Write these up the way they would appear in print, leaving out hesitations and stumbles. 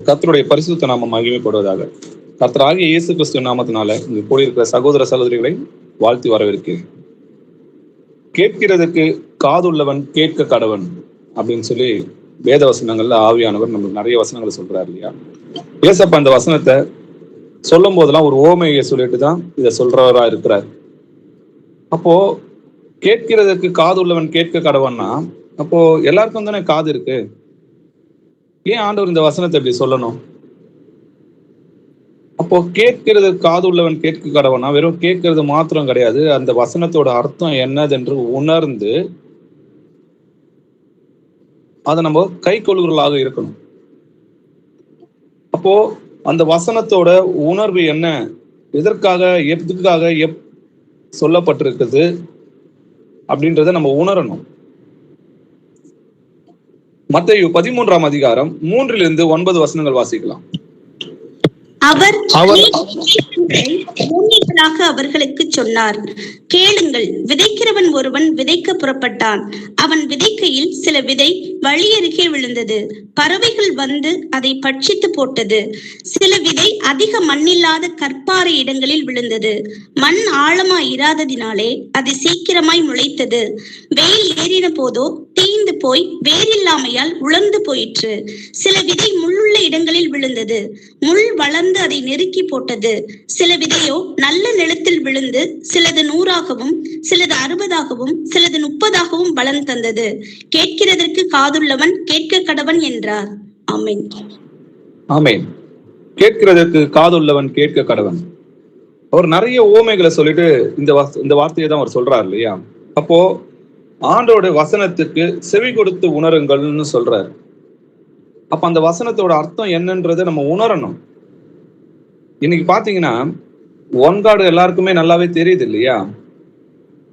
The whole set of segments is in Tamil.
கர்த்தருடைய பரிசுத்த நாமம் மகிமைப்படுவதாக. கர்த்தராகிய இயேசு கிறிஸ்துவின் நாமத்தினால இங்கு கூடியிருக்கிற சகோதர சகோதரிகளை வாழ்த்தி வரவேற்கிறேன். கேட்கிறதுக்கு காதுள்ளவன் கேட்க கடவன் அப்படின்னு சொல்லி வேத வசனங்கள்ல ஆவியானவர் நமக்கு நிறைய வசனங்களை சொல்றாரு இல்லையா? ஏசப்பா அந்த வசனத்தை சொல்லும் போதெல்லாம் ஒரு ஓமையை சொல்லிட்டு தான் இதை சொல்றவரா இருக்கிறார். அப்போ கேட்கிறதுக்கு காது உள்ளவன் கேட்க கடவன்னா, அப்போ எல்லாருக்கும் தானே காது இருக்கு. ஏன் ஆண்டவர் இந்த வசனத்தை இப்படி சொல்லணும்? அப்போ கேட்கிறது காது உள்ளவன் கேட்க கடவனா வெறும் கேட்கறது மாத்திரம் கிடையாது, அந்த வசனத்தோட அர்த்தம் என்னதென்று உணர்ந்து அதை நம்ம கை கொள்ளுகிறவர்களாக இருக்கணும். அப்போ அந்த வசனத்தோட உணர்வு என்ன, எதுக்காக சொல்லப்பட்டிருக்குது அப்படின்றத நம்ம உணரணும். மத்தேயு 13ஆம் அதிகாரம் 3-9 வசனங்கள் வாசிக்கலாம். அவர் அவர்களுக்கு சொன்னார், கேளுங்கள், விதைக்கிறவன் ஒருவன் விதைக்க புறப்பட்டான். அவன் விதைக்கையில் சில விதை வழியருகே விழுந்தது. பறவைகள் வந்து அதை பட்சித்து போட்டது. சில விதை அதிக மண்ணில்லாத கற்பாறை இடங்களில் விழுந்தது. மண் ஆழமாய் இராததினாலே அது சீக்கிரமாய் முளைத்தது. வெயில் ஏறின போதோ தீந்து போய் வேறில்லாமையால் உலர்ந்து போயிற்று. சில விதை முள்ளுள்ள இடங்களில் விழுந்தது. முள் வளர்ந்து அதை நெருக்கி போட்டது. சில விதையோ நல்ல நிலத்தில் விழுந்து சிலது 100ஆகவும் சிலது 60ஆகவும் சிலது 30ஆகவும் பலன் தந்தது. கேட்கிறதற்கு காதுள்ளவன் கேட்க கடவன் என்றார். ஆமென். ஆமென். கேட்கிறதற்கு காதுள்ளவன் கேட்க கடவன். அவர் நிறைய ஓமைகளை சொல்லிட்டு இந்த வார்த்தையை தான் அவர் சொல்றாரு இல்லையா? அப்போ ஆண்டோட வசனத்துக்கு செவி கொடுத்து உணருங்கள்னு சொல்றாரு. அப்ப அந்த வசனத்தோட அர்த்தம் என்னன்றதை நம்ம உணரணும். இன்னைக்கு பாத்தீங்கன்னா ஒன்காடு எல்லாருக்குமே நல்லாவே தெரியுது இல்லையா?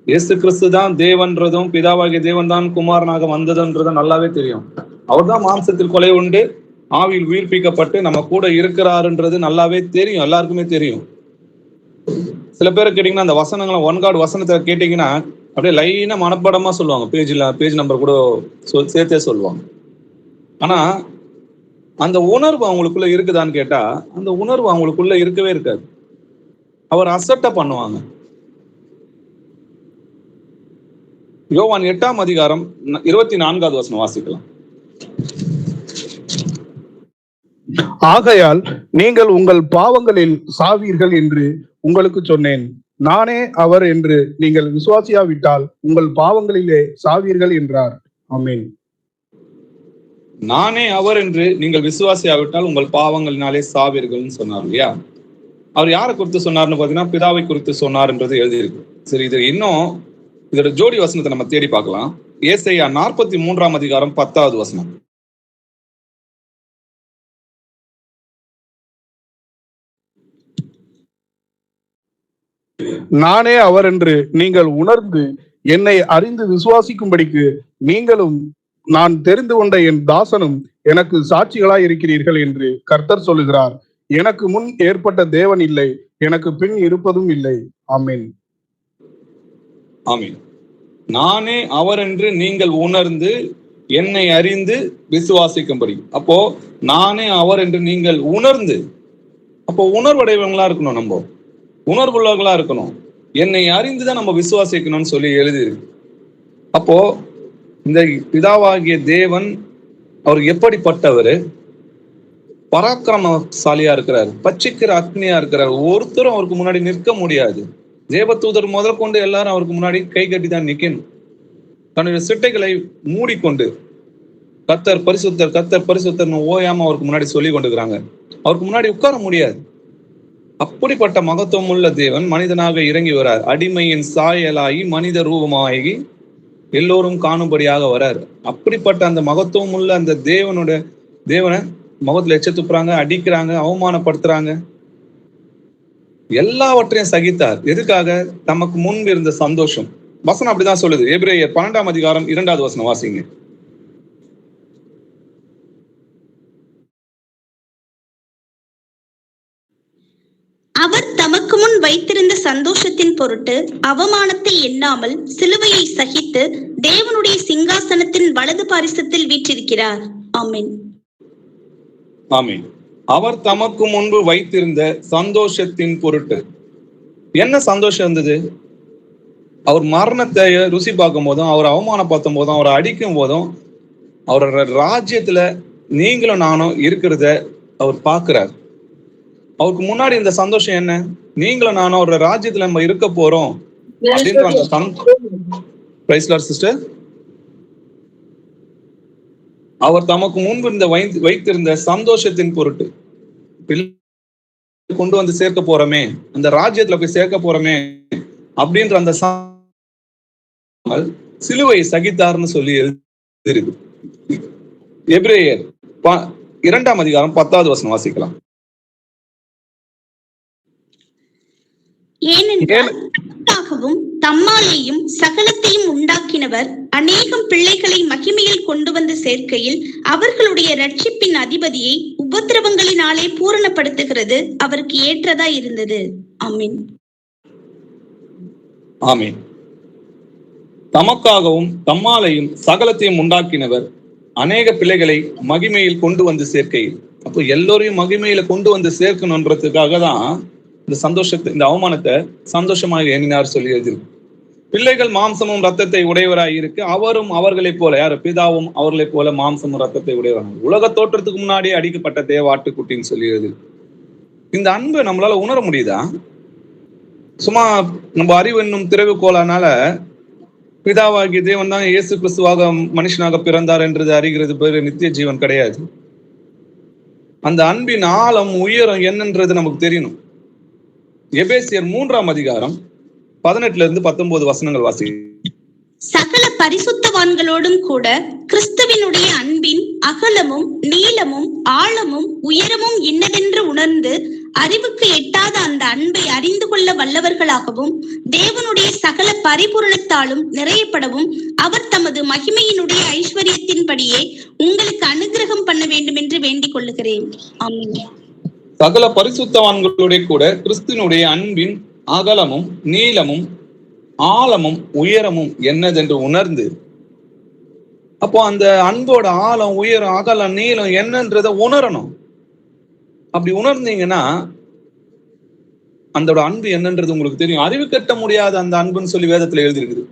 இயேசு கிறிஸ்து தான் தேவன்றதும் பிதாவாகிய தேவன் தான் குமாரனாக வந்ததுன்றதும் நல்லாவே தெரியும். அவர் தான் மாம்சத்தில் கொலை உண்டு ஆவியில் உயிர்ப்பிக்கப்பட்டு நம்ம கூட இருக்கிறாருன்றது நல்லாவே தெரியும், எல்லாருக்குமே தெரியும். சில பேர் கேட்டீங்கன்னா அந்த வசனங்களை ஒன்காடு வசனத்தை கேட்டீங்கன்னா அப்படியே லைனா மனப்பாடமா சொல்லுவாங்க, பேஜ் நம்பர் கூட சேர்த்தே சொல்லுவாங்க. ஆனா அந்த உணர்வு அவங்களுக்குள்ள இருக்குதான்னு கேட்டா அந்த உணர்வு அவங்களுக்குள்ள இருக்கவே இருக்காது. அவர் அசட்டை பண்ணுவாங்க. யோவான் 8ஆம் அதிகாரம் 24வது வசனம் வாசிக்கலாம். ஆகையால் நீங்கள் உங்கள் பாவங்களில் சாவீர்கள் என்று உங்களுக்கு சொன்னேன். நானே அவர் என்று நீங்கள் விசுவாசியாவிட்டால் உங்கள் பாவங்களிலே சாவீர்கள் என்றார். ஆமென். நானே அவர் என்று நீங்கள் விசுவாசியாவிட்டால் உங்கள் பாவங்களினாலே சாவீர்கள்னு சொன்னார் இல்லையா? அவர் யாரை குறித்து சொன்னார்னு பாத்தீங்கன்னா பிதாவை குறித்து சொன்னார்ன்றது எழுதியிருக்கு. சரி, இது இன்னும் இதோட ஜோடி வசனத்தை நம்ம தேடி பார்க்கலாம். ஏசாயா 43ஆம் அதிகாரம் 10வது வசனம். நானே அவர் என்று நீங்கள் உணர்ந்து என்னை அறிந்து விசுவாசிக்கும்படிக்கு நீங்களும் நான் தெரிந்து கொண்ட என் தாசனும் எனக்கு சாட்சிகளாய் இருக்கிறீர்கள் என்று கர்த்தர் சொல்லுகிறார். எனக்கு முன் ஏற்பட்ட தேவன் இல்லை, எனக்கு பின் இருப்பதும் இல்லை. ஆமென். ஆமென். நானே அவர் என்று நீங்கள் உணர்ந்து என்னை அறிந்து விசுவாசிக்கும்படி. அப்போ நானே அவர் என்று நீங்கள் உணர்ந்து, அப்போ உணர்வடைவங்களா இருக்கணும், நம்ம உணர்வுள்ளவர்களா இருக்கணும். என்னை அறிந்துதான் நம்ம விசுவாசிக்கணும்னு சொல்லி எழுதியிருக்கு. அப்போ இந்த பிதாவாகிய தேவன் அவர் எப்படிப்பட்டவர்? பராக்கிரமசாலியா இருக்கிறார், பட்சிக்கிற அக்னியா இருக்கிறார். ஒருத்தரும் அவருக்கு முன்னாடி நிற்க முடியாது. தேவதூதர் முதல் கொண்டு எல்லாரும் அவருக்கு முன்னாடி கை கட்டி தான் நிக்கணும். தன்னுடைய சிட்டைகளை மூடிக்கொண்டு கர்த்தர் பரிசுத்தர் கர்த்தர் பரிசுத்தர்னு ஓயாம அவருக்கு முன்னாடி சொல்லி கொண்டுக்கிறாங்க. அவருக்கு முன்னாடி உட்கார முடியாது. அப்படிப்பட்ட மகத்துவம் உள்ள தேவன் மனிதனாக இறங்கி வரார். அடிமையின் சாயலாகி மனித ரூபமாகி எல்லோரும் காணும்படியாக வரார். அப்படிப்பட்ட அந்த மகத்துவம் உள்ள அந்த தேவனை முகத்துல எச்ச துப்புறாங்க, அடிக்கிறாங்க, அவமானப்படுத்துறாங்க, எல்லாவற்றையும் சகித்தார். எதுக்காக? தமக்கு முன்பு இருந்த சந்தோஷம். வசனம் அப்படிதான் சொல்லுது. எபிரேயர் 12ஆம் அதிகாரம் 2வது வசனம் வாசிங்க. அவர் தமக்கு முன் வைத்திருந்த சந்தோஷத்தின் பொருட்டு அவமானத்தை எண்ணாமல் சிலுவையை சகித்து தேவனுடைய சிங்காசனத்தின் வலது பாரிசத்தில் வீற்றிருக்கிறார். ஆமென். ஆமென். அவர் தமக்கு முன்பு வைத்திருந்த சந்தோஷத்தின் பொருட்டு. என்ன சந்தோஷம் இருந்தது? அவர் மரணத்தை ருசி பார்க்கும் போதும், அவர் அவமானப்படுத்தும் போதும், அவரை அடிக்கும் போதும், அவரோட ராஜ்யத்துல நீங்களும் நானும் இருக்கிறத அவர் பார்க்கிறார். அவருக்கு முன்னாடி இந்த சந்தோஷம் என்ன? நீங்களும் நானும் அவரோட ராஜ்யத்துல நம்ம இருக்க போறோம் அப்படின்ற அந்த சிஸ்டர். அவர் தமக்கு முன்பு வைத்திருந்த சந்தோஷத்தின் பொருட்டு கொண்டு வந்து சேர்க்க போறோமே, அந்த ராஜ்யத்துல போய் சேர்க்க போறோமே அப்படின்ற அந்த சிலுவை சகித்தார்னு சொல்லி எழுதிருக்கு. எபிரேயர் 2ஆம் அதிகாரம் 10வது வசனம் வாசிக்கலாம். ஏனென்றாலும் தம்மாலேயும் சகலத்தையும் உண்டாக்கினவர் அநேகம் பிள்ளைகளை மகிமையில் கொண்டு வந்து சேர்க்கையில் அவர்களுடைய ரட்சிப்பின் அதிபதியை உபத்திரவங்களினாலே பூரணப்படுத்துகிறது அவருக்கு ஏற்றதா இருந்தது. ஆமீன். ஆமீன். தமக்காகவும் தம்மாலையும் சகலத்தையும் உண்டாக்கினவர் அநேக பிள்ளைகளை மகிமையில் கொண்டு வந்து சேர்க்கையில். அப்போ எல்லோரையும் மகிமையில கொண்டு வந்து சேர்க்கணுன்றதுக்காக தான் இந்த சந்தோஷத்தை, இந்த அவமானத்தை சந்தோஷமாக எண்ணினார் சொல்லி எழுதிருக்கு. பிள்ளைகள் மாம்சமும் ரத்தத்தை உடையவராய் இருக்கு, அவரும் அவர்களைப் போல, யாரு? பிதாவும் அவர்களைப் போல மாம்சமும் ரத்தத்தை உடையவராக. உலக தோற்றத்துக்கு முன்னாடியே அடிக்கப்பட்ட தேவாட்டுக்குட்டின்னு சொல்லி எழுதிருக்கு. இந்த அன்பை நம்மளால உணர முடியுதா? சும்மா நம்ம அறிவு என்னும் திறவுகோலானால பிதாவாகிய தேவன் தான் இயேசு கிறிஸ்துவாக மனுஷனாக பிறந்தார் என்றது அறிகிறது பேரு நித்திய ஜீவன் கிடையாது. அந்த அன்பின் ஆழம் உயரம் என்னன்றது நமக்கு தெரியணும். எபேசியர் 3ஆம் அதிகாரம் 18-19 வசனங்கள் வாசி. சகல பரிசுத்தவான்களோடும் கூட கிறிஸ்துவினுடைய அன்பின் அகலமும் நீளமும் ஆழமும் உயரமும் இன்னதென்று உணர்ந்து அறிவுக்கு எட்டாத அந்த அன்பை அறிந்து கொள்ள வல்லவர்களாகவும் தேவனுடைய சகல பரிபூரணத்தாலும் நிறையப்படவும் அவர் தமது மகிமையினுடைய ஐஸ்வர்யத்தின்படியே உங்களுக்கு அனுகிரகம் பண்ண வேண்டும் என்று வேண்டிக் கொள்ளுகிறேன். ஆமென். சகல பரிசுத்தவான்களுடைய கூட கிறிஸ்துவினுடைய அன்பின் அகலமும் நீளமும் ஆழமும் உயரமும் என்னதென்று உணர்ந்து. அப்போ அந்த அன்போட ஆழம் உயரம் அகலம் நீளம் என்னன்றத உணரணும். அப்படி உணர்ந்தீங்கன்னா அந்த அன்பு என்னன்றது உங்களுக்கு தெரியும். அறிவு கட்ட முடியாத அந்த அன்புன்னு சொல்லி வேதத்துல எழுதியிருக்குது.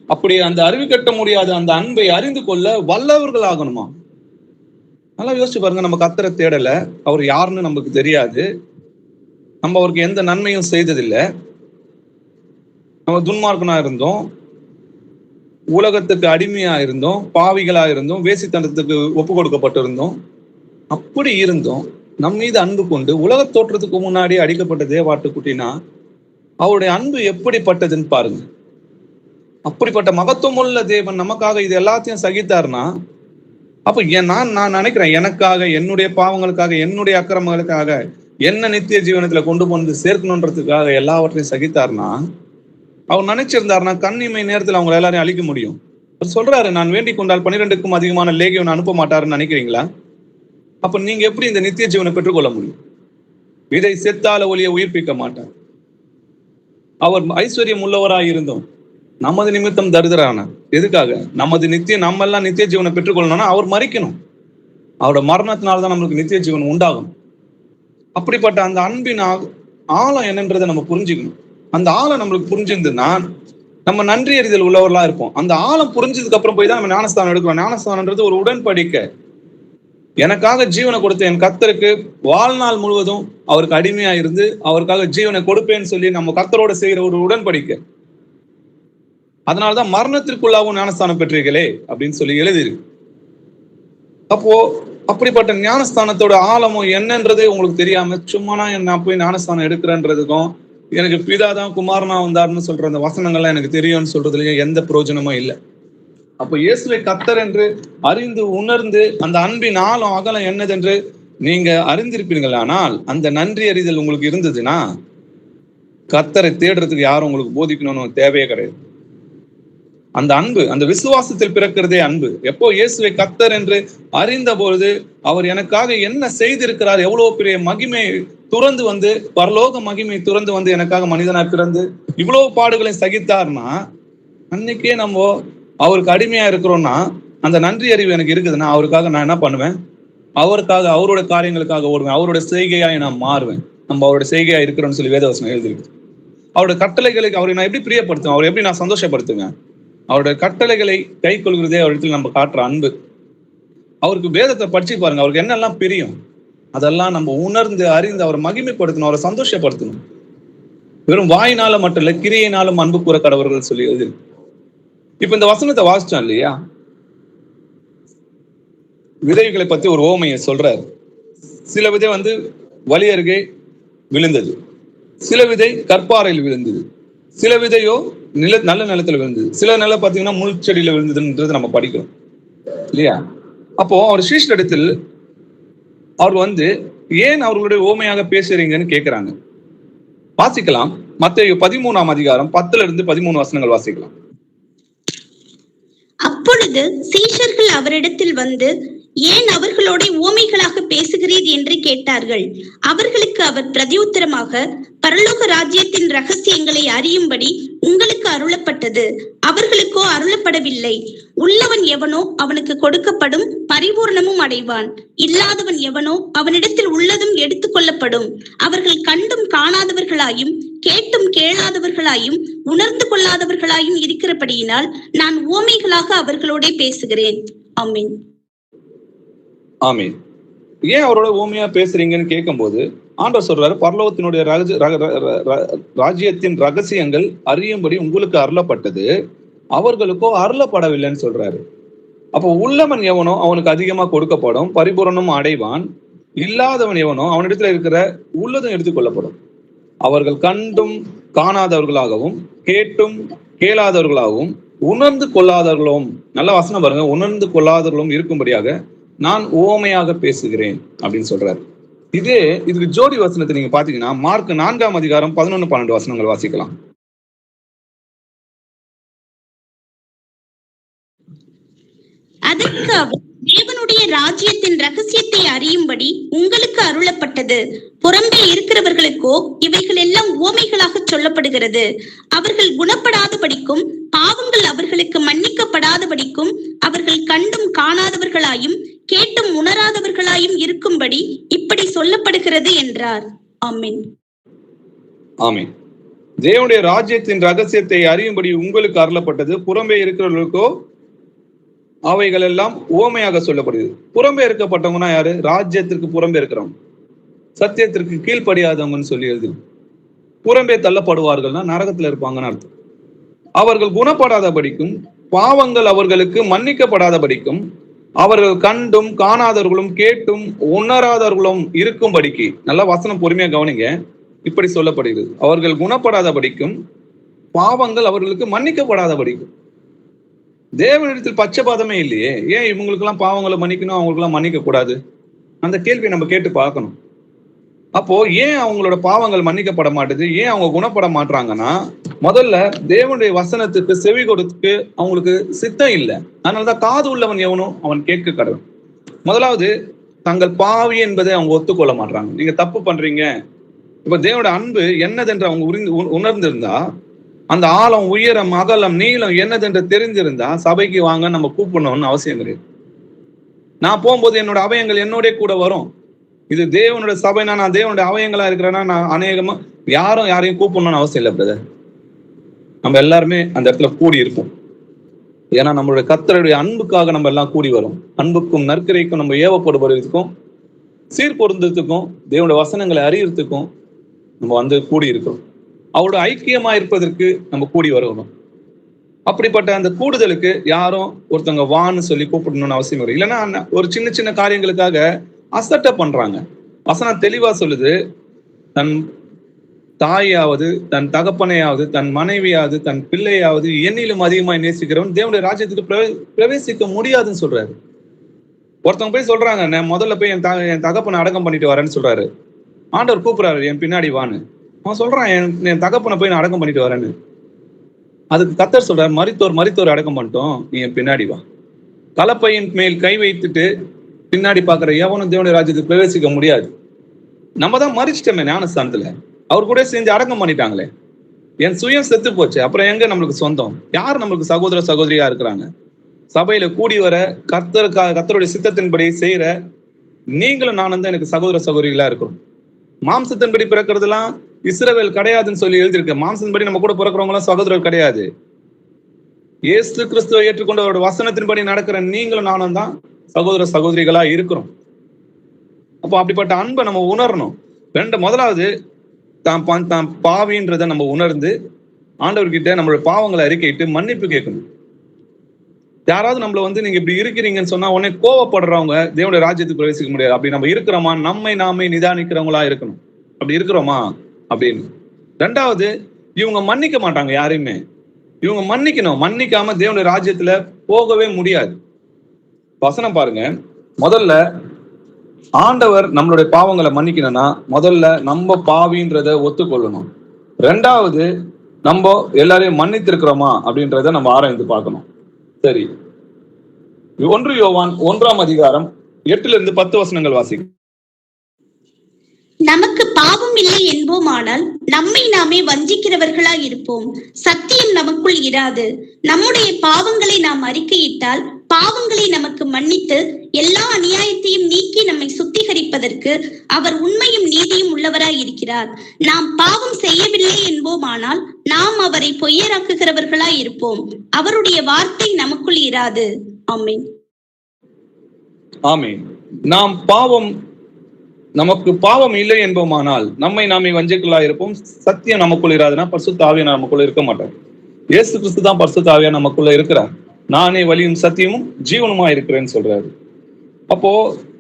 அப்படி அந்த அறிவு கட்ட முடியாத அந்த அன்பை அறிந்து கொள்ள வல்லவர்கள் ஆகணுமா? நல்லா யோசிச்சு பாருங்க. நம்ம கர்த்தரை தேடல, அவர் யாருன்னு நமக்கு தெரியாது, நம்ம அவருக்கு எந்த நன்மையும் செய்ததில்லை, நம்ம துன்மார்க்கனா இருந்தோம், உலகத்துக்கு அடிமையா இருந்தோம், பாவிகளா இருந்தோம், வேசித்தனத்துக்கு ஒப்பு கொடுக்கப்பட்டிருந்தோம். அப்படி இருந்தோம் நம் மீது அன்பு கொண்டு உலக தோற்றத்துக்கு முன்னாடி அடிக்கப்பட்ட தேவாட்டுக்குட்டினா அவருடைய அன்பு எப்படிப்பட்டதுன்னு பாருங்க. அப்படிப்பட்ட மகத்துவமுள்ள தேவன் நமக்காக இது எல்லாத்தையும் சகித்தார்னா, அப்ப நான் நினைக்கிறேன், எனக்காக, என்னுடைய பாவங்களுக்காக, என்னுடைய அக்கிரமங்களுக்காக, என்ன நித்திய ஜீவனத்துல கொண்டு வந்து சேர்க்கணுன்றதுக்காக எல்லாவற்றையும் சகித்தார்னா, அவர் நினைச்சிருந்தாருன்னா கண்ணிமை நேரத்துல அவங்க எல்லாரையும் அழிக்க முடியும். அவர் சொல்றாரு, நான் வேண்டிக் கொண்டால் 12க்கும் அதிகமான லேகியோன் அனுப்ப மாட்டாருன்னு நினைக்கிறீங்களா? அப்ப நீங்க எப்படி இந்த நித்திய ஜீவனை பெற்றுக்கொள்ள முடியும்? இதை செத்தால ஒளியை உயிர்ப்பிக்க மாட்டார். அவர் ஐஸ்வர்யம் உள்ளவராய் இருந்தோம், நமது நிமித்தம் தரித்திரரான. எதுக்காக? நம்ம எல்லாம் நித்திய ஜீவனை பெற்றுக்கொள்ளணும்னா அவர் மரிக்கணும். அவரோட மரணத்தினால்தான் நம்மளுக்கு நித்திய ஜீவன் உண்டாகும். அப்படிப்பட்ட அந்த அன்பின் ஆழம் என்னன்றதை நம்ம புரிஞ்சுக்கணும். அந்த ஆழம் நம்மளுக்கு புரிஞ்சிருந்துன்னா நம்ம நன்றி அறிதல் உள்ளவர்களா இருப்போம். அந்த ஆழம் புரிஞ்சதுக்கு அப்புறம் போய் தான் நம்ம ஞானஸ்தானம் எடுக்கிறோம். ஞானஸ்தானம்ன்றது ஒரு உடன்படிக்கை. எனக்காக ஜீவனை கொடுத்த என் கர்த்தருக்கு வாழ்நாள் முழுவதும் அவருக்கு அடிமையா இருந்து அவருக்காக ஜீவனை கொடுப்பேன்னு சொல்லி நம்ம கர்த்தரோட செய்கிற ஒரு உடன்படிக்கை. அதனாலதான் மரணத்திற்குள்ளாகவும் ஞானஸ்தானம் பெற்றீர்களே அப்படின்னு சொல்லி எழுதியிருக்கு. அப்போ அப்படிப்பட்ட ஞானஸ்தானத்தோட ஆழமும் என்னன்றது உங்களுக்கு தெரியாம சும்மா நான் போய் ஞானஸ்தானம் எடுக்கிறேன்றதுக்கும், எனக்கு பிதாதான் குமாரனா வந்தாருன்னு சொல்ற அந்த வசனங்கள்லாம் எனக்கு தெரியும்னு சொல்றதுலயும் எந்த பிரயோஜனமும் இல்லை. அப்போ இயேசுவை கர்த்தர் என்று அறிந்து உணர்ந்து அந்த அன்பின் ஆழம் அகலம் என்னதென்று நீங்க அறிந்திருப்பீர்கள். ஆனால் அந்த நன்றி அறிதல் உங்களுக்கு இருந்ததுன்னா கர்த்தரை தேடுறதுக்கு யாரும் உங்களுக்கு போதிக்கணும்னு தேவையே கிடையாது. அந்த அன்பு, அந்த விசுவாசத்தில் பிறக்கிறதே அன்பு. எப்போ இயேசுவை கர்த்தர் என்று அறிந்த பொழுது அவர் எனக்காக என்ன செய்திருக்கிறார், எவ்வளவு பெரிய மகிமை துறந்து வந்து, பரலோக மகிமை துறந்து வந்து எனக்காக மனிதனாக பிறந்து இவ்வளவு பாடுகளை சகித்தார்னா, அன்னைக்கே நம்ம அவருக்கு அடிமையா இருக்கிறோம்னா, அந்த நன்றி அறிவு எனக்கு இருக்குதுன்னா அவருக்காக நான் என்ன பண்ணுவேன்? அவருக்காக, அவருடைய காரியங்களுக்காக ஓடுவேன். அவருடைய செய்கையாய் நான் மாறுவேன். நம்ம அவருடைய செய்கையா இருக்கிறோம்னு சொல்லி வேதவசனம் எழுதிருக்கு. அவருடைய கட்டளைகளுக்கு அவரை நான் எப்படி பிரியப்படுத்துவேன், அவரை எப்படி நான் சந்தோஷப்படுத்துவேன்? அவருடைய கட்டளைகளை கை கொள்கிறதே அவரிடத்தில் நம்ம காட்டுற அன்பு. அவருக்கு வேதத்தை படிச்சு பாருங்க, அவருக்கு என்னெல்லாம் பிரியும் அதெல்லாம் நம்ம உணர்ந்து அறிந்து அவரை மகிமைப்படுத்தணும், அவரை சந்தோஷப்படுத்தணும். வெறும் வாயினால மட்டும் இல்ல, கிரியையினாலும் அன்பு கூற கடவர்கள் சொல்லி எழுதிருக்கு. இப்ப இந்த வசனத்தை வாசிச்சோம் இல்லையா? விதைகளை பத்தி ஒரு ஓமையை சொல்றாரு. சில விதை வழி அருகே விழுந்தது, சில விதை கற்பாறையில் விழுந்தது, சில விதையோ நல்ல நிலத்துல விழுந்தது, சில நிலம் பாத்தீங்கன்னா முள் செடியில விழுந்ததுன்றது நம்ம படிக்கிறோம் இல்லையா? அப்போ அவர் சீஷரிடத்தில் அவர் ஏன் அவர்களுடைய ஓமையாக பேசுறீங்கன்னு கேட்கிறாங்க. வாசிக்கலாம். மத்தேயு 13ஆம் அதிகாரம் 10-13 வசனங்கள் வாசிக்கலாம். அப்பொழுது சீஷர்கள் அவரிடத்தில் வந்து, ஏன் அவர்களோட ஓமைகளாக பேசுகிறீர் என்று கேட்டார்கள். அவர்களுக்கு அவர் பிரதியுத்தரமாக, பரலோக ராஜ்யத்தின் ரகசியங்களை அறியும்படி உங்களுக்கு அருளப்பட்டது, அவர்களுக்கோ அருளப்படவில்லை. உள்ளவன் எவனோ அவனுக்கு கொடுக்கப்படும், பரிபூர்ணமும் அடைவான். இல்லாதவன் எவனோ அவனிடத்தில் உள்ளதும் எடுத்துக் கொள்ளப்படும். அவர்கள் கண்டும் காணாதவர்களாயும் கேட்டும் கேளாதவர்களாயும் உணர்ந்து கொள்ளாதவர்களாயும் இருக்கிறபடியினால் நான் ஓமைகளாக அவர்களோட பேசுகிறேன். ஆமீன். ஆமீன். ஏன் அவரோட ஓமையா பேசுறீங்கன்னு கேட்கும்போது ஆண்டவர் சொல்றாரு, பரலோகத்தினுடைய ராஜ்யத்தின் ரகசியங்கள் அறியும்படி உங்களுக்கு அருளப்பட்டது, அவர்களுக்கோ அருளப்படவில்லைன்னு சொல்றாரு. அப்போ உள்ளவன் எவனோ அவனுக்கு அதிகமா கொடுக்கப்படும், பரிபூரணமும் அடைவான். இல்லாதவன் எவனோ அவனிடத்துல இருக்கிற உள்ளதும் எடுத்துக்கொள்ளப்படும். அவர்கள் கண்டும் காணாதவர்களாகவும் கேட்டும் கேளாதவர்களாகவும் உணர்ந்து கொள்ளாதவர்களும், நல்ல வசனம் பாருங்க, உணர்ந்து கொள்ளாதவர்களும் இருக்கும்படியாக நான் ஓமையாக பேசுகிறேன் அப்படின்னு சொல்றாரு. இதுக்கு ஜோடி வசனத்தை நீங்க பாத்தீங்கன்னா மார்க் 4ஆம் அதிகாரம் 11-12 வசனங்கள் வாசிக்கலாம். அதற்கு அவர், தேவனுடைய ராஜ்யத்தின் ரகசியத்தை அறியும்படி உங்களுக்கு அருளப்பட்டது, புறம்பே இருக்கிறவர்களுக்கோ இவைகள் எல்லாம் ஓமைகளாக சொல்லப்படுகிறது. அவர்கள் குணப்படாதபடிக்கும் பாவங்கள் அவர்களுக்கு மன்னிக்கப்படாதபடிக்கும் அவர்கள் கண்டும் காணாதவர்களாயும் கேட்டும் உணராதவர்களாயும் இருக்கும்படி இப்படி சொல்லப்படுகிறது என்றார். ஆமீன். ஆமீன். தேவனுடைய ராஜ்யத்தின் ரகசியத்தை அறியும்படி உங்களுக்கு அருளப்பட்டது, புறம்பே இருக்கிறவர்களுக்கோ அவைகள் எல்லாம் ஓமையாக சொல்லப்படுது. புறம்பே இருக்கப்பட்டவங்கன்னா யாரு? ராஜ்யத்திற்கு புறம்பே இருக்கிறவங்க, சத்தியத்திற்கு கீழ்ப்படியாதவங்கன்னு சொல்லி எழுது. புறம்பே தள்ளப்படுவார்கள்னா நரகத்துல இருப்பாங்கன்னு அர்த்தம். அவர்கள் குணப்படாதபடிக்கும் பாவங்கள் அவர்களுக்கு மன்னிக்கப்படாதபடிக்கும் அவர்கள் கண்டும் காணாதவர்களும் கேட்டும் உணராதவர்களும் இருக்கும்படிக்கு, நல்ல வசனம் பொறுமையா கவனிங்க, இப்படி சொல்லப்படுகிறது. அவர்கள் குணப்படாதபடிக்கும் பாவங்கள் அவர்களுக்கு மன்னிக்கப்படாதபடிக்கும். தேவனிடத்தில் பட்சபாதமே இல்லையே. ஏன் இவங்களுக்கு எல்லாம் பாவங்களை மன்னிக்கணும், அவங்களுக்கு எல்லாம் மன்னிக்க கூடாது? அந்த கேள்வியை நம்ம கேட்டு பார்க்கணும். அப்போ ஏன் அவங்களோட பாவங்கள் மன்னிக்கப்பட மாட்டுது, ஏன் அவங்க குணப்பட மாட்டாங்கன்னா, முதல்ல தேவனுடைய வசனத்துக்கு செவி கொடுத்து அவங்களுக்கு சித்தம் இல்லை. அதனாலதான் காது உள்ளவன் எவனோ அவன் கேட்க கடவுள். முதலாவது தங்கள் பாவி என்பதை அவங்க ஒத்துக்கொள்ள மாட்டாங்க. நீங்க தப்பு பண்றீங்க. இப்ப தேவனோட அன்பு என்னதென்று அவங்க உணர்ந்திருந்தா, அந்த ஆழம் உயரம் அகலம் நீளம் என்னதென்று தெரிஞ்சிருந்தா சபைக்கு வாங்க நம்ம கூப்பிடணும்னு அவசியம் கிடையாது. நான் போகும்போது என்னோட அவயங்கள் என்னோட கூட வரும். இது தேவனோட சபைனா நான் தேவனுடைய அவயங்களா இருக்கிறேன்னா நான் அநேகமா யாரையும் கூப்பிடணும்னு அவசியம் இல்லை பிரதர். நம்ம எல்லாருமே அந்த இடத்துல கூடி இருப்போம். ஏன்னா நம்மளுடைய கர்த்தருடைய அன்புக்காக நம்ம எல்லாம் கூடி வரும். அன்புக்கும் நற்கரைக்கும் நம்ம ஏவப்படுவதற்கும் சீர்பொருந்ததுக்கும் தேவனுடைய வசனங்களை அறியறதுக்கும் நம்ம கூடி இருக்கிறோம். அவரோட ஐக்கியமா இருப்பதற்கு நம்ம கூடி வரணும். அப்படிப்பட்ட அந்த கூடுதலுக்கு யாரும் ஒருத்தவங்க வான்னு சொல்லி கூப்பிடணும்னு அவசியம் இல்லை. இல்லைன்னா ஒரு சின்ன சின்ன காரியங்களுக்காக அசட்டை பண்றாங்க. வசனம் தெளிவா சொல்லுது, தன் தாயாவது தன் தகப்பனையாவது தன் மனைவியாவது தன் பிள்ளையாவது என்னிலும் அதிகமாய் நேசிக்கிறவன் தேவனுடைய ராஜ்யத்துக்கு பிரவேசிக்க முடியாதுன்னு சொல்றாரு. ஒருத்தவங்க போய் சொல்றாங்க, நான் முதல்ல போய் என் தகப்பனை அடக்கம் பண்ணிட்டு வரேன்னு சொல்றாரு. ஆண்டவர் கூப்பிடுறாரு, என் பின்னாடி வான்னு. அவன் சொல்றான், என் தகப்பனை போய் நான் அடக்கம் பண்ணிட்டு வரேன்னு. அதுக்கு கர்த்தர் சொல்றாரு, மரித்தோர் அடக்கம் பண்ணிட்டோம், நீ என் பின்னாடி வா. கலப்பையின் மேல் கை வைத்துட்டு பின்னாடி பாக்குற எவனும் தேவனுடைய ராஜ்யத்துக்கு பிரவேசிக்க முடியாது. நம்ம தான் மறிச்சிட்டோமே ஞானஸ்தானத்துல, அவர் கூட செஞ்சு அடக்கம் பண்ணிட்டாங்களே. என் சுயம் செத்து போச்சு, அப்புறம் எங்க நம்மளுக்கு சொந்தம்? யார் நம்மளுக்கு சகோதர சகோதரியா இருக்கிறாங்க? சபையில கூடி வர கர்த்தருடைய சித்தத்தின்படி செய்யற நீங்களும் நானும் தான் எனக்கு சகோதர சகோதரிகளா இருக்கிறோம். மாம்சத்தின்படி பிறக்கிறதுலாம் இஸ்ரவேல் கிடையாதுன்னு சொல்லி எழுதியிருக்கு. மாம்சத்தின்படி நம்ம கூட பிறக்கிறவங்க எல்லாம் சகோதரர் கிடையாது. இயேசு கிறிஸ்துவை ஏற்றுக்கொண்டு அவருடைய வசனத்தின்படி நடக்கிற நீங்களும் நானும் தான் சகோதர சகோதரிகளா இருக்கிறோம். அப்போ அப்படிப்பட்ட அன்பை நம்ம உணரணும். முதலாவது தான் பாவின்றதை நம்ம உணர்ந்து ஆண்டவர்கிட்ட நம்மளோட பாவங்களை அறிக்கையிட்டு மன்னிப்பு கேட்கணும். யாராவது நம்மள நீங்க இப்படி இருக்கிறீங்கன்னு சொன்னா உடனே கோவப்படுறவங்க தேவனுடைய ராஜ்யத்துக்கு பிரவேசிக்க முடியாது. அப்படி நம்ம இருக்கிறோமா, நம்மை நாமே நிதானிக்கிறவங்களா இருக்கணும். அப்படி இருக்கிறோமா அப்படின்னு. ரெண்டாவது, இவங்க மன்னிக்க மாட்டாங்க யாரையுமே. இவங்க மன்னிக்கணும். மன்னிக்காம தேவனுடைய ராஜ்யத்துல போகவே முடியாது. வசனம் பாருங்க. முதல்ல ஆண்டவர் நம்மளுடைய பாவங்களை மன்னிக்கணும்னா முதல்ல நம்ம பாவின்றத ஒத்துக்கொள்ளணும். ரெண்டாவது, நம்ம எல்லாரையும் மன்னித்திருக்கிறோமா அப்படின்றத நம்ம ஆராய்ந்து பார்க்கணும். சரி, 1 யோவான் 1ஆம் அதிகாரம் 8-10 வசனங்கள் வாசிக்கும். நமக்கு பாவம் இல்லை என்போமானால் நம்மை நாமே வஞ்சிக்கிறவர்களா இருப்போம், சத்தியம் நமக்குள் இராது. நம்முடைய பாவங்களை நாம் அறிக்கையிட்டால் பாவங்களை நமக்கு மன்னித்து எல்லா அநியாயத்தையும் நீக்கி நம்மை சுத்திகரிப்பதற்கு அவர் உண்மையும் நீதியும் உள்ளவராய் இருக்கிறார். நாம் பாவம் செய்யவில்லை என்போமானால் நாம் அவரை பொய்யராக்குகிறவர்களாய் இருப்போம், அவருடைய வார்த்தை நமக்குள் இராது. ஆமென். ஆமென். நமக்கு பாவம் இல்லை என்போமானால் நம்மை நாமே வஞ்சிகளா இருப்போம், சத்தியம் நமக்குள்ள இராதுன்னா பரிசுத்த ஆவியானவர் நமக்குள்ள இருக்க மாட்டார். இயேசு கிறிஸ்து தான் பரிசுத்த ஆவியானவர் நமக்குள்ள இருக்கிறார். நானே வழியும் சத்தியமும் ஜீவனுமா இருக்கிறேன்னு சொல்றாரு. அப்போ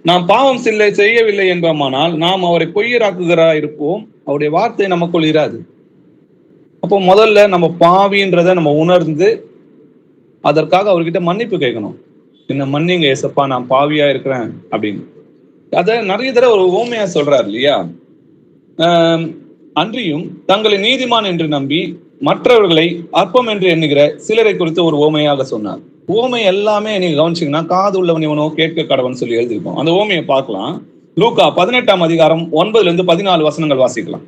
நாம் பாவம் செய்யவில்லை என்போமானால் நாம் அவரை பொய்யராக்குகிறா இருப்போம், அவருடைய வார்த்தை நமக்குள் இராது. அப்போ முதல்ல நம்ம பாவின்றத நம்ம உணர்ந்து அதற்காக அவர்கிட்ட மன்னிப்பு கேட்கணும். என்ன மன்னிங்க ஏசப்பா, நான் பாவியா இருக்கிறேன் அப்படின்னு. அத நிறைய தடவை ஒரு ஓமையா சொல்றாரு இல்லையா? அன்றியும் தங்களை நீதிமான் என்று நம்பி மற்றவர்களை அற்பம் என்று எண்ணுகிற சிலரை குறித்து ஒரு ஓமையாக சொன்னார். ஓமை எல்லாமே நீங்க கவனிச்சீங்கன்னா காது உள்ளவன் இவனோ கேட்க கடவன் சொல்லி எழுதிருக்கோம். அந்த ஓமையை பார்க்கலாம். லூக்கா 18ஆம் அதிகாரம் 9-14 வசனங்கள் வாசிக்கலாம்.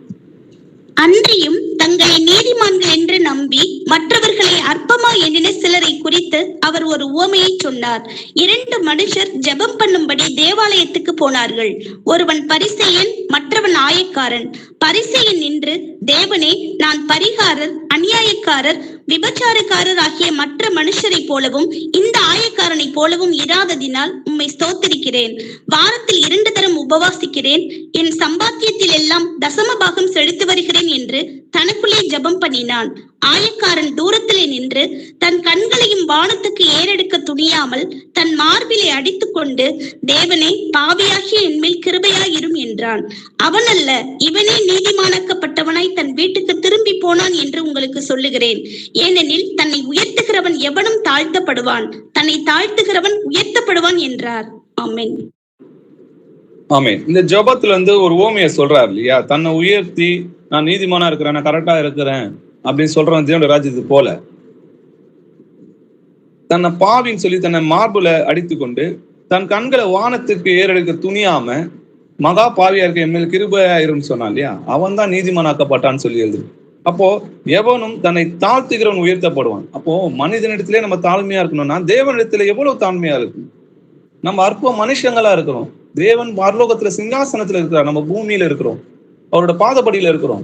அன்றியும் தங்களை நீதிமான்கள் என்று நம்பி மற்றவர்களை அற்பமா எண்ணின சிலரை குறித்து அவர் ஒரு உவமையை சொன்னார். 2 மனுஷர் ஜெபம் பண்ணும்படி தேவாலயத்துக்கு போனார்கள். ஒருவன் பரிசேயன், மற்றவன் ஆயக்காரன். பரிசேயன் நின்று, தேவனே, நான் பரிகாரர், அநியாயக்காரர், விபச்சாரக்காரர் ஆகிய மற்ற மனுஷரை போலவும் இந்த ஆயக்காரனை போலவும் இராததினால் உம்மை ஸ்தோத்திரிக்கிறேன். வாரத்தில் 2 தரம் உபவாசிக்கிறேன், என் சம்பாத்தியத்தில் எல்லாம் தசம பாகம் செலுத்தி வருகிறேன் என்று தனக்குள்ளே ஜெபம் பண்ணினான். ஆயக்காரன் தூரத்திலே நின்று தன் கண்களையும் வானத்துக்கு ஏறெடுக்க துணியாமல் தன் மார்பிலை அடித்துக் கொண்டு, தேவனே, பாவியாகிய என்மேல் கிருபையாயிரும் என்றான். அவன் அல்ல, இவனே நீதிமானாக்கப்பட்டவனாய் தன் வீட்டுக்கு திரும்பி போனான் என்று உங்களுக்கு சொல்லுகிறேன். ஏனெனில் தன்னை உயர்த்துகிறவன் எவனும் தாழ்த்தப்படுவான், தன்னை தாழ்த்துகிறவன் உயர்த்தப்படுவான் என்றார். ஆமென். ஆமென். இந்த ஜெபத்துல ஒரு ஓமையை சொல்றாரு இல்லையா? தன்னை உயர்த்தி நான் நீதிமானா இருக்கிறேன், நான் கரெக்டா இருக்கிறேன் அப்படின்னு சொல்றவன் தேவனுடைய ராஜ்யத்துக்கு போல, தன்னை பாவின்னு சொல்லி தன்னை மார்புல அடித்து கொண்டு தன் கண்களை வானத்துக்கு ஏறெடுக்க துணியாம மகா பாவியா இருக்க என் மேல் கிருபையாயிரும் சொன்னான் இல்லையா? அவன் தான் நீதிமானாக்கப்பட்டான்னு சொல்லி எழுது. அப்போ எவனும் தன்னை தாழ்த்துகிறவன் உயர்த்தப்படுவான். அப்போ மனிதனிடத்திலே நம்ம தாழ்மையா இருக்கணும்னா தேவனிடத்துல எவ்வளவு தாழ்மையா இருக்கும். நம்ம அற்ப மனுஷங்களா இருக்கிறோம். தேவன் பரலோகத்துல சிங்காசனத்துல இருக்கிறார், நம்ம பூமியில இருக்கிறோம், அவரோட பாதப்படியில இருக்கிறோம்.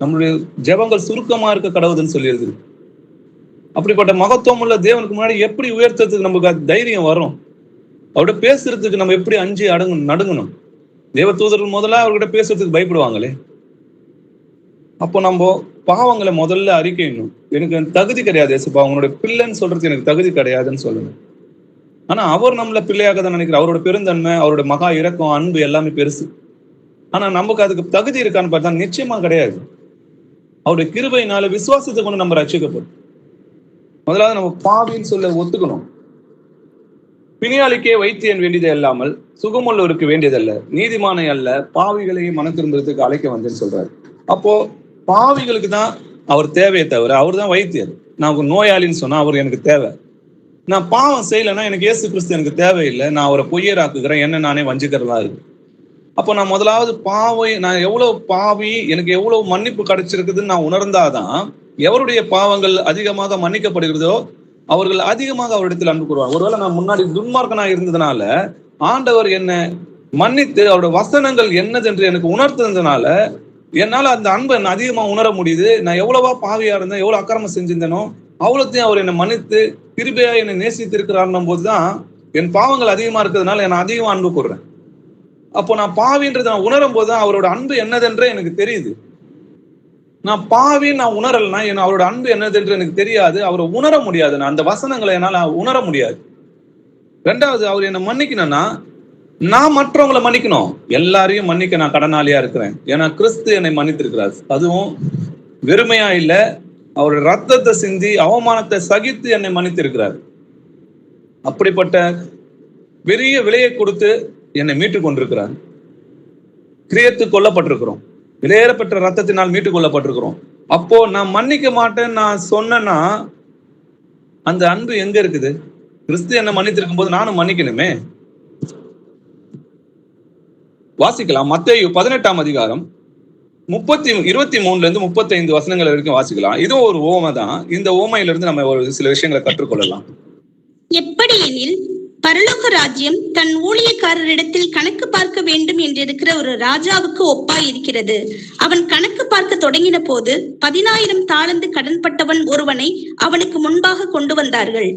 நம்மளுடைய ஜெபங்கள் சுருக்கமா இருக்க கடவுதுன்னு சொல்லி எழுது. அப்படிப்பட்ட மகத்துவம் உள்ள தேவனுக்கு முன்னாடி எப்படி உயர்த்ததுக்கு நமக்கு தைரியம் வரும்? அவர்கிட்ட பேசுறதுக்கு நம்ம எப்படி அஞ்சு நடுங்கணும்? தேவ தூதர்கள் முதல்ல அவர்கிட்ட பேசுறதுக்கு பயப்படுவாங்களே. அப்போ நம்ம பாவங்களை முதல்ல அறிக்கையணும். எனக்கு தகுதி கிடையாது ஏசப்பா, அவங்களுடைய பிள்ளைன்னு சொல்றது எனக்கு தகுதி கிடையாதுன்னு சொல்லணும். ஆனா அவர் நம்மள பிள்ளையாக தான் நினைக்கிறார். அவரோட பெருந்தன்மை, அவரோட மகா இரக்கம், அன்பு எல்லாமே பெருசு. ஆனா நமக்கு அதுக்கு தகுதி இருக்கான்னு பார்த்தா நிச்சயமா கிடையாது. அவருடைய கிருபையினால விசுவாசத்தை கொண்டு நம்ம ரட்சிக்கப்படும். முதலாவது நம்ம பாவின்னு சொல்ல ஒத்துக்கணும். பிணியாளிக்கே வைத்தியன் வேண்டியது இல்லாமல் சுகமுள்ளவருக்கு வேண்டியதல்ல, நீதிமானை அல்ல பாவிகளையும் மன திரும்புறதுக்கு அழைக்க வந்தேன்னு சொல்றாரு. அப்போ பாவிகளுக்கு தான் அவர் தேவையை தவிர அவர் தான் வைத்தியர். நான் நோயாளின்னு சொன்னா அவர் எனக்கு தேவை. நான் பாவம் செய்யலைன்னா எனக்கு இயேசு கிறிஸ்து எனக்கு தேவையில்லை, நான் அவரை பொய்யராக்குகிறேன், என்ன நானே வஞ்சிக்கிறதா இருக்கு. அப்போ நான் முதலாவது நான் எவ்வளவு பாவி, எனக்கு எவ்வளவு மன்னிப்பு கிடைச்சிருக்குதுன்னு நான் உணர்ந்தாதான் எவருடைய பாவங்கள் அதிகமாக மன்னிக்கப்படுகிறதோ அவர்கள் அதிகமாக அவரிடத்தில் அன்பு கூறுவார். ஒருவேளை நான் முன்னாடி துன்மார்க்கனா இருந்ததுனால ஆண்டவர் என்ன மன்னித்து அவருடைய வசனங்கள் என்னதென்று எனக்கு உணர்த்துனதுனால என்னால அந்த அன்பை அதிகமா உணர முடியுது. நான் எவ்வளவா பாவியா இருந்தேன், எவ்வளவு அக்கிரமம் செஞ்சிருந்தேனோ அவ்வளோத்தையும் அவர் என்னை மன்னித்து கிருபையா என்னை நேசித்திருக்கிறாருன்னும் போதுதான் என் பாவங்கள் அதிகமா இருக்கிறதுனால நான் அதிகமா அன்பு கூறுறேன். அப்போ நான் பாவின்றதை நான் உணரும் போதுதான் அவரோட அன்பு என்னதென்றே எனக்கு தெரியுது. நான் பாவின்னு நான் உணரலைன்னா அவரோட அன்பு என்னதென்று எனக்கு தெரியாது, அவரை உணர முடியாது. நான் அந்த வசனங்களை என்னால உணர முடியாது. ரெண்டாவது, அவர் என்னை மன்னிக்கணும்னா நான் மற்றவங்களை மன்னிக்கணும். எல்லாரையும் மன்னிக்க நான் கடனாளியா இருக்கிறேன். ஏன்னா கிறிஸ்து என்னை மன்னித்திருக்கிறார். அதுவும் வெறுமையா இல்ல, அவருடைய ரத்தத்தை சிந்தி அவமானத்தை சகித்து என்னை மன்னித்திருக்கிறார். அப்படிப்பட்ட பெரிய விலையை கொடுத்து என்னை மீட்டுக் கொண்டிருக்கிறார். கிரியத்து கொல்லப்பட்டிருக்கிறோம், விலையேறப்பட்ட ரத்தத்தினால் மீட்டுக் கொள்ளப்பட்டிருக்கிறோம். அப்போ நான் மன்னிக்க மாட்டேன்னு நான் சொன்னேன்னா அந்த அன்பு எங்க இருக்குது? கிறிஸ்து என்னை மன்னித்திருக்கும் போது நானும் மன்னிக்கணுமே. வாசிக்கலாம். மத்தேயு 18ஆம் அதிகாரம் 23 35 வசனங்கள் வரைக்கும் வாசிக்கலாம். இதுவும் ஒரு ஓமை தான். இந்த ஓமையிலிருந்து நம்ம ஒரு சில விஷயங்களை கற்றுக்கொள்ளலாம். எப்படி எனில், பரலோக ராஜ்யம் தன் ஊழியக்காரரிடத்தில் கணக்கு பார்க்க வேண்டும் என்றிருக்கிற ஒரு ராஜாவுக்கு ஒப்பாய் இருக்கிறது. அவன் கணக்கு பார்க்க தொடங்கின போது 10,000 தாலந்து கடன்பட்டவன் ஒருவனை அவனுக்கு முன்பாக கொண்டு வந்தார்கள்.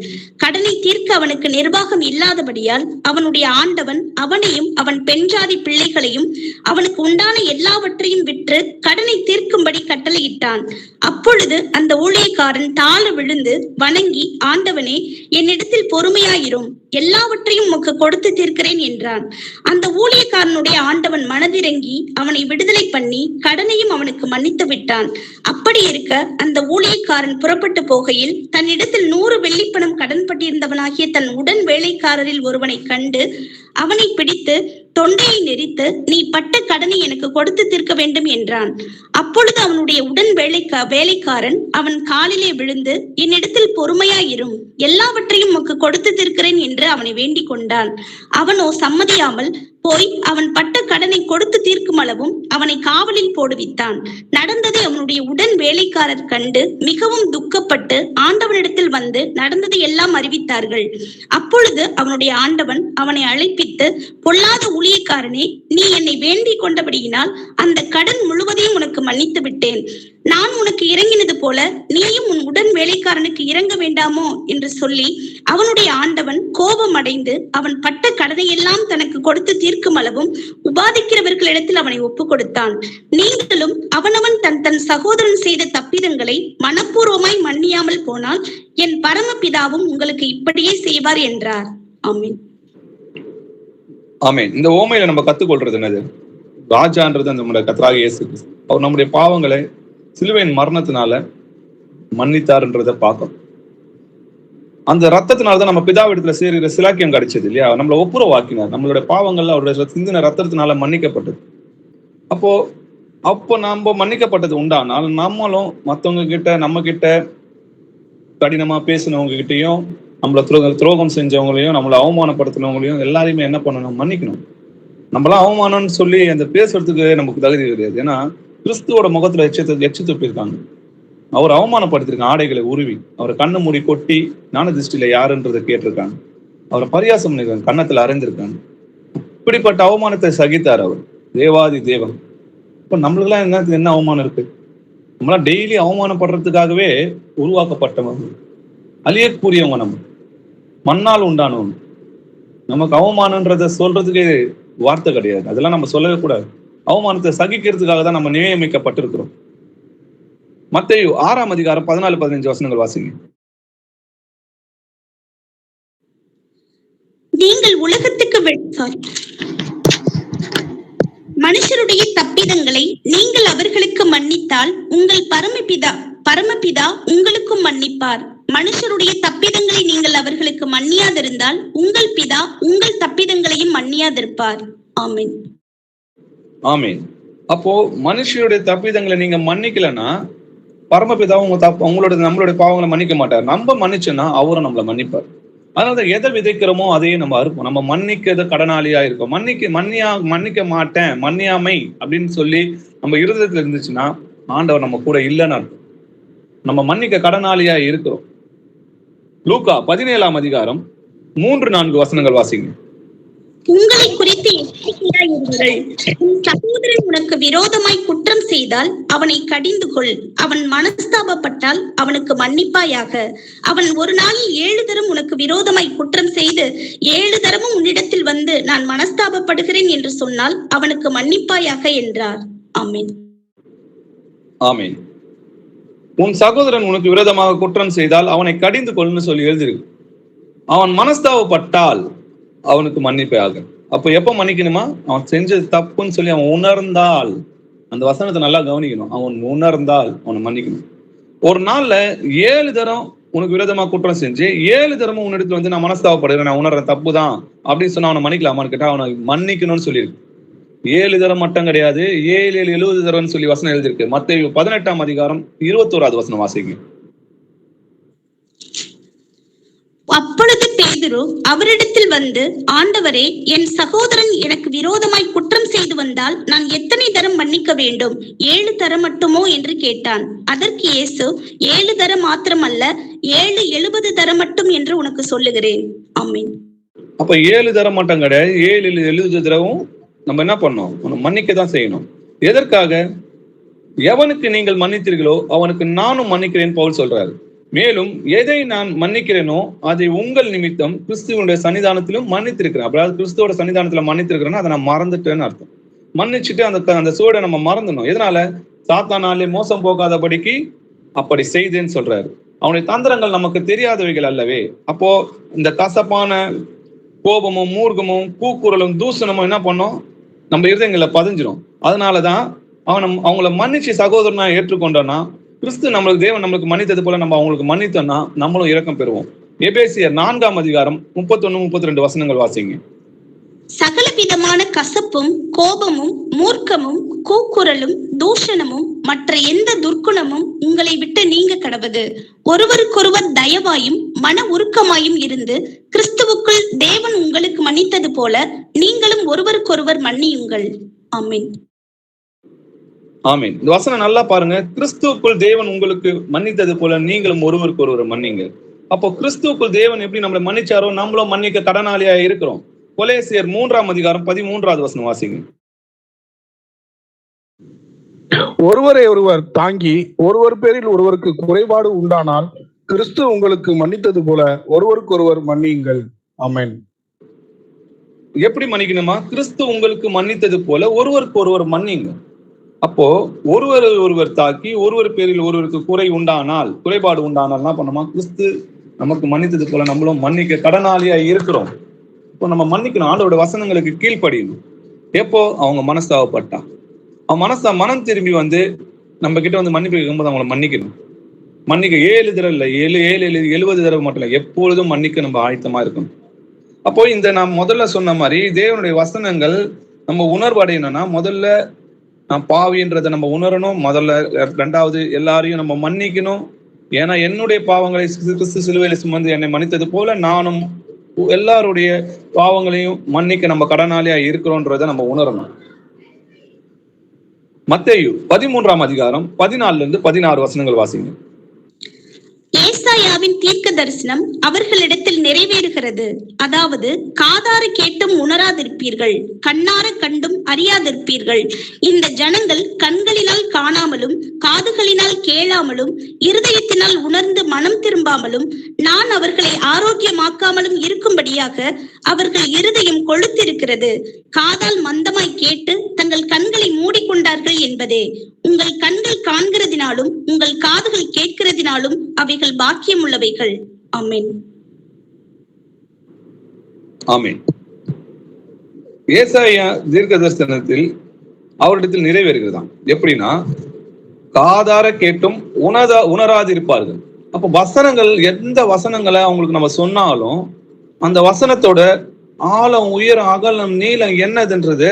கடனை தீர்க்க அவனுக்கு நிர்வாகம் இல்லாதபடியால் அவனுடைய ஆண்டவன் அவனையும் அவன் பெண்ஜாதி பிள்ளைகளையும் அவனுக்கு உண்டான எல்லாவற்றையும் விற்று கடனை தீர்க்கும்படி கட்டளையிட்டான். அப்பொழுது அந்த ஊழியக்காரன் தாழ விழுந்து வணங்கி, ஆண்டவனே, என்னிடத்தில் பொறுமையாயிரும், எல்லாவற்றையும் உமக்கு கொடுத்து தீர்க்கிறேன் என்றான். அந்த ஊழியக்காரனுடைய ஆண்டவன் மனதிறங்கி அவனை விடுதலை பண்ணி கடனையும் அவனுக்கு மன்னித்து விட்டான். அப்படி இருக்க அந்த ஊழியக்காரன் புறப்பட்டு போகையில் தன்னிடத்தில் 100 வெள்ளிப்பணம் கடன்பட்டிருந்தவனாகிய தன் உடன் வேலைக்காரரில் ஒருவனை கண்டு அவனை பிடித்து தொண்டையை நெரித்து, நீ பட்ட கடனை எனக்கு கொடுத்து தீர்க்க வேண்டும் என்றான். அப்பொழுது அவனுடைய உடன் வேலைக்காரன் அவன் காலிலே விழுந்து, என்னிடத்தில் பொறுமையாயிரும், எல்லாவற்றையும் உமக்கு கொடுத்து தீர்க்கிறேன் என்று அவனை வேண்டிக் கொண்டான். அவனோ சம்மதியாமல் போய் அவன் பட்ட கடனை கொடுத்து தீர்க்கும் அளவும் அவனை காவலில் போடுவித்தான். நடந்ததை அவனுடைய உடன் வேலைக்காரர் கண்டு மிகவும் துக்கப்பட்டு ஆண்டவனிடத்தில் வந்து நடந்ததை எல்லாம் அறிவித்தார்கள். அப்பொழுது அவனுடைய ஆண்டவன் அவனை அழைப்பித்து, பொல்லாத ஊழியக்காரனே, நீ என்னை வேண்டிக் கொண்டபடியினால் அந்த கடன் முழுவதையும் உனக்கு மன்னித்து விட்டேன். நான் உனக்கு இறங்கினது போல நீயும் உன் உடன் வேலைக்காரனுக்கு இறங்க வேண்டாமோ என்று சொல்லி அவனுடைய ஆண்டவன் கோபம் அடைந்து அவன் பட்ட கடனை எல்லாம் தனக்கு கொடுத்து தீர்க்கும் அளவும் உபாதிக்கிறவர்களிடத்தில் அவனை ஒப்பு கொடுத்தான். நீங்களும் அவனவன் தன் தன் சகோதரன் செய்த தப்பிதங்களை மனப்பூர்வமாய் மன்னியாமல் போனால் என் பரமபிதாவும் உங்களுக்கு இப்படியே செய்வார் என்றார். ஆமீன். ஆமீன். இந்த ஓமையில நம்ம கத்துக்கொள்றது என்னது? ராஜான்றது நம்முடைய கர்த்தராகிய இயேசு கிறிஸ்து. அவர் நம்முடைய பாவங்களை சிலுவையின் மரணத்தினால மன்னித்தார்ன்றதை பார்க்கணும். அந்த ரத்தத்தினாலதான் நம்ம பிதாவிடத்துல சேருகிற சிலாக்கியம் கிடைச்சது இல்லையா? நம்மளை ஒப்புரவாக்கினார். நம்மளுடைய பாவங்கள் அவருடைய சிந்தின ரத்தத்தினால மன்னிக்கப்பட்டது. அப்போ நம்ம மன்னிக்கப்பட்டது உண்டானால் நம்மளும் மற்றவங்க கிட்ட, நம்ம கிட்ட கடினமா பேசினவங்க கிட்டையும், நம்மள துரோகம் செஞ்சவங்களையும், நம்மளை அவமானப்படுத்தினவங்களையும் எல்லாரையுமே என்ன பண்ணணும்? மன்னிக்கணும். நம்மளாம் அவமானம்னு சொல்லி அந்த பேசுறதுக்கு நமக்கு தகுதி கிடையாது. ஏன்னா கிறிஸ்துவோட முகத்துல எச்சு துப்பிருக்காங்க. அவர் அவமானப்படுத்திருக்காங்க. ஆடைகளை உருவி அவரை கண்ணு மூடி கொட்டி ஞான திருஷ்டியில யாருன்றதை கேட்டிருக்காங்க. அவரை பரியாசம் பண்ணிருக்காங்க, கன்னத்துல அரைந்திருக்காங்க. இப்படிப்பட்ட அவமானத்தை சகித்தார் அவர், தேவாதி தேவன். இப்ப நம்மளுக்கெல்லாம் என்ன அவமானம் இருக்கு? நம்மளாம் டெய்லி அவமானப்படுறதுக்காகவே உருவாக்கப்பட்டவங்க, அழியக்கூடியவங்க. நம்ம மண்ணால் உண்டானவங்க. நமக்கு அவமானன்றத சொல்றதுக்கு வார்த்தை கிடையாது. அதெல்லாம் நம்ம சொல்லவே கூடாது. அவமானத்தை சகிக்கிறதுக்காக தான் நம்ம நியமிக்கப்பட்டிருக்கிறோம். மத்தேயு 6ஆம் அதிகாரம் 14-15 வசனங்கள் வாசிங்க. நீங்கள் உலகத்துக்கு மனுஷருடைய தப்பிதங்களை நீங்கள் அவர்களுக்கு மன்னித்தால் உங்கள் பரமபிதா உங்களுக்கும் மன்னிப்பார். மனுஷருடைய தப்பிதங்களை நீங்கள் அவர்களுக்கு மன்னியாதிருந்தால் உங்கள் பிதா உங்கள் தப்பிதங்களையும் மன்னியாதிருப்பார். ஆமீன். ஆமீன். அப்போ மனுஷருடைய தப்பிதங்களை நீங்க மன்னிக்கலன்னா பரமபிதா நம்மளுடைய பாவங்களை மன்னிக்க மாட்டார். நம்ம மன்னிச்சோன்னா அவரும் நம்மளை மன்னிப்பார். அதனால எதை விதைக்கிறோமோ அதையே நம்ம அறுப்போம். நம்ம மன்னிக்கிறது கடனாளியா இருக்கோம். மன்னிக்க மாட்டேன், மன்னியாமை அப்படின்னு சொல்லி நம்ம இருதயத்துல இருந்துச்சுன்னா ஆண்டவர் நம்ம கூட இல்லைன்னு அர்த்தம். நம்ம மன்னிக்க கடனாளியா இருக்கிறோம். லூக்கா 17ஆம் அதிகாரம் 3-4 வசனங்கள் வாசிங்க. உங்களை குறித்து எச்சரிக்கையாயிருங்கள். உன் சகோதரன் உனக்கு விரோதமாய் குற்றம் செய்தால் அவனை கடிந்து கொள். அவன் மனஸ்தாபப்பட்டால் அவனுக்கு மன்னிப்பாயாக. அவன் ஒரு நாளில் 7 தரம் உனக்கு விரோதமாய் குற்றம் செய்து 7 தரமும் உன்னிடத்தில் வந்து நான் மனஸ்தாபப்படுகிறேன் என்று சொன்னால் அவனுக்கு மன்னிப்பாயாக என்றார். ஆமென். ஆமென். உன் சகோதரன் உனக்கு விரோதமாக குற்றம் செய்தால் அவனை கடிந்து கொள்னு சொல்லி எழுதிருக்கு. அவன் மனஸ்தாபப்பட்டால் அவனுக்கு மன்னிப்பாக. அப்ப எப்ப மன்னிக்கணுமா? அவன் செஞ்சது தப்புன்னு சொல்லி அவன் உணர்ந்தால், அந்த வசனத்தை நல்லா கவனிக்கணும். அவன் உணர்ந்தால் அவனை மன்னிக்கணும். ஒரு நாள்ல 7 தரம் உனக்கு விரோதமா குற்றம் செஞ்சு 7 தரமும் உன்னிடத்துல வந்து நான் மனஸ்தாபப்படுகிறேன், நான் உணர்றேன், தப்பு தான் அப்படின்னு சொன்னா அவனை மன்னிக்கலாமான்னு கேட்டா அவனை மன்னிக்கணும்னு சொல்லியிருக்கு. 7 தரம் மட்டும் கிடையாது, 7 7 70 தரம்னு சொல்லி வசனம் எழுதியிருக்கு. மத்தேயு 18ஆம் அதிகாரம் 21வது வசனம் வாசிங்க. அப்பொழுது பேதுரு அவரிடத்தில் வந்து, ஆண்டவரே, என் சகோதரன் எனக்கு விரோதமாய் குற்றம் செய்து வந்தால் நான் எத்தனை தரம் மன்னிக்க வேண்டும்? 7 தரம் மட்டுமோ என்று கேட்டான். அதற்கு இயேசு, 7 தரம் மாத்திரமல்ல, 7 70 தரம் மட்டும் என்று உனக்கு சொல்லுகிறேன். ஆமென். அப்ப 7 தரம் மட்டும் கிடையாது, 7 70 தரவும் நம்ம என்ன பண்ணோம்? மன்னிக்க தான் செய்யணும். எதற்காக? எவனுக்கு நீங்கள் மன்னித்தீர்களோ அவனுக்கு நானும் மன்னிக்கிறேன் பவுல் சொல்றாரு. மேலும் எதை நான் மன்னிக்கிறேனோ அதை உங்கள் நிமித்தம் கிறிஸ்துவனுடைய சன்னிதானத்திலும் மன்னித்திருக்கிறேன். அதாவது கிறிஸ்துவோட சன்னிதானத்துல மன்னித்திருக்கிறேன்னா அதை நான் மறந்துட்டேன்னு அர்த்தம். மன்னிச்சுட்டு அந்த சூழலை நம்ம மறந்துடணும். எதனால? சாத்தானாலே மோசம் போகாதபடிக்கு அப்படி செய்தேன்னு சொல்றாரு. அவனுடைய தந்திரங்கள் நமக்கு தெரியாதவைகள் அல்லவே. அப்போ இந்த கசப்பான கோபமும் மூர்க்கமும் கூக்குரலும் தூசணமும் என்ன பண்ணோம்? நம்ம இருதயங்களை பதிஞ்சிடும். அதனாலதான் அவங்கள மன்னிச்சு சகோதரனா ஏற்றுக்கொண்டோம்னா, கிறிஸ்து நம்மளுக்கு தேவன் நம்மளுக்கு மன்னித்தது போல நம்ம அவங்களுக்கு மன்னித்தோம்னா நம்மளும் இரக்கம் பெறுவோம். எபேசியர் 4ஆம் அதிகாரம் 31 32 வசனங்கள் வாசிங்க. சகல விதமான கசப்பும் கோபமும் மூர்க்கமும் கூக்குரலும் தூஷணமும் மற்ற எந்த துர்க்குணமும் உங்களை விட்டு நீங்க கடவது. ஒருவருக்கொருவர் தயவாயும் மன உருக்கமாயும் இருந்து கிறிஸ்துவுக்குள் தேவன் உங்களுக்கு மன்னித்தது போல நீங்களும் ஒருவருக்கொருவர் மன்னியுங்கள். ஆமென். ஆமீன். இந்த வசனம் நல்லா பாருங்க. கிறிஸ்துவுக்குள் தேவன் உங்களுக்கு மன்னித்தது போல நீங்களும் ஒருவருக்கு ஒருவர் மன்னிங்க. அப்போ கிறிஸ்துவுக்குள் தேவன் எப்படி நம்மளை மன்னிச்சாரோ நம்மளும் மன்னிக்க கடனாளியா இருக்கிறோம். கொலேசியர் 3ஆம் அதிகாரம் 13வது வசனம் வாசிங்க. ஒருவரை ஒருவர் தாங்கி ஒருவர் பேரில் ஒருவருக்கு குறைபாடு உண்டானால் கிறிஸ்து உங்களுக்கு மன்னித்தது போல ஒருவருக்கு ஒருவர் மன்னியுங்கள். ஆமென். எப்படி மன்னிக்கணுமா? கிறிஸ்து உங்களுக்கு மன்னித்தது போல ஒருவருக்கு ஒருவர் மன்னிங்க. அப்போ ஒருவர் தாக்கி ஒருவர் பேரில் ஒருவருக்கு குறைபாடு உண்டானால் என்ன பண்ணுமா? கிறிஸ்து நமக்கு மன்னித்தது போல நம்மளும் மன்னிக்க கடனாளியா இருக்கிறோம். இப்போ நம்ம மன்னிக்கணும். ஆண்டவருடைய வசனங்களுக்கு கீழ்ப்படியணும். எப்போ? அவங்க மனஸ்தாபப்பட்டான், அவன் மனம் திரும்பி வந்து நம்ம கிட்ட வந்து மன்னிப்பு கேட்கும்போது அவங்களை மன்னிக்கணும். மன்னிக்க 7 தடவை இல்லை, 70 தடவை மட்டும் இல்லை, எப்பொழுதும் மன்னிக்க நம்ம ஆயத்தமா இருக்கணும். அப்போ இந்த நான் முதல்ல சொன்ன மாதிரி தேவனுடைய வசனங்கள் நம்ம உணர்வு அடையணும்னா முதல்ல நான் பாவின்றதை நம்ம உணரணும். முதல்ல 2வது எல்லாரையும் நம்ம மன்னிக்கணும். ஏன்னா என்னுடைய பாவங்களை கிறிஸ்து சிலுவையில சுமந்து என்னை மன்னித்தது போல நானும் எல்லாருடைய பாவங்களையும் மன்னிக்க நம்ம கடனாளியா இருக்கிறோன்றதை நம்ம உணரணும். மத்தேயு 13ஆம் அதிகாரம் 14 16 வசனங்கள் வாசிங்க. ஏசாயாவின் தீர்க்க தரிசனம் அவர்களிடத்தில் நிறைவேறுகிறது. அதாவது, காதார கேட்டும் உணராதிருப்பீர்கள், கண்ணார கண்டும் அறியாதிருப்பீர்கள். இந்த ஜனங்கள் கண்களினால் காணாமலும் காதுகளினால் கேளாமலும் இருதயத்தினால் உணர்ந்து மனம் திரும்பாமலும் நான் அவர்களை ஆரோக்கியமாக்காமலும் இருக்கும்படியாக அவர்கள் இருதயம் கொழுத்திருக்கிறது. காதால் மந்தமாய் கேட்டு தங்கள் கண்களை மூடிக்கொண்டார்கள் என்பதே. உங்கள் கண்கள் காண்கிறதினாலும் உங்கள் காதுகள் கேட்கிறதினாலும் அவைகள் பாக்கியம் உள்ளவைகள். ஆமென். ஆமென். ஏசாயா தீர்க்க தரிசனத்தில் அவரிடத்தில் நிறைவேறுகிறதாம். எப்படின்னா, காதார கேட்டும் உணராதிருப்பார்கள். அப்ப வசனங்கள், எந்த வசனங்களை அவங்களுக்கு நம்ம சொன்னாலும் அந்த வசனத்தோட ஆழம் உயரம் அகலம் நீளம் என்னதுன்றது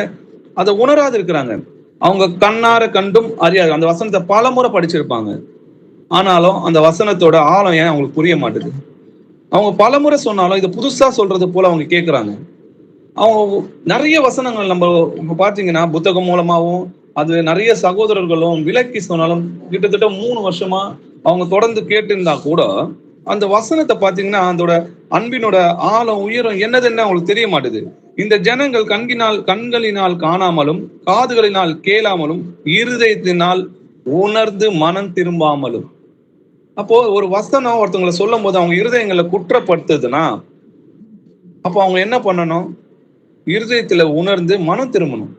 அதை உணராது இருக்கிறாங்க. அவங்க கண்ணார கண்டும் அறியாது. அந்த வசனத்தை பல முறை படிச்சிருப்பாங்க, ஆனாலும் அந்த வசனத்தோட ஆழம் ஏன் அவங்களுக்கு புரிய மாட்டுது. அவங்க பல முறை சொன்னாலும் இது புதுசா சொல்றது போல அவங்க கேட்கறாங்க. அவங்க நிறைய வசனங்கள் நம்ம பாத்தீங்கன்னா புத்தகம் மூலமாவும் அது நிறைய சகோதரர்களும் விளக்கி சொன்னாலும் கிட்டத்தட்ட 3 வருஷமா அவங்க தொடர்ந்து கேட்டிருந்தா கூட அந்த வசனத்தை பாத்தீங்கன்னா அதோட அன்பினோட ஆழம் உயரம் என்னதுன்னு அவங்களுக்கு தெரிய மாட்டுது. இந்த ஜனங்கள் கண்களினால் காணாமலும் காதுகளினால் கேளாமலும் இருதயத்தினால் உணர்ந்து மனம் திரும்பாமலும். அப்போ ஒரு வசனம் ஒருத்தவங்களை சொல்லும் போது அவங்க இருதயங்களை குற்றப்படுத்துதுன்னா அப்போ அவங்க என்ன பண்ணணும்? இருதயத்துல உணர்ந்து மனம் திரும்பணும்.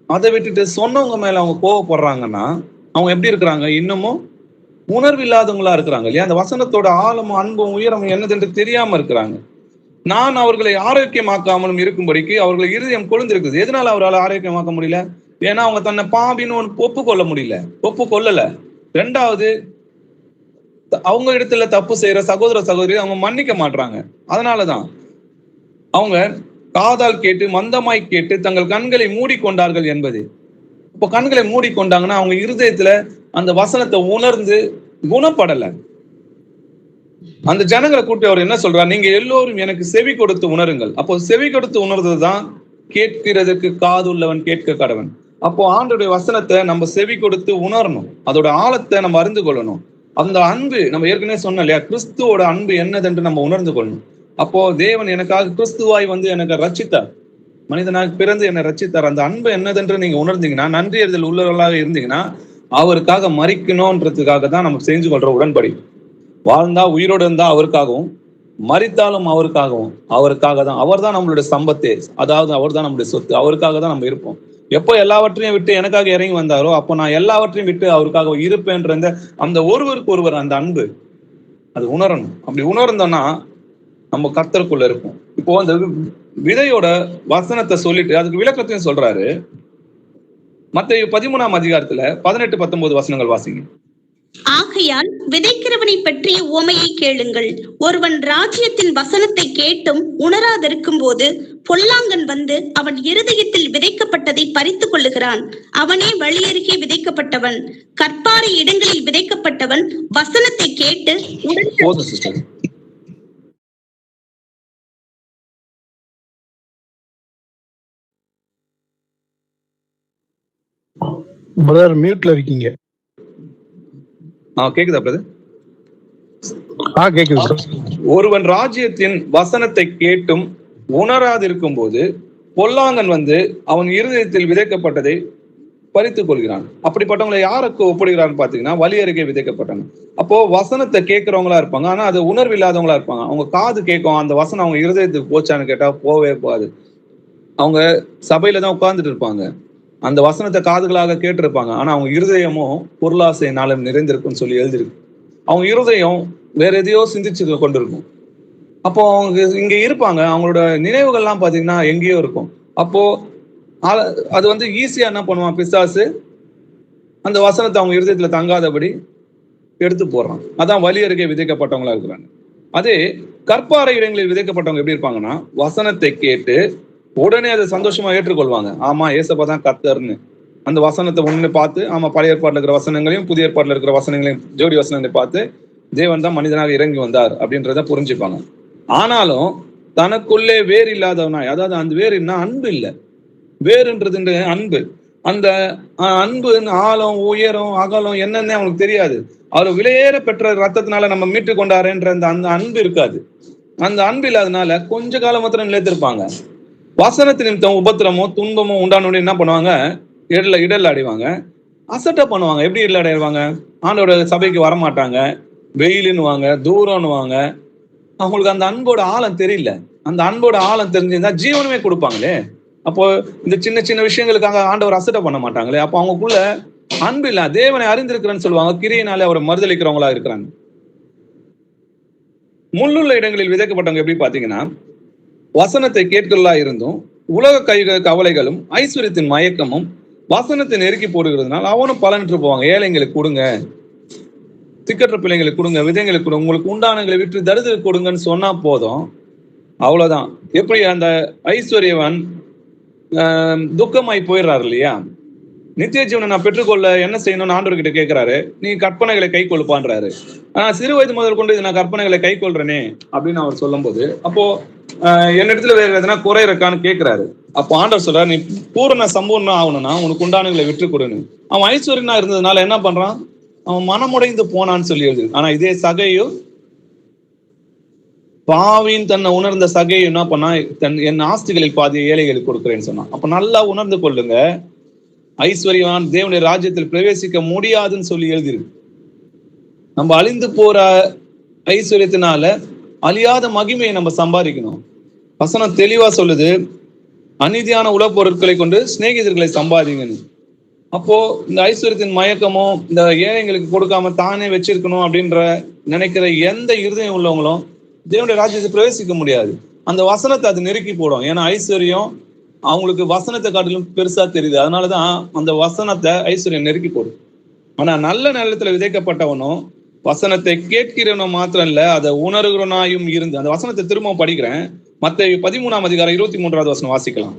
அதை விட்டுட்டு சொன்னவங்க மேல அவங்க கோவப்படுறாங்கன்னா அவங்க எப்படி இருக்கிறாங்க? இன்னமும் உணர்வு இல்லாதவங்களா இருக்கிறாங்க இல்லையா? அந்த வசனத்தோட ஆழமும் அன்பும் உயரமும் என்னதென்று தெரியாம இருக்கிறாங்க. நான் அவர்களை ஆரோக்கியமாக்காமலும் இருக்கும்படிக்கு அவர்களை இருதயம் கொழுந்திருக்குது. எதனால அவரால் ஆரோக்கியமாக்க முடியல? ஏன்னா அவங்க தன்னை பாபின்னு ஒப்புக்கொள்ள முடியல, ஒப்புக்கொள்ளல. ரெண்டாவது, அவங்க இடத்துல தப்பு செய்யற சகோதர சகோதரி அவங்க மன்னிக்க மாட்டாங்க. அதனாலதான் அவங்க காதால் கேட்டு மந்தமாய் கேட்டு தங்கள் கண்களை மூடிக்கொண்டார்கள் என்பது. இப்போ கண்களை மூடிக்கொண்டாங்கன்னா அவங்க இருதயத்துல அந்த வசனத்தை உணர்ந்து குணப்படல. அந்த ஜனங்களை கூட்டி அவர் என்ன சொல்றார்? நீங்க எல்லோரும் எனக்கு செவி கொடுத்து உணருங்கள். அப்போ செவி கொடுத்து உணர்றதுதான் கேட்கிறதுக்கு காதுள்ளவன் கேட்க கடவன். அப்போ ஆண்டோடைய வசனத்தை நம்ம செவி கொடுத்து உணரணும், அதோட ஆழத்தை நம்ம அறிந்து கொள்ளணும். அந்த அன்பு நம்ம ஏற்கனவே சொன்னோம் இல்லையா, கிறிஸ்துவோட அன்பு என்னதென்று நம்ம உணர்ந்து கொள்ளணும். அப்போ தேவன் எனக்காக கிறிஸ்துவாய் வந்து எனக்கு ரட்சித்தார், மனிதனாக பிறந்து என்னை ரட்சித்தார். அந்த அன்பு என்னதென்று நீங்க உணர்ந்தீங்கன்னா, நன்றி அறிதல் உள்ளவர்களாக இருந்தீங்கன்னா, அவருக்காக மறிக்கணும்ன்றதுக்காக தான் நம்ம செஞ்சு கொள்ற உடன்படி. வாழ்ந்தா உயிரோடு இருந்தா அவருக்காகவும், மறித்தாலும் அவருக்காக தான். அவர் தான் நம்மளுடைய சம்பத்தே, அதாவது அவர் தான் நம்மளுடைய சொத்து. அவருக்காக தான் நம்ம இருப்போம். எப்போ எல்லாவற்றையும் விட்டு எனக்காக இறங்கி வந்தாரோ அப்போ நான் எல்லாவற்றையும் விட்டு அவருக்காக இருப்பேன்ற அந்த ஒருவருக்கு ஒருவர் அந்த அன்பு அது உணரணும். அப்படி உணர்ந்தோம்னா நம்ம கர்த்தருக்குள்ள இருப்போம். இப்போ அந்த விதையோட வசனத்தை சொல்லிட்டு அதுக்கு விளக்கத்தையும் சொல்றாரு. மத்தேயு 13ஆம் அதிகாரத்துல 18-19 வசனங்கள் வாசிங்க. ஆகையால் விதைக்கிறவனை பற்றிய உவமையை கேளுங்கள். ஒருவன் ராஜ்யத்தின் வசனத்தை கேட்டும் உணராதிருக்கும் போது பொல்லாங்கன் வந்து அவன் இருதயத்தில் விதைக்கப்பட்டதை பறித்துக் கொள்ளுகிறான். அவனே வழியருகே விதைக்கப்பட்டவன். கற்பாறை இடங்களில் விதைக்கப்பட்டவன் வசனத்தை கேட்டு பிரதர் மியூட்ல இருக்கீங்க. கேக்குதா பிரதர்? கேக்குது. ஒருவன் ராஜ்யத்தின் வசனத்தை கேட்டும் உணராதிருக்கும் போது பொல்லாங்கன் வந்து அவன் இருதயத்தில் விதைக்கப்பட்டதை பறித்துக் கொள்கிறான். அப்படிப்பட்டவங்களை யாருக்கு ஒப்பிடுகிறான்னு பாத்தீங்கன்னா வழி அருகே விதைக்கப்பட்டவங்க. அப்போ வசனத்தை கேட்கிறவங்களா இருப்பாங்க, ஆனா அது உணர்வு இல்லாதவங்களா இருப்பாங்க. அவங்க காது கேட்கும், அந்த வசனம் அவங்க இருதயத்துக்கு போச்சான்னு கேட்டா போவே போகாது. அவங்க சபையில தான் உட்கார்ந்துட்டு இருப்பாங்க, அந்த வசனத்தை காதுகளாக கேட்டிருப்பாங்க, ஆனா அவங்க இருதயமும் பொருளாசையினாலும் நிறைந்திருக்கும்னு சொல்லி எழுதிருக்கு. அவங்க இருதயம் வேற எதையோ சிந்திச்சு கொண்டிருக்கும். அப்போ அவங்க இங்க இருப்பாங்க, அவங்களோட நினைவுகள்லாம் பாத்தீங்கன்னா எங்கேயோ இருக்கும். அப்போ அது வந்து ஈஸியா என்ன பண்ணுவான் பிசாசு, அந்த வசனத்தை அவங்க இருதயத்துல தங்காதபடி எடுத்து போடுறான். அதான் வழி அருகே விதைக்கப்பட்டவங்களா இருக்கிறாங்க. அதே கற்பாறை இடங்களில் விதைக்கப்பட்டவங்க எப்படி இருப்பாங்கன்னா, வசனத்தை கேட்டு உடனே அதை சந்தோஷமா ஏற்றுக்கொள்வாங்க. ஆமா, ஏசப்பா தான் கர்த்தர்னு அந்த வசனத்தை ஒண்ணு பார்த்து, ஆமா பழைய ஏற்பாடுல இருக்கிற வசனங்களையும் புதிய ஏற்பாடுல இருக்கிற வசனங்களையும் ஜோடி வசனங்களை பார்த்து தேவன் தான் மனிதனாக இறங்கி வந்தார் அப்படின்றத புரிஞ்சுப்பாங்க. ஆனாலும் தனக்குள்ளே வேறு இல்லாதவனாய், அதாவது அந்த வேறு என்ன, அன்பு இல்லை. வேறுன்றது அன்பு. அந்த அன்பு ஆழம் உயரம் அகலம் என்னன்னு அவனுக்கு தெரியாது. அவர் விலையேற பெற்ற ரத்தத்தினால நம்ம மீட்டு கொண்டாருன்ற அந்த அன்பு இருக்காது. அந்த அன்பு இல்லாதனால கொஞ்ச காலம் மாத்திரம் நிலைத்திருப்பாங்க. வசனத்து நிமித்தம் உபத்திரமும் துன்பமும் உண்டானோட என்ன பண்ணுவாங்க, இடல் அடைவாங்க, அசட்டை பண்ணுவாங்க. எப்படி இடல் அடைவாங்க? ஆண்டோட சபைக்கு வரமாட்டாங்க, வெயிலுன்னுவாங்க, தூரம்னுவாங்க. அவங்களுக்கு அந்த அன்போட ஆழம் தெரியல. அந்த அன்போட ஆழம் தெரிஞ்சிருந்தா ஜீவனமே கொடுப்பாங்களே. அப்போ இந்த சின்ன சின்ன விஷயங்களுக்காக ஆண்டவர் அசட்டை பண்ண மாட்டாங்களே. அப்போ அவங்களுக்குள்ள அன்பு இல்ல, தேவனை அறிந்திருக்கிறேன்னு சொல்லுவாங்க, கிரியினாலே அவரை மறுதளிக்கிறவங்களா இருக்கிறாங்க. முள்ளுள்ள இடங்களில் விதைக்கப்பட்டவங்க எப்படி பாத்தீங்கன்னா, வசனத்தை கேட்கலா இருந்தும் உலக கவலைகளும் ஐஸ்வர்யத்தின் மயக்கமும் வசனத்தை நெருக்கி போடுகிறதுனால அவனும் பலனற்று போவாங்க. ஏழைங்களுக்கு கொடுங்க, திக்கற்ற பிள்ளைங்களுக்கு கொடுங்க, விதைங்களுக்கு கொடுங்க, உங்களுக்கு உண்டானங்களை விட்டு தரித்திர கொடுங்கன்னு சொன்னா போதும், அவ்வளவுதான். எப்படி அந்த ஐஸ்வர்யவன் துக்கமாய் போயிடுறாரு இல்லையா, நித்திய ஜீவனை நான் பெற்றுக்கொள்ள என்ன செய்யணும்னு ஆண்டவர்கிட்ட கேட்கிறாரு. நீ கற்பனைகளை கை கொள்ளுப்பான்றாரு. ஆனா சிறு வயது முதல் கொண்டு நான் கற்பனைகளை கை கொள்றேனே அப்படின்னு அவர் சொல்லும் போது, அப்போ என்னிடத்துல வேற எதனா குறை இருக்கான்னு கேட்கிறாரு. அப்போ ஆண்டவர் சொல்றாரு, நீ பூரண சம்பூர்ணம் ஆகணும்னா உனக்கு உண்டானங்களை விட்டு கொடுன்னு. அவன் ஐஸ்வர்யனா இருந்ததுனால என்ன பண்றான், அவன் மனமுடைந்து போனான்னு சொல்லி எழுது. ஆனா இதே சகையோ பாவின்னு தன்னை உணர்ந்த சகை என்ன பண்ணா, என் ஆஸ்திகளில் பாதி ஏழைகளுக்கு கொடுக்குறேன்னு சொன்னான். அப்ப நல்லா உணர்ந்து கொள்ளுங்க, ஐஸ்வர்யவான் தேவனுடைய ராஜ்யத்தில் பிரவேசிக்க முடியாதுன்னு சொல்லி எழுதிருக்கு. நம்ம அழிந்து போற ஐஸ்வர்யத்தினால அழியாத மகிமையை நம்ம சம்பாதிக்கணும். வசனம் தெளிவா சொல்லுது, அநீதியான உலக பொருட்களை கொண்டு சிநேகிதர்களை சம்பாதிங்கன்னு. அப்போ இந்த ஐஸ்வர்யத்தின் மயக்கமோ, இந்த ஏழைங்களுக்கு கொடுக்காம தானே வச்சிருக்கணும் அப்படின்ற நினைக்கிற எந்த இருதயம் உள்ளவங்களும் தேவனுடைய ராஜ்யத்தை பிரவேசிக்க முடியாது. அந்த வசனத்தை அது நெருக்கி போடும். ஏன்னா ஐஸ்வர்யம் அவங்களுக்கு வசனத்தை காட்டிலும் பெருசா தெரியுது. அதனாலதான் அந்த வசனத்தை ஐஸ்வர்யம் நெருக்கி போடும். ஆனா நல்ல நிலத்துல விதைக்கப்பட்டவனும் வசனத்தை கேட்கிறவனும் மாத்திரம் இல்ல, அதை உணர்கிறவனாயும் இருந்து. அந்த வசனத்தை திரும்பவும் படிக்கிறேன். மத்தேயு 13ஆம் அதிகாரம் 23வது வசனம் வாசிக்கலாம்.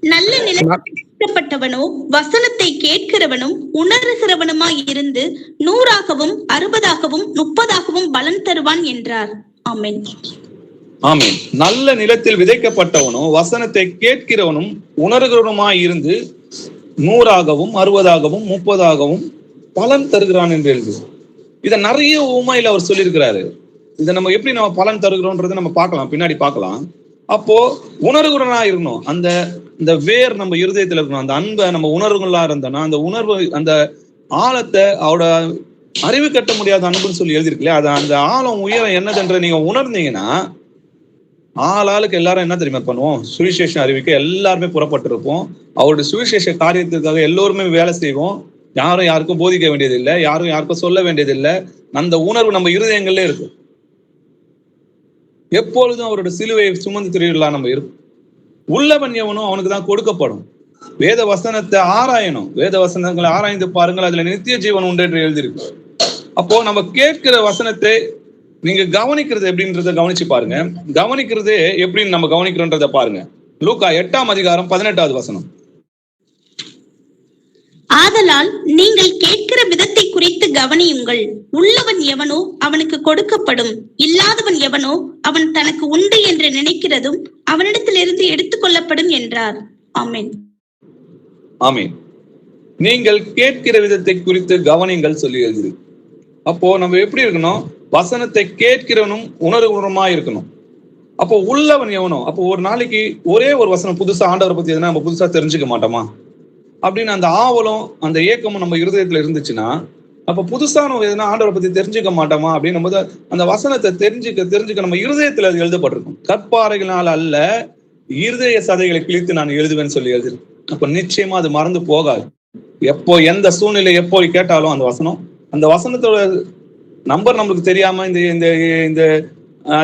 நல்ல நிலைப்பட்டவனோ வசனத்தை கேட்கிறவனும் உணர்கிறவனுமாய் இருந்து 100ஆகவும் 60ஆகவும் 30ஆகவும் பலன் தருவான் என்றார். ஆமென். ஆமென். நல்ல நிலத்தில் விதைக்கப்பட்டவனோ வசனத்தை கேட்கிறவனும் உணர்கிறவனுமாய் இருந்து 100ஆகவும் 60ஆகவும் 30ஆகவும் பலன் தருகிறான் என்று எழுது. இதை நிறைய உண்மையில அவர் சொல்லியிருக்கிறாரு. இதை நம்ம எப்படி நம்ம பலன் தருகிறோம்ன்றதை நம்ம பார்க்கலாம், பின்னாடி பார்க்கலாம். அப்போ உணர்வுகளா இருக்கணும். அந்த வேர் நம்ம இருதயத்துல இருக்கணும். அந்த அன்பை நம்ம உணர்வுகளா இருந்தோம்னா, அந்த உணர்வு, அந்த ஆழத்தை, அவரோட அறிவு கட்ட முடியாத அன்புன்னு சொல்லி எழுதிருக்கலையா, அது அந்த ஆழம் உயரம் என்னதுன்ற நீங்க உணர்ந்தீங்கன்னா, ஆளாளுக்கு எல்லாரும் என்ன தெரியுமா பண்ணுவோம், சுவிசேஷம் அறிவிக்க எல்லாருமே புறப்பட்டு இருப்போம். அவருடைய சுவிசேஷ காரியத்துக்காக எல்லோருமே வேலை செய்வோம். யாரும் யாருக்கும் போதிக்க வேண்டியது இல்லை, யாரும் யாருக்கும் சொல்ல வேண்டியது இல்லை. அந்த உணர்வு நம்ம இருதயங்கள்ல இருக்கு. எப்பொழுதும் அவரோட சிலுவையை சுமந்து திரியலாம் நம்ம இருக்கும். உள்ளவன் எவனும் அவனுக்கு தான் கொடுக்கப்படும். வேத வசனத்தை ஆராயணும். வேத வசனங்களை ஆராய்ந்து பாருங்கள், அதுல நித்திய ஜீவன் உண்டு என்று எழுதியிருக்கு. அப்போ நம்ம கேட்கிற வசனத்தை நீங்க கவனிக்கிறது எப்படின்றத கவனிச்சு பாருங்க. கவனிக்கிறது எப்படின்னு நம்ம கவனிக்கிறோன்றத பாருங்க. லூக்கா 8ஆம் அதிகாரம் 18வது வசனம். ஆதலால் நீங்கள் கேட்கிற விதத்தை குறித்து கவனியுங்கள். உள்ளவன் எவனோ அவனுக்கு கொடுக்கப்படும், இல்லாதவன் எவனோ அவன் தனக்கு உண்டு என்று நினைக்கிறதும் அவனிடத்திலிருந்து எடுத்துக் கொள்ளப்படும் என்றார். ஆமென். ஆமென். நீங்கள் கேட்கிற விதத்தை குறித்து கவனிங்கள் சொல்லி எழுது. அப்போ நம்ம எப்படி இருக்கணும், வசனத்தை கேட்கிறவனும் உணர்வுமா இருக்கணும். அப்போ உள்ளவன் எவனோ, அப்போ ஒரு நாளைக்கு ஒரே ஒரு வசனம் புதுசா ஆண்டவரை பத்தி எதுனா நம்ம புதுசா தெரிஞ்சுக்க மாட்டோமா அப்படின்னு அந்த ஆவலும் அந்த ஏக்கமும் நம்ம இருதயத்துல இருந்துச்சுன்னா, அப்ப புதுசான எதுனா ஆண்டவரை பத்தி தெரிஞ்சுக்க மாட்டோமா அப்படின்னு நம்ம அந்த வசனத்தை தெரிஞ்சுக்க நம்ம இருதயத்துல அது எழுதப்பட்டிருக்கும். கற்பாறைகளால் அல்ல, இருதய சதைகளை கிழித்து நான் எழுதுவேன்னு சொல்லி எழுது. அப்ப நிச்சயமா அது மறந்து போகாது. எப்போ எந்த சூழ்நிலை எப்போ கேட்டாலும் அந்த வசனத்தோட நம்பர் நம்மளுக்கு தெரியாம இந்த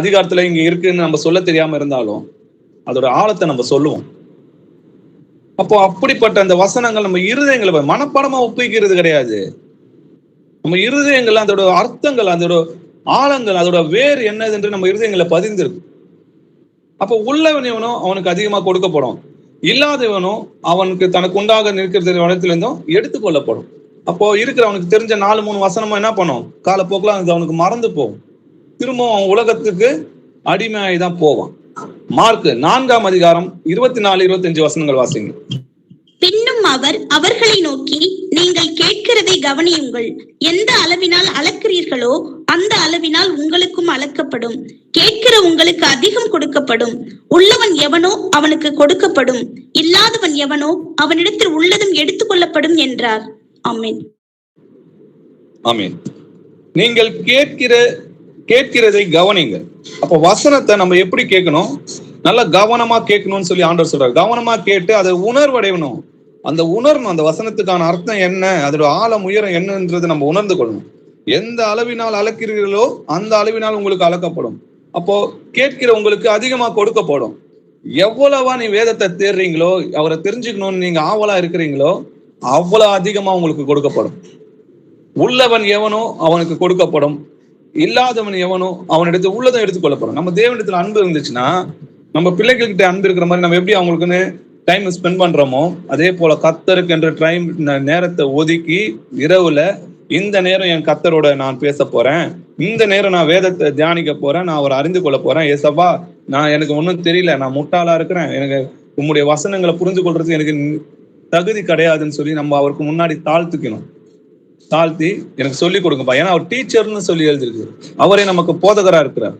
அதிகாரத்துல இங்க இருக்குன்னு நம்ம சொல்ல தெரியாம இருந்தாலும் அதோட ஆழத்தை நம்ம சொல்லுவோம். அப்போ அப்படிப்பட்ட அந்த வசனங்கள் நம்ம இருதயங்களை மனப்பாடமா ஒப்பிக்கிறது கிடையாது. நம்ம இருதயங்கள் அதோட அர்த்தங்கள், அதோட ஆழங்கள், அதோட வேறு என்னது என்று நம்ம இருதயங்களை பதிந்திருக்கு. அப்போ உள்ளவனோ அவனுக்கு அதிகமா கொடுக்கப்படும், இல்லாதவனோ அவனுக்கு தனக்கு உண்டாக நிற்கிற இடத்திலிருந்தும் எடுத்துக்கொள்ளப்படும். அப்போ இருக்கிற அவனுக்கு தெரிஞ்ச 4-3 வசனமா என்ன பண்ணும், காலப்போக்கில் அது அவனுக்கு மறந்து போகும். திரும்பவும் அவன் உலகத்துக்கு அடிமையாய் தான் போவான். மார்க் 4ஆம் அதிகாரம் 24-25 வசனங்கள் வாசிங்க. பின்னும் அவர் அவர்களை நோக்கி, நீங்கள் கேட்கிறதை கவனியுங்கள். எந்த அளவினால் அளக்கிறீர்களோ அந்த அளவினால் உங்களுக்கும் அளக்கப்படும். கேட்கிற உங்களுக்கு அதிகம் கொடுக்கப்படும். உள்ளவன் எவனோ அவனுக்கு கொடுக்கப்படும், இல்லாதவன் எவனோ அவனிடத்தில் உள்ளதும் எடுத்துக்கொள்ளப்படும் என்றார். ஆமென். ஆமென். நீங்கள் கேட்கிறதை கவனிங்க. அப்போ வசனத்தை நம்ம எப்படி கேட்கணும், நல்லா கவனமா கேட்கணும்னு சொல்லி ஆண்டவர் சொல்றாரு. கவனமா கேட்டு அதை உணர்வடையணும். அந்த உணரணும், அந்த வசனத்துக்கான அர்த்தம் என்ன, அதோட ஆழம் உயரம் என்னன்றது நம்ம உணர்ந்து கொள்ளணும். எந்த அளவினால் அளக்கிறீர்களோ அந்த அளவினால் உங்களுக்கு அளக்கப்படும். அப்போ கேட்கிற உங்களுக்கு அதிகமா கொடுக்கப்படும். எவ்வளவா நீ வேதத்தை தேடுறீங்களோ, அவரை தெரிஞ்சுக்கணும்னு நீங்க ஆவலா இருக்கிறீங்களோ, அவ்வளவு அதிகமா உங்களுக்கு கொடுக்கப்படும். உள்ளவன் எவனோ அவனுக்கு கொடுக்கப்படும், இல்லாதவன் எவனோ அவனிடத்து உள்ளதும் எடுத்துக்கொள்ளப்படும். நம்ம தேவனிடத்துல அன்பு இருந்துச்சுன்னா, நம்ம பிள்ளைகள்கிட்ட அன்பு இருக்கிற மாதிரி நம்ம எப்படி அவங்களுக்குன்னு டைம் ஸ்பெண்ட் பண்றோமோ, அதே போல கர்த்தருக்கு என்ற டைம் நேரத்தை ஒதுக்கி இரவுல இந்த நேரம் என் கர்த்தரோட நான் பேச போறேன், இந்த நேரம் நான் வேதத்தை தியானிக்க போறேன், நான் அவரை அறிந்து கொள்ள போறேன். ஏசப்பா, எனக்கு ஒன்றும் தெரியல, நான் முட்டாளா இருக்கிறேன், எனக்கு உங்களுடைய வசனங்களை புரிந்து கொள்றதுக்கு எனக்கு தகுதி கிடையாதுன்னு சொல்லி நம்ம அவருக்கு முன்னாடி தாழ்த்தி எனக்கு சொல்லி கொடுங்கப்பா. ஏன்னா அவர் டீச்சர்னு சொல்லி எழுதிருக்கு. அவரே நமக்கு போதகரா இருக்கிறார்.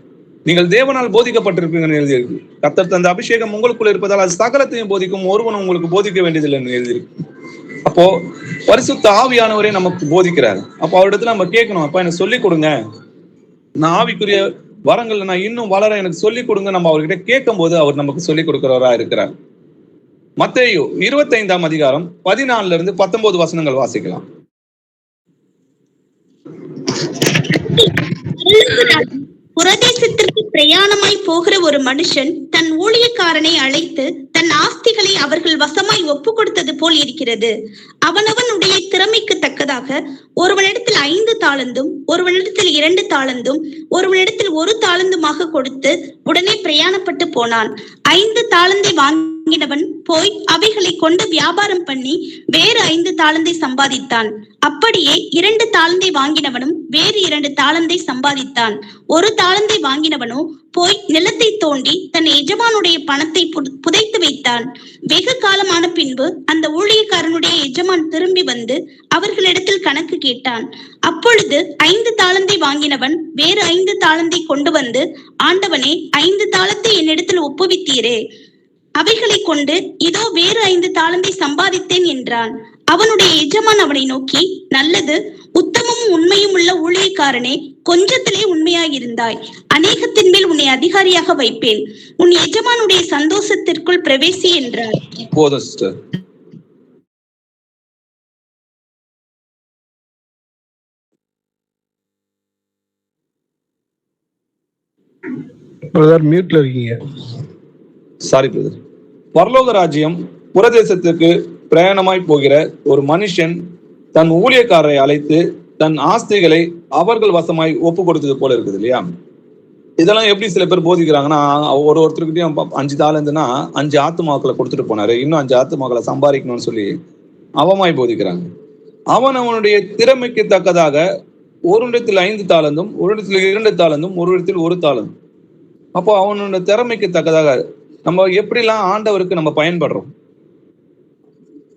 நீங்கள் தேவனால் போதிக்கப்பட்டிருப்பீங்கன்னு எழுதியிருக்கு. கர்த்தர் தந்த அபிஷேகம் உங்களுக்குள்ள இருப்பதால் அது சகலத்தையும் போதிக்கும், ஒருவன் உங்களுக்கு போதிக்க வேண்டியதில்லைன்னு எழுதியிருக்கு. அப்போ பரிசுத்த ஆவியானவரே நமக்கு போதிக்கிறார். அப்போ அவரிடத்துல நம்ம கேட்கணும், அப்பா எனக்கு சொல்லிக் கொடுங்க, நான் ஆவிக்குரிய வரங்கள்ல நான் இன்னும் வளர எனக்கு சொல்லிக் கொடுங்க. நம்ம அவர்கிட்ட கேட்கும் போது அவர் நமக்கு சொல்லிக் கொடுக்கிறவரா இருக்கிறார். மத்தேயு 25ஆம் அதிகாரம் 14-19 வசனங்கள் வாசிக்கலாம். புரதேசத்திற்கு பிரயாணமாய் போகிற ஒரு மனுஷன் தன் ஊழியக்காரனை அழைத்து தன் ஆஸ்திகளை அவர்கள் வசமாய் ஒப்பு கொடுத்தது போல் இருக்கிறது. அவனவனுடைய திறமைக்கு தக்கதாக ஒருவனிடத்தில் 5 தாலந்தும், ஒருவனிடத்தில் 2 தாலந்தும், ஒருவனிடத்தில் 1 தாலந்துமாக கொடுத்து உடனே பிரயாணப்பட்டு போனான். 5 தாலந்தை வாங்கினவன் போய் அவைகளை கொண்டு வியாபாரம் பண்ணி வேறு 5 தாலந்தை சம்பாதித்தான். அப்படியே 2 தாலந்தை வாங்கினவனும் வேறு 2 தாலந்தை சம்பாதித்தான். 1 தாலந்தை வாங்கினவனோ போய் நிலத்தை தோண்டி தன் எஜமானுடைய பணத்தை புதைத்து வைத்தான். வெகு காலமான பின்பு அந்த ஊழியக்காரனுடைய எஜமான் திரும்பி வந்து அவர்களிடத்தில் கணக்கு கேட்டான். அப்பொழுது 5 தாலந்தை வாங்கினவன் வேறு 5 தாலந்தை கொண்டு வந்து, ஆண்டவனே, 5 தாலத்தை என்னிடத்தில் ஒப்புவித்தீரே, அவைகளை கொண்டு இதோ வேறு 5 தாலந்தை சம்பாதித்தேன் என்றான். அவனுடைய எஜமான் அவனை நோக்கி, நல்லது, உத்தமமும் உண்மையும் உள்ள ஊழியக்காரனே, கொஞ்சத்திலே உண்மையாயிருந்தாய், அநேகத்தின் மேல் உன்னை அதிகாரியாக வைப்பேன், உன் எஜமானுடைய சந்தோஷத்திற்குள் பிரவேசி என்றார். மியூட்ல இருக்கீங்க. Sorry brother. பரலோக ராஜ்யம் புரதேசத்துக்கு பிரயாணமாய் போகிற ஒரு மனுஷன் தன் ஊழியக்காரரை அழைத்து தன் ஆஸ்திகளை அவர்கள் வசமாய் ஒப்பு கொடுத்தது போல இருக்குது இல்லையா? இதெல்லாம் எப்படி சில பேர் போதிக்கிறாங்கன்னா, ஒருத்தருக்கிட்டையும் 5 தாலந்துன்னா 5 ஆத்துமாக்களை கொடுத்துட்டு போனாரு, இன்னும் 5 ஆத்துமாக்களை சம்பாதிக்கணும்னு சொல்லி அவமாய் போதிக்கிறாங்க. அவனுடைய திறமைக்கு தக்கதாக ஒரு இடத்தில் 5 தாலந்தும், ஒரு இடத்தில் 2 தாலந்தும், ஒரு இடத்தில் 1 தாலந்தும். அப்போ அவனுடைய திறமைக்கு தக்கதாக நம்ம எப்படிலாம் ஆண்டவருக்கு நம்ம பயன்படுறோம்.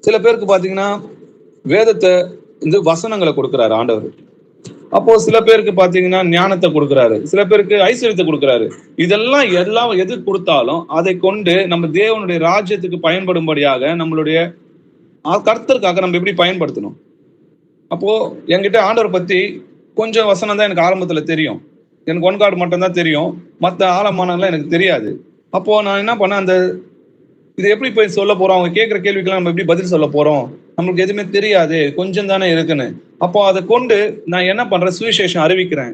சில பேருக்கு பாத்தீங்கன்னா வேதத்தை வசனங்களை கொடுக்கிறாரு ஆண்டவர். அப்போ சில பேருக்கு பாத்தீங்கன்னா ஞானத்தை கொடுக்கிறாரு, சில பேருக்கு ஐஸ்வர்யத்தை கொடுக்கிறாரு. எல்லாம் எது கொடுத்தாலும் அதை கொண்டு நம்ம தேவனுடைய ராஜ்யத்துக்கு பயன்படும்படியாக நம்மளுடைய கர்த்தருக்காக நம்ம எப்படி பயன்படுத்தணும். அப்போ என்கிட்ட ஆண்டவர் பத்தி கொஞ்சம் வசனம் தான் எனக்கு ஆரம்பத்துல தெரியும், எனக்கு ஒன்கார்டு மட்டும் தான் தெரியும், மற்ற ஆழமானலாம் எனக்கு தெரியாது. அப்போ நான் என்ன பண்ணேன், இது எப்படி போய் சொல்ல போறோம், அவங்க கேட்கிற கேள்விக்கெல்லாம் நம்ம எப்படி பதில் சொல்ல போறோம், நம்மளுக்கு எதுவுமே தெரியாது, கொஞ்சம் தானே இருக்குன்னு. அப்போ அதை கொண்டு நான் என்ன பண்றேன், சுவிசேஷம் அறிவிக்கிறேன்,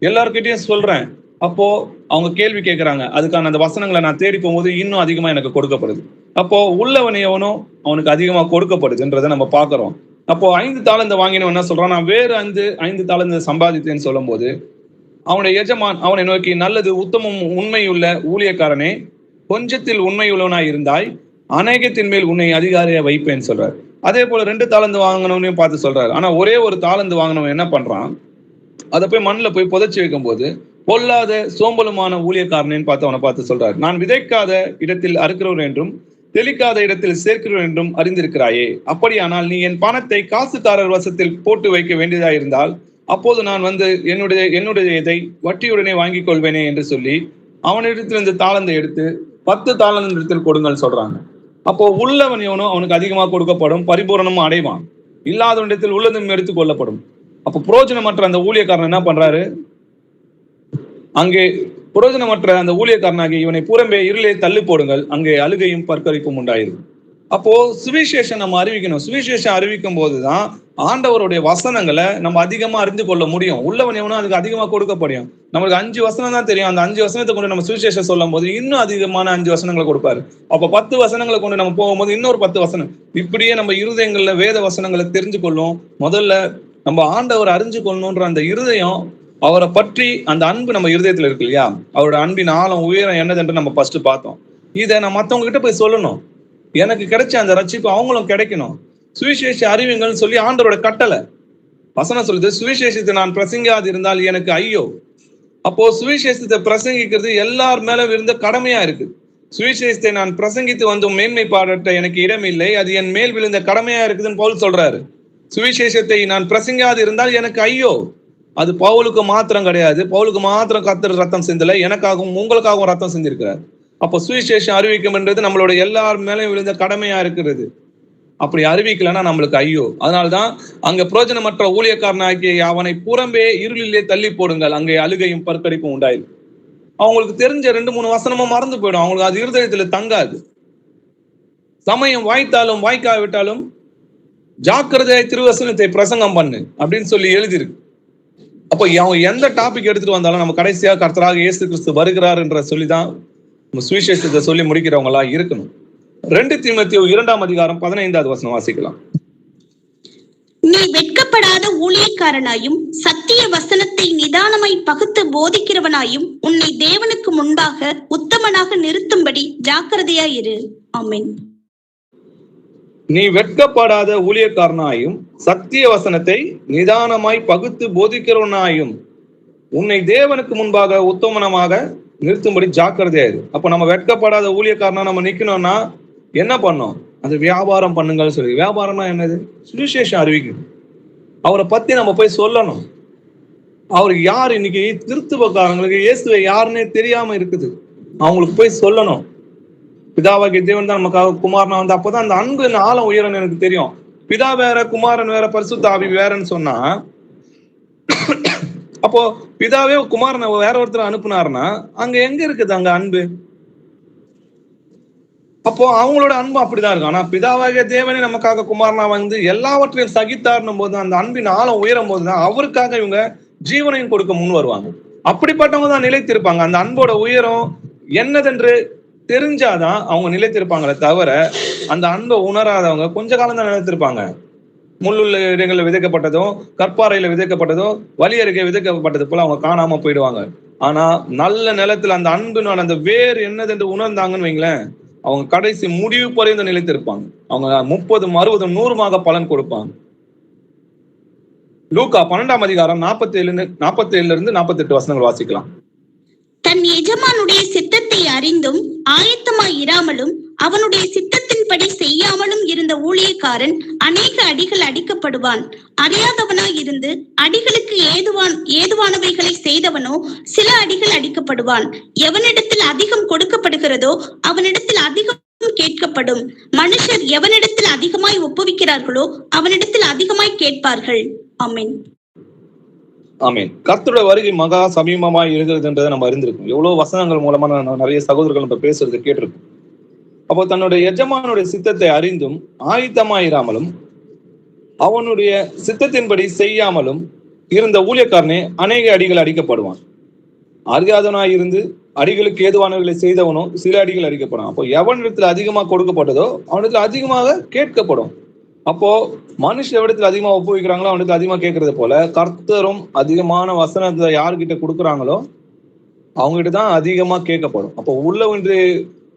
எல்லார்கிட்டையும் சொல்றேன். அப்போ அவங்க கேள்வி கேட்கறாங்க, அதுக்கான அந்த வசனங்களை நான் தேடி போகும்போது இன்னும் அதிகமா எனக்கு கொடுக்கப்படுது. அப்போ உள்ளவன் எவனோ அவனுக்கு அதிகமா கொடுக்கப்படுதுன்றதை நம்ம பாக்குறோம். அப்போ 5 தாலந்தை வாங்கினவன் என்ன சொல்றான், நான் வேறு 5 தாலந்தை சம்பாதித்தேன்னு சொல்லும் போது அவனுடைய எஜமான் அவனை நோக்கி, நல்லது, உத்தமம் உண்மையுள்ள ஊழியக்காரனே, கொஞ்சத்தில் உண்மையுள்ளவனாய் இருந்தாய், அநேகத்தின் மேல் உன்னை அதிகாரியா வைப்பேன்னு சொல்றாரு. அதே போல 2 தாலந்து வாங்கினவனையும் பார்த்து சொல்றாரு. ஆனா ஒரே ஒரு தாலந்து வாங்கினவன் என்ன பண்றான், அதை போய் மண்ணில் போய் புதைச்சி வைக்கும் போது பொல்லாத சோம்பலுமான ஊழியக்காரனேன்னு பார்த்து அவனை பார்த்து சொல்றாரு, நான் விதைக்காத இடத்தில் அறுக்கிறவர் என்றும் தெளிக்காத இடத்தில் சேர்க்கிறவர் என்றும் அறிந்திருக்கிறாயே, அப்படியானால் நீ என் பணத்தை காசுக்காரர் வசத்தில் போட்டு வைக்க வேண்டியதா இருந்தால் அப்போது நான் வந்து என்னுடைய இதை வட்டியுடனே வாங்கிக் கொள்வேனே என்று சொல்லி அவனிடத்தில் தாளந்தை எடுத்து 10 தாளந்திடத்தில் கொடுங்கள் சொல்றாங்க. அப்போ உள்ளவன் எவனோ அவனுக்கு அதிகமாக கொடுக்கப்படும், பரிபூரணமும் அடைவான், இல்லாதவனிடத்தில் உள்ளதும் எடுத்துக் கொள்ளப்படும். அப்போ புரோஜனமற்ற அந்த ஊழியக்காரன் என்ன பண்றாரு, அங்கே புரோஜனமற்ற அந்த ஊழியக்காரனாகி இவனை புறம்பே இருளே தள்ளி போடுங்கள், அங்கே அழுகையும் பற்கரிப்பும் உண்டாயிருக்கும். அப்போ சுவிசேஷம் நம்ம அறிவிக்கணும். சுவிசேஷம் அறிவிக்கும் போதுதான் ஆண்டவருடைய வசனங்களை நம்ம அதிகமா அறிந்து கொள்ள முடியும். உள்ளவன் எவனோ அதுக்கு அதிகமா கொடுக்கப்படும். நம்மளுக்கு 5 வசனம் தான் தெரியும், அந்த 5 வசனத்தை கொண்டு நம்ம சுவிசேஷம் சொல்லும் போது இன்னும் அதிகமான 5 வசனங்களை கொடுப்பாரு. அப்ப 10 வசனங்களை கொண்டு நம்ம போகும்போது இன்னொரு 10 வசனம், இப்படியே நம்ம இருதயங்கள்ல வேத வசனங்களை தெரிஞ்சு கொள்ளும். முதல்ல நம்ம ஆண்டவர் அறிஞ்சு கொள்ளணும்ன்ற அந்த இருதயம், அவரை பற்றி அந்த அன்பு நம்ம இருதயத்துல இருக்கு இல்லையா, அவரோட அன்பின் ஆழம் உயரம் என்னதுன்னு நம்ம ஃபர்ஸ்ட் பார்த்தோம். இதை நான் மற்றவங்க கிட்ட போய் சொல்லணும், எனக்கு கிடைச்ச அந்த ரட்சிப்பு அவங்களும் கிடைக்கணும். சுவிசேஷ அறிவுங்கள்னு சொல்லி ஆண்டவரோட கட்டளை வசனம் சொல்லுது, சுவிசேஷத்தை நான் பிரசங்காது இருந்தால் எனக்கு ஐயோ. அப்போ சுவிசேஷத்தை பிரசங்கிக்கிறது எல்லார் மேல இருந்த கடமையா இருக்கு. சுவிசேஷத்தை நான் பிரசங்கித்து வந்தும் மேன்மை பாராட்ட எனக்கு இடம் இல்லை, அது என் மேல் விழுந்த கடமையா இருக்குதுன்னு பவுல் சொல்றாரு. சுவிசேஷத்தை நான் பிரசங்காது இருந்தால் எனக்கு ஐயோ. அது பவுலுக்கு மாத்திரம் கிடையாது. பவுலுக்கு மாத்திரம் கர்த்தர் ரத்தம் சிந்தல, எனக்காகவும் உங்களுக்காகவும் ரத்தம் சிந்திருக்கிறார். அப்போ சுவிசேஷம் அறிவிக்கும் என்றது நம்மளோட எல்லார் மேலேயும் விழுந்த கடமையா இருக்கிறது. அப்படி அறிவிக்கலன்னா நம்மளுக்கு ஐயோ. அதனால்தான் அங்க பிரயோஜனமற்ற ஊழியக்காரனாகிய அவனை புறம்பே இருளிலே தள்ளி போடுங்கள், அங்கே அழுகையும் பற்கடிப்பும் உண்டாயிருக்கு. அவங்களுக்கு தெரிஞ்ச 2-3 வசனமும் மறந்து போயிடும். அவங்களுக்கு அது இருதயத்துல தங்காது. சமயம் வாய்த்தாலும் வாய்க்காவிட்டாலும் ஜாக்கிரதையாய் திருவசனத்தை பிரசங்கம் பண்ணு அப்படின்னு சொல்லி எழுதியிருக்கு. அப்போ அவங்க எந்த டாபிக் எடுத்துட்டு வந்தாலும் நம்ம கடைசியாக கர்த்தராக இயேசு கிறிஸ்து வருகிறார் என்ற சொல்லிதான் நம்ம சுவிசேஷத்தை சொல்லி முடிக்கிறவங்களா இருக்கணும். 2 தீமோத்தேயு 2ஆம் அதிகாரம் 15வது வசனம் வாசிக்கலாம். நீ வெட்கப்படாத ஊழியக்காரனாயும் சத்திய வசனத்தை நிதானமாய் பகுத்து போதிக்கிறவனாயும் உன்னை தேவனுக்கு முன்பாக உத்தமனாக நிறுத்தும்படி ஜாக்கிரதையாயிரு. ஆமென். நீ வெட்கப்படாத ஊழியக்காரனாயும் சத்திய வசனத்தை நிதானமாய் பகுத்து போதிக்கிறவனாயும் உன்னை தேவனுக்கு முன்பாக உத்தமனமாக நிறுத்தும்படி ஜாக்கிரதையாயிரு. அப்ப நம்ம வெட்கப்படாத ஊழியக்காரனா நம்ம நிக்கணும்னா என்ன பண்ணோம்? அது வியாபாரம் பண்ணுங்கன்னு சொல்லி. வியாபாரம்னா என்னது? சுவிசேஷம் அறிவிக்கணும். அவரை பத்தி நம்ம போய் சொல்லணும். அவர் யார்? இன்னைக்கு திருத்துவக்காரங்களுக்கு இயேசுவை யாருன்னே தெரியாம இருக்குது. அவங்களுக்கு போய் சொல்லணும். பிதாவாகிய தேவன் தான் நமக்காக குமாரனா வந்து அப்பதான் அந்த அன்பு ஆழம் உயரன்னு எனக்கு தெரியும். பிதா வேற, குமாரன் வேற, பரிசுத்த ஆவி வேறன்னு சொன்னா, அப்போ பிதாவே குமாரனை வேற ஒருத்தர் அனுப்புனாருன்னா அங்க எங்க இருக்குது அங்க அன்பு? அப்போ அவங்களோட அன்பு அப்படிதான் இருக்கும். ஆனா பிதாவாகிய தேவனே நமக்காக குமாரனா வந்து எல்லாவற்றையும் சகித்தாருன்னும் போது அந்த அன்பின் ஆழம் உயரும் போதுதான் அவருக்காக இவங்க ஜீவனையும் கொடுக்க முன் வருவாங்க. அப்படிப்பட்டவங்க தான் நிலைத்திருப்பாங்க. அந்த அன்போட உயரம் என்னதென்று தெரிஞ்சாதான் அவங்க நிலைத்திருப்பாங்களே தவிர அந்த அன்பை உணராதவங்க கொஞ்ச காலம் தான் நிலைத்திருப்பாங்க. முள்ளுள்ள இடங்களில் விதைக்கப்பட்டதோ, கற்பாறையில விதைக்கப்பட்டதோ, வலி அருகே விதைக்கப்பட்டது போல அவங்க காணாம போயிடுவாங்க. ஆனா நல்ல நிலத்துல அந்த அன்பினால அந்த வேறு என்னதென்று உணர்ந்தாங்கன்னு வைங்களேன், அவங்க கடைசி முடிவு பறைந்து நிலைத்திருப்பாங்க. அவங்க 30, 60, 100 பலன் கொடுப்பாங்க. லூக்கா 12ஆம் அதிகாரம் 47 இருந்து 48 வசனங்கள் வாசிக்கலாம். தன் எஜமானுடைய சித்தத்தை அறிந்தும் ஆயத்தமாய் இராமலும் அவனுடைய சித்தத்தின்படி செய்யாமலும் இருந்த ஊழியக்காரன் அநேக அடிகள் அடிக்கப்படுவான். அறியாதவனாய் இருந்து அடிகளுக்கு ஏதுவானவைகளை செய்தவனோ சில அடிகள் அடிக்கப்படுவான். எவனிடத்தில் அதிகம் கொடுக்கப்படுகிறதோ அவனிடத்தில் அதிகம் கேட்கப்படும். மனுஷர் எவனிடத்தில் அதிகமாய் ஒப்புவிக்கிறார்களோ அவனிடத்தில் அதிகமாய் கேட்பார்கள். ஆமென். ஆமென். கர்த்தருடைய வருகை மகா சமீபமாய் இருக்கிறதுன்றதை நம்ம அறிந்திருக்கோம். எவ்வளவு வசனங்கள் மூலமா நிறைய சகோதரர்கள் நம்ம பேசுறது கேட்டிருக்கோம். அப்போ தன்னுடைய எஜமானுடைய சித்தத்தை அறிந்தும் ஆயத்தமாயிராமலும் அவனுடைய சித்தத்தின்படி செய்யாமலும் இருந்த ஊழியக்காரனே அநேக அடிகள் அடிக்கப்படுவான். அறியாதவனாய் இருந்து அடிகளுக்கு ஏதுவானவர்களை செய்தவனோ சில அடிகள் அடிக்கப்படும். அப்போ எவனிடத்துல அதிகமாக கொடுக்கப்பட்டதோ அவனிடத்துல அதிகமாக கேட்கப்படும். அப்போ மனுஷ எவ்விடத்துல அதிகமா ஒப்புவிக்கிறாங்களோ அவனுக்கு அதிகமா கேட்கறது போல கர்த்தரும் அதிகமான வசனத்தை யாருக்கிட்ட கொடுக்குறாங்களோ அவங்ககிட்ட தான் அதிகமா கேட்கப்படும். அப்போ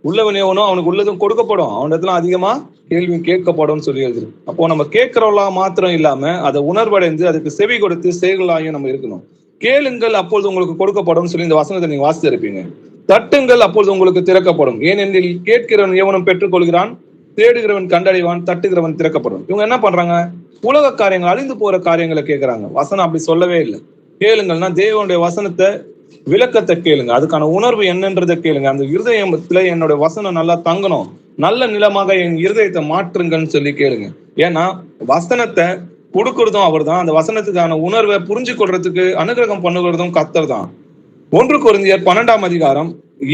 உள்ளவன் எவனோ அவனுக்கு உள்ளதும் கொடுக்கப்படும், அவனிடத்துல அதிகமா கேள்வி கேட்கப்படும் சொல்லி எழுது. அப்போ நம்ம கேட்கிறவளா மாத்திரம் இல்லாம அதை உணர்வடைந்து அதுக்கு செவி கொடுத்து செயல்களாயும் நம்ம இருக்கணும். கேளுங்கள் அப்பொழுது உங்களுக்கு கொடுக்கப்படும் சொல்லி இந்த வசனத்தை நீங்க வாசித்திருப்பீங்க. தட்டுங்கள் அப்பொழுது உங்களுக்கு திறக்கப்படும். ஏனெனில் கேட்கிறவன் எவனும் பெற்றுக்கொள்கிறான், தேடுகிறவன் கண்டடைவான், தட்டுகிறவன் திறக்கப்படும். இவங்க என்ன பண்றாங்க? உலக காரியங்கள், அழிந்து போற காரியங்களை கேட்கிறாங்க. வசனம் அப்படி சொல்லவே இல்லை. கேளுங்கள்னா தேவனுடைய வசனத்தை விளக்கத்தை கேளுங்க, அதுக்கான உணர்வு என்னன்றதை கேளுங்க. அந்த இருதயத்துல என்னோட வசனம் நல்லா தங்கணும், நல்ல நிலமாக என் இருதயத்தை மாற்றுங்கன்னு சொல்லி கேளுங்க. ஏன்னா வசனத்தை கொடுக்கறதும் அவர் தான், அந்த வசனத்துக்கான உணர்வை புரிஞ்சு கொள்றதுக்கு அனுகிரகம் பண்ணுகிறதும் கர்த்தர் தான். 1 கொரிந்தியர் 12ஆம் அதிகாரம்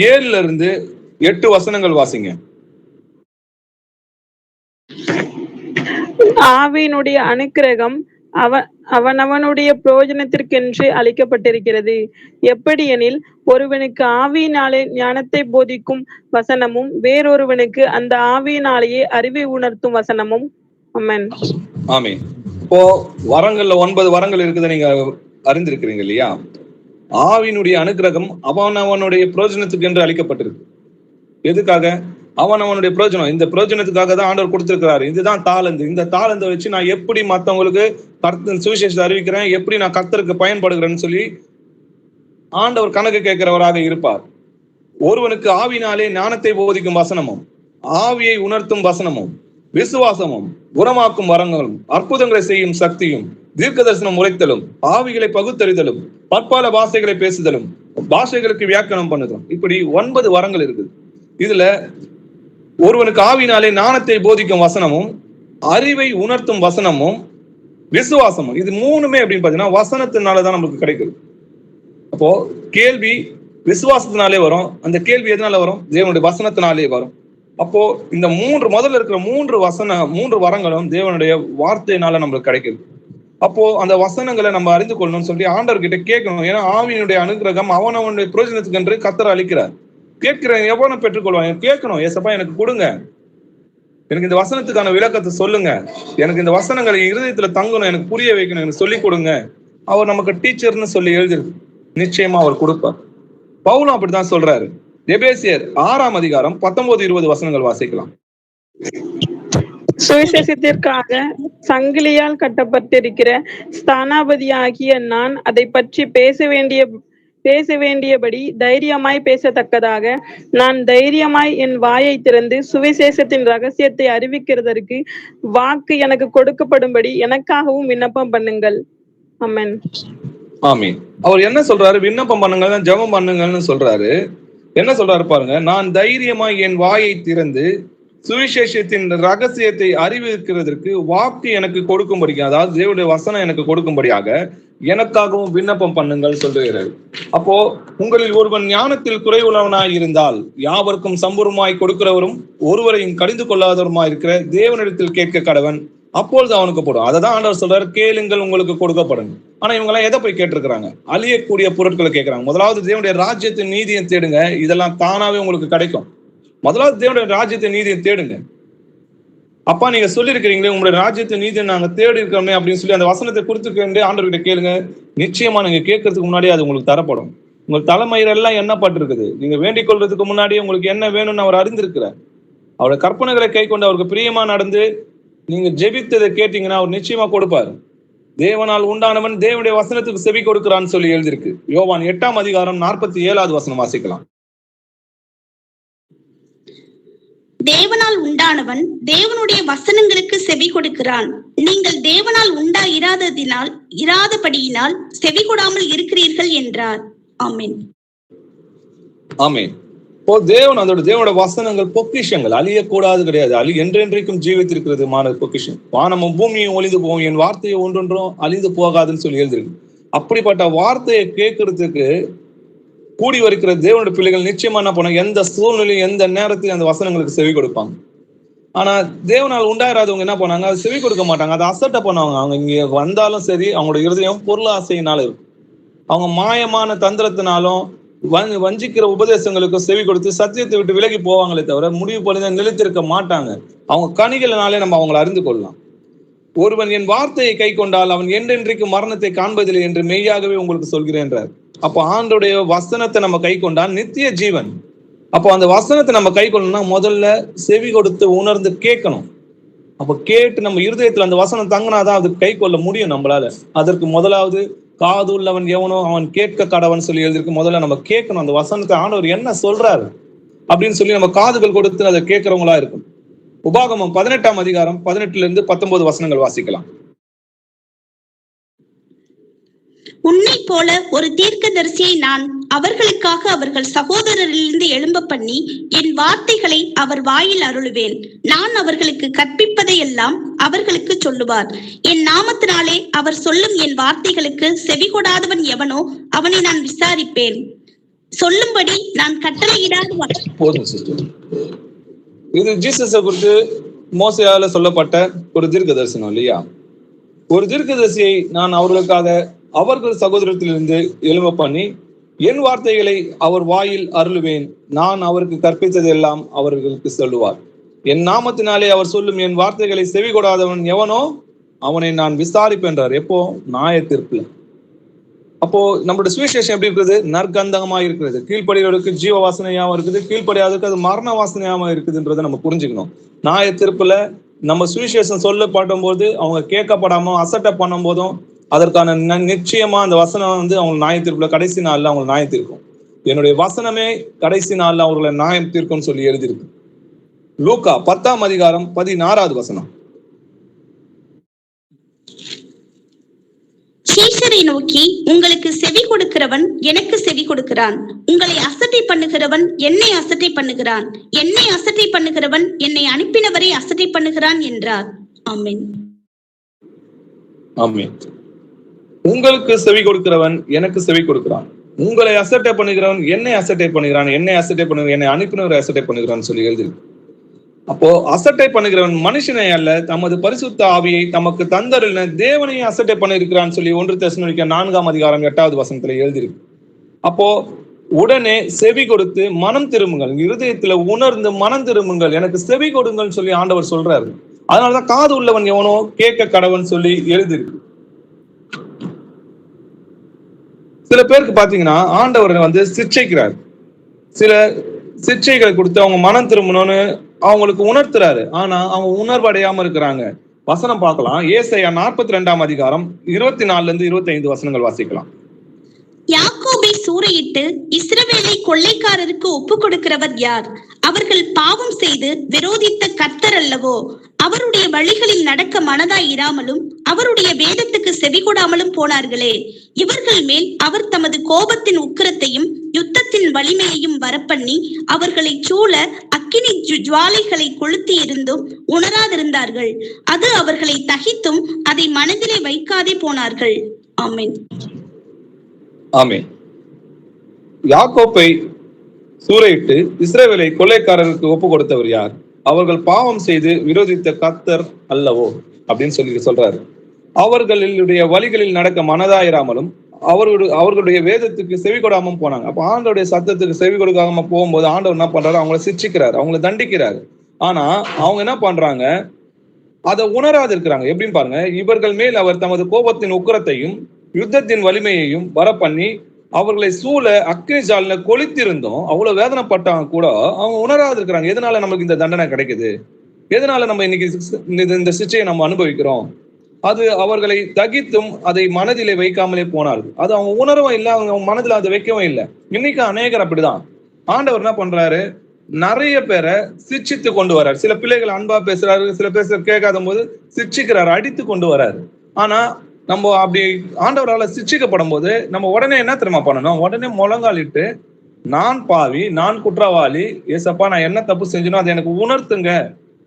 7 இருந்து 8 வசனங்கள் வாசிங்க. ஆவியினுடைய அனுக்கிரகம் அவனவனுடைய பிரயோஜனத்திற்கென்று அளிக்கப்பட்டிருக்கிறது. எப்படியெனில் ஒருவனுக்கு ஆவியினாலே ஞானத்தை போதிக்கும் வசனமும் வேறொருவனுக்கு அந்த ஆவியினாலேயே அறிவை உணர்த்தும் வசனமும். ஆமென். ஆமென். இப்போ வரங்கள்ல 9 வரங்கள் இருக்குது, நீங்க அறிந்திருக்கிறீங்க இல்லையா? ஆவியினுடைய அனுக்கிரகம் அவனவனுடைய பிரயோஜனத்துக்கு என்று அளிக்கப்பட்டிருக்கு. எதுக்காக? அவனவனுடைய பிரயோஜனம். இந்த பிரயோஜனத்துக்காக தான் ஆண்டவர் கொடுத்திருக்கிறாரு. இதுதான் தாளந்து. இந்த தாளந்தை வச்சு நான் எப்படி மற்றவங்களுக்கு கர்த்தர் சுவிசேஷத்தை அறிவிக்கிறேன், எப்படி நான் கர்த்தருக்கு பயன்படுகிறேன்னு சொல்லி ஆண்டவர் கணக்கு கேட்கிறவராக இருப்பார். ஒருவனுக்கு ஆவினாலே ஞானத்தை போதிக்கும் வசனமும் ஆவியை உணர்த்தும் வசனமும் விசுவாசமும் குணமாக்கும் வரங்களும் அற்புதங்களை செய்யும் சக்தியும் தீர்க்க தரிசனம் உரைத்தலும், ஆவிகளை பகுத்தறிதலும், பற்பல பாஷைகளை பேசுதலும், பாஷைகளுக்கு வியாக்கியானம் பண்ணுதலும், இப்படி 9 வரங்கள் இருக்குது. இதுல ஒருவனுக்கு ஆவினாலே ஞானத்தை போதிக்கும் வசனமும், அறிவை உணர்த்தும் வசனமும், விசுவாசமும், இது 3மே அப்படின்னு பாத்தீங்கன்னா வசனத்தினாலதான் நமக்கு கிடைக்குது. அப்போ கேள்வி விசுவாசத்தினாலே வரும். அந்த கேள்வி எதனால வரும்? தேவனுடைய வசனத்தினாலே வரும். அப்போ இந்த முதல்ல இருக்கிற 3 வரங்களும் தேவனுடைய வார்த்தையினால நம்மளுக்கு கிடைக்குது. அப்போ அந்த வசனங்களை நம்ம அறிந்து கொள்ளணும்னு சொல்லி ஆண்டவர்கிட்ட கேட்கணும். ஏன்னா ஆவியினுடைய அனுகிரகம் அவனுடைய பிரயோஜனத்துக்கு என்று கர்த்தர் அளிக்கிறார். கேட்கிறேன், எவனை பெற்றுக்கொள்வாங்க? கேட்கணும். ஏசப்பா எனக்கு கொடுங்க, எனக்கு இந்த வசனத்துக்கான விளக்கத்தை சொல்லுங்க, எனக்கு இந்த வசனங்களை இருதயத்துல தங்கணும், எனக்கு புரிய வைக்கணும், எனக்கு சொல்லிக் கொடுங்க. அவர் நமக்கு டீச்சர்னு சொல்லி எழுதிருக்கு. நிச்சயமா அவர் கொடுப்பார். பவுலும் அப்படித்தான் சொல்றாரு. எபேசியர் 6ஆம் அதிகாரம் 19-20 வசனங்கள் வாசிக்கலாம். சுவிசேஷத்திற்காக சங்கிலியால் கட்டப்பட்டிருக்கிற ஸ்தானாபதியாகிய நான் அதை பற்றி பேச வேண்டியபடி தைரியமாய் பேசத்தக்கதாக நான் தைரியமாய் என் வாயை திறந்து சுவிசேஷத்தின் ரகசியத்தை அறிவிக்கிறதற்கு வாக்கு எனக்கு கொடுக்கப்படும்படி எனக்காகவும் விண்ணப்பம் பண்ணுங்கள். ஆமென். ஆமீன். அவர் என்ன சொல்றாரு? விண்ணப்பம் பண்ணுங்க, ஜெபம் பண்ணுங்கன்னு சொல்றாரு. என்ன சொல்றாரு பாருங்க, நான் தைரியமாய் என் வாயை திறந்து சுவிசேஷத்தின் ரகசியத்தை அறிவிக்கிறதற்கு வாக்கு எனக்கு கொடுக்கும்படியாக, அதாவது தேவனுடைய வசனம் எனக்கு கொடுக்கும்படியாக எனக்காகவும் விண்ணப்பம் பண்ணுங்கள் சொல்லுகிறார். அப்போ உங்களில் ஒருவன் ஞானத்தில் குறைவுள்ளவனாய் இருந்தால் யாவருக்கும் சம்பூர்ணமாய் கொடுக்கிறவரும் ஒருவரையும் கடிந்து கொள்ளாதவருமாய் இருக்கிற தேவனிடத்தில் கேட்க கடவன், அப்பொழுது அவனுக்கு போடும். அதை தான் ஆண்டவர் சொல்றாரு, கேளுங்கள் உங்களுக்கு கொடுக்கப்படும். ஆனா இவங்க எல்லாம் எதை போய் கேட்டிருக்கிறாங்க? அழியக்கூடிய பொருட்களை கேட்கிறாங்க. முதலாவது தேவனுடைய ராஜ்யத்தின் நீதியை தேடுங்க, இதெல்லாம் தானாவே உங்களுக்கு கிடைக்கும். முதலாவது தேவனுடைய ராஜ்யத்தை நீதியை தேடுங்க. அப்பா நீங்க சொல்லியிருக்கிறீங்களே உங்களுடைய ராஜ்யத்தை நீதியை நாங்க தேடி இருக்கிறோமே அப்படின்னு சொல்லி அந்த வசனத்தை கொடுத்துக்கிட்டு ஆண்டவர்கிட்ட கேளுங்க. நிச்சயமா நீங்க கேட்கறதுக்கு முன்னாடி அது உங்களுக்கு தரப்படும். உங்கள் தலைமயிரெல்லாம் எண்ணப்பட்டு இருக்குது. நீங்க வேண்டிக் கொள்றதுக்கு முன்னாடி உங்களுக்கு என்ன வேணும்னு அவர் அறிந்திருக்கிறார். அவருடைய கற்பனைகளை கை கொண்டு அவருக்கு பிரியமா நடந்து நீங்க ஜெபித்ததை கேட்டீங்கன்னா அவர் நிச்சயமா கொடுப்பாரு. தேவனால் உண்டானவன் தேவனுடைய வசனத்துக்கு செவி கொடுக்கிறான்னு சொல்லி எழுதிருக்கு. யோவான் 8ஆம் அதிகாரம் 47வது வசனம் வாசிக்கலாம். தேவனால் உண்டானவன் தேவனுடைய வசனங்களுக்கு செவி கொடுக்கிறான். நீங்கள் தேவனால் இராதபடியினால் செவி கொடாமல் இருக்கிறீர்கள் என்றார். ஆமென். ஆமென். இப்போ தேவனோட வசனங்கள் பொக்கிஷங்கள், அழியக்கூடாது கிடையாது, என்றென்றைக்கும் ஜீவித்திருக்கிறது. பொக்கிஷம். வானமும் பூமியும் ஒளிந்து போகும், என் வார்த்தையை ஒன்றொன்றும் அழிந்து போகாதுன்னு சொல்லி எழுதிருக்கு. அப்படிப்பட்ட வார்த்தையை கேட்கறதுக்கு கூடி வருகிற தேவனுடைய பிள்ளைகள் நிச்சயமா என்ன பண்ண, எந்த சூழ்நிலையும் எந்த நேரத்திலும் அந்த வசனங்களுக்கு செவி கொடுப்பாங்க. ஆனா தேவனால் உண்டாயிராதவங்க என்ன பண்ணாங்க, அது செவி கொடுக்க மாட்டாங்க, அதை அசட்டை பண்ணுவாங்க. அவங்க இங்க வந்தாலும் சரி அவங்களோட இருதயம் பொருள் ஆசையினால இருக்கும். அவங்க மாயமான தந்திரத்தினாலும் வஞ்சிக்கிற உபதேசங்களுக்கும் செவி கொடுத்து சத்தியத்தை விட்டு விலகி போவாங்களே தவிர முடிவு பொழுது நிலைத்திருக்க மாட்டாங்க. அவங்க கனிகளினாலே நம்ம அவங்களை அறிந்து கொள்ளலாம். ஒருவன் என் வார்த்தையை கை கொண்டால் அவன் என்றென்றைக்கு மரணத்தை காண்பதில்லை என்று மெய்யாகவே உங்களுக்கு சொல்கிறேன் என்றார். அப்போ ஆண்டோடைய வசனத்தை நம்ம கை கொண்டால் நித்திய ஜீவன். அப்போ அந்த வசனத்தை நம்ம கை கொள்ளணும்னா முதல்ல செவி கொடுத்து உணர்ந்து கேட்கணும். அப்ப கேட்டு நம்ம இருதயத்துல அந்த வசனம் தங்கினாதான் அது கை கொள்ள முடியும் நம்மளால. அதற்கு முதலாவது காது உள்ளவன் எவனோ அவன் கேட்க கடவன் சொல்லி எழுதிருக்கு. முதல்ல நம்ம கேட்கணும், அந்த வசனத்தை ஆண்டவர் என்ன சொல்றாரு அப்படின்னு சொல்லி நம்ம காதுகள் கொடுத்து அதை கேட்கிறவங்களா இருக்கும். உபாகமம் 18ஆம் அதிகாரம் 18-19 வசனங்கள் வாசிக்கலாம். உன்னை போல ஒரு தீர்க்கதரிசியை நான் அவர்களுக்காக அவர்கள் சகோதரரிலிருந்து எழும்ப பண்ணி என் வார்த்தைகளை அவர் வாயில் அருளுவேன். நான் அவர்களுக்கு கற்பிப்பதையெல்லாம் அவர்களுக்கு சொல்லுவார். என் நாமத்தினாலே அவர் சொல்லும் என் வார்த்தைகளுக்கு செவி கொடாதவன் எவனோ அவனை நான் விசாரிப்பேன். சொல்லும்படி நான் கட்டளையிடாத. இது ஜீசஸை குறித்து மோசையால சொல்லப்பட்ட ஒரு தீர்க்க தரிசனம் இல்லையா? ஒரு தீர்க்கதரிசியை நான் அவர்களுக்காக அவர்கள் சகோதரத்திலிருந்து எழும்ப பண்ணி என் வார்த்தைகளை அவர் வாயில் அருளுவேன். நான் அவருக்கு கற்பித்தது எல்லாம் அவர்களுக்கு சொல்லுவார். என் நாமத்தினாலே அவர் சொல்லும் என் வார்த்தைகளை செவி கொடாதவன் எவனோ அவனை நான் விசாரிப்பேன்றார். எப்போ? நியாய தீர்ப்புல. அப்போ நம்மளுடைய சுவிசேஷம் எப்படி இருக்கிறது? நற்கந்தகமா இருக்கிறது. கீழ்ப்படிகளுக்கு ஜீவ வாசனையாவும் இருக்குது, கீழ்ப்படியாததுக்கு அது மரண வாசனையாவும் இருக்குதுன்றதை நம்ம புரிஞ்சுக்கணும். நியாய தீர்ப்புல நம்ம சுவிசேஷம் சொல்லப்படும் போது அவங்க கேட்கப்படாம அசட்டை பண்ணும் போதும் அதற்கான நிச்சயமா அந்த வசனம் அவங்க நியாய தீர்ப்புல கடைசி நாள்ல அவங்க நியாயம் தீர்க்கும். என்னுடைய வசனமே கடைசி நாள்ல அவர்களை நியாயம் தீர்க்கும்னு சொல்லி எழுதியிருக்கு. லூக்கா 10ஆம் அதிகாரம் 16வது வசனம். கர்த்தரை நோக்கி, உங்களுக்கு செவி கொடுக்கிறவன் எனக்கு செவி கொடுக்கிறான், உங்களை அசட்டை பண்ணுகிறவன் என்னை அசட்டை பண்ணுகிறான், என்னை அசட்டை பண்ணுகிறவன் என்னை அனுப்பினவரை அசட்டை பண்ணுகிறான் என்றார். ஆமென். ஆமென். உங்களுக்கு செவி கொடுக்கிறவன் எனக்கு செவி கொடுக்கிறான், உங்களை அசட்டை பண்ணுகிறவன் என்னை அசட்டை பண்ணுகிறான், என்னை அசட்டை பண்ணுகிற என்னை அனுப்பினவரை அசட்டை பண்ணுகிறான் சொல்லி எழுதிருக்கு. அப்போ அசட்டை பண்ணுகிறவன் மனுஷனை அல்ல, தமது பரிசுத்த ஆவியை தமக்கு தந்தருளின தேவனையும் அசட்டை பண்ணிருக்கிறான்னு சொல்லி 1 தெசலோனிக்கேயர் 4:8 எழுதிருக்கு. அப்போ உடனே செவி கொடுத்து மனம் திரும்புங்கள், இருதயத்துல உணர்ந்து மனம் திரும்புங்கள், எனக்கு செவி கொடுங்கள் சொல்லி ஆண்டவர் சொல்றாரு. அதனாலதான் காது உள்ளவன் எவனோ கேட்க கடவன் சொல்லி எழுதிருக்கு. சில பேருக்கு பாத்தீங்கன்னா ஆண்டவர் சிக்ஷைக்கிறார், சில சிக்ஷைகளை கொடுத்து அவங்க மனம் திரும்பணும்னு அவங்களுக்கு உணர்த்துறாரு. ஆனா அவங்க உணர்வடையாம இருக்கிறாங்க. வசனம் பார்க்கலாம். ஏசாயா 42:24-25 வசனங்கள் வாசிக்கலாம். யாக்கோபை சூறையிட்டு இஸ்ரவேலை கொள்ளைக்காரருக்கு ஒப்பு கொடுக்கிறவர் யார்? அவர்கள் பாவம் செய்து விரோதித்த கர்த்தர் அல்லவோ? அவருடைய வழிகளில் நடக்க மனதாய் இராமலும் அவருடைய வேதத்துக்கு செவிகொடாமலும் போனார்களே. இவர்கள் மேல் அவர் தமது கோபத்தின் உக்கிரத்தையும் யுத்தத்தின் வலிமையையும் வரப்பண்ணி அவர்களை சூழ அக்கினி ஜுவாலைகளை கொளுத்தி இருந்தும் உணராதிருந்தார்கள். அது அவர்களை தகித்தும் அதை மனதிலே வைக்காதே போனார்கள். ஆமென். ஆமென். யாக்கோப்பை சூறையிட்டு இஸ்ரவேலை கொள்ளைக்காரருக்கு ஒப்பு கொடுத்தவர் யார்? அவர்கள் பாவம் செய்து விரோதித்த கர்த்தர் அல்லவோ அப்படின்னு சொல்லி சொல்றாரு. அவர்களுடைய வழிகளில் நடக்க மனதாயிராமலும் அவர்களுடைய வேதத்துக்கு செவி கொடாம போனாங்க. அப்ப ஆண்டவருடைய சத்தத்துக்கு செவி கொடுக்காம போகும்போது ஆண்டவர் என்ன பண்றாரு? அவங்களை சிட்சிக்கிறாரு, அவங்களை தண்டிக்கிறாரு. ஆனா அவங்க என்ன பண்றாங்க? அதை உணராது இருக்கிறாங்க. எப்படின்னு பாருங்க. இவர்கள் மேல் அவர் தமது கோபத்தின் உக்கிரத்தையும் யுத்தத்தின் வலிமையையும் வரப்பண்ணி அவர்களை சூழ அக்கினி ஜால்ல கொளுத்திருந்தோம். அவ்வளவு வேதனைப்பட்டாங்க கூட அவங்க உணராது இருக்கிறாங்க. எதனால நமக்கு இந்த தண்டனை கிடைக்குது? எதனால நம்ம இன்னைக்கு இந்த சிச்சையை நம்ம அனுபவிக்கிறோம்? அது அவர்களை தகித்தும் அதை மனதிலே வைக்காமலே போனார்கள். அது அவங்க உணரவும் இல்லை, அவங்க மனதில் அதை வைக்கவும் இல்லை. இன்னைக்கு அநேகர் அப்படிதான். ஆண்டவர் என்ன பண்றாரு? நிறைய பேரை சிட்சித்து கொண்டு வர்றாரு. சில பிள்ளைகள் அன்பா பேசுறாரு, சில பேர் கேட்காத போது சிட்சிக்கிறாரு, அடித்து கொண்டு வர்றாரு. ஆனா நம்ம அப்படி ஆண்டவரால சிட்சிக்கப்படும் போது நம்ம உடனே என்ன தெரியுமா பண்ணணும்? உடனே முழங்காலிட்டு, நான் பாவி, நான் குற்றவாளி, ஏசப்பா நான் என்ன தப்பு செஞ்சனோ அதை எனக்கு உணர்த்துங்க,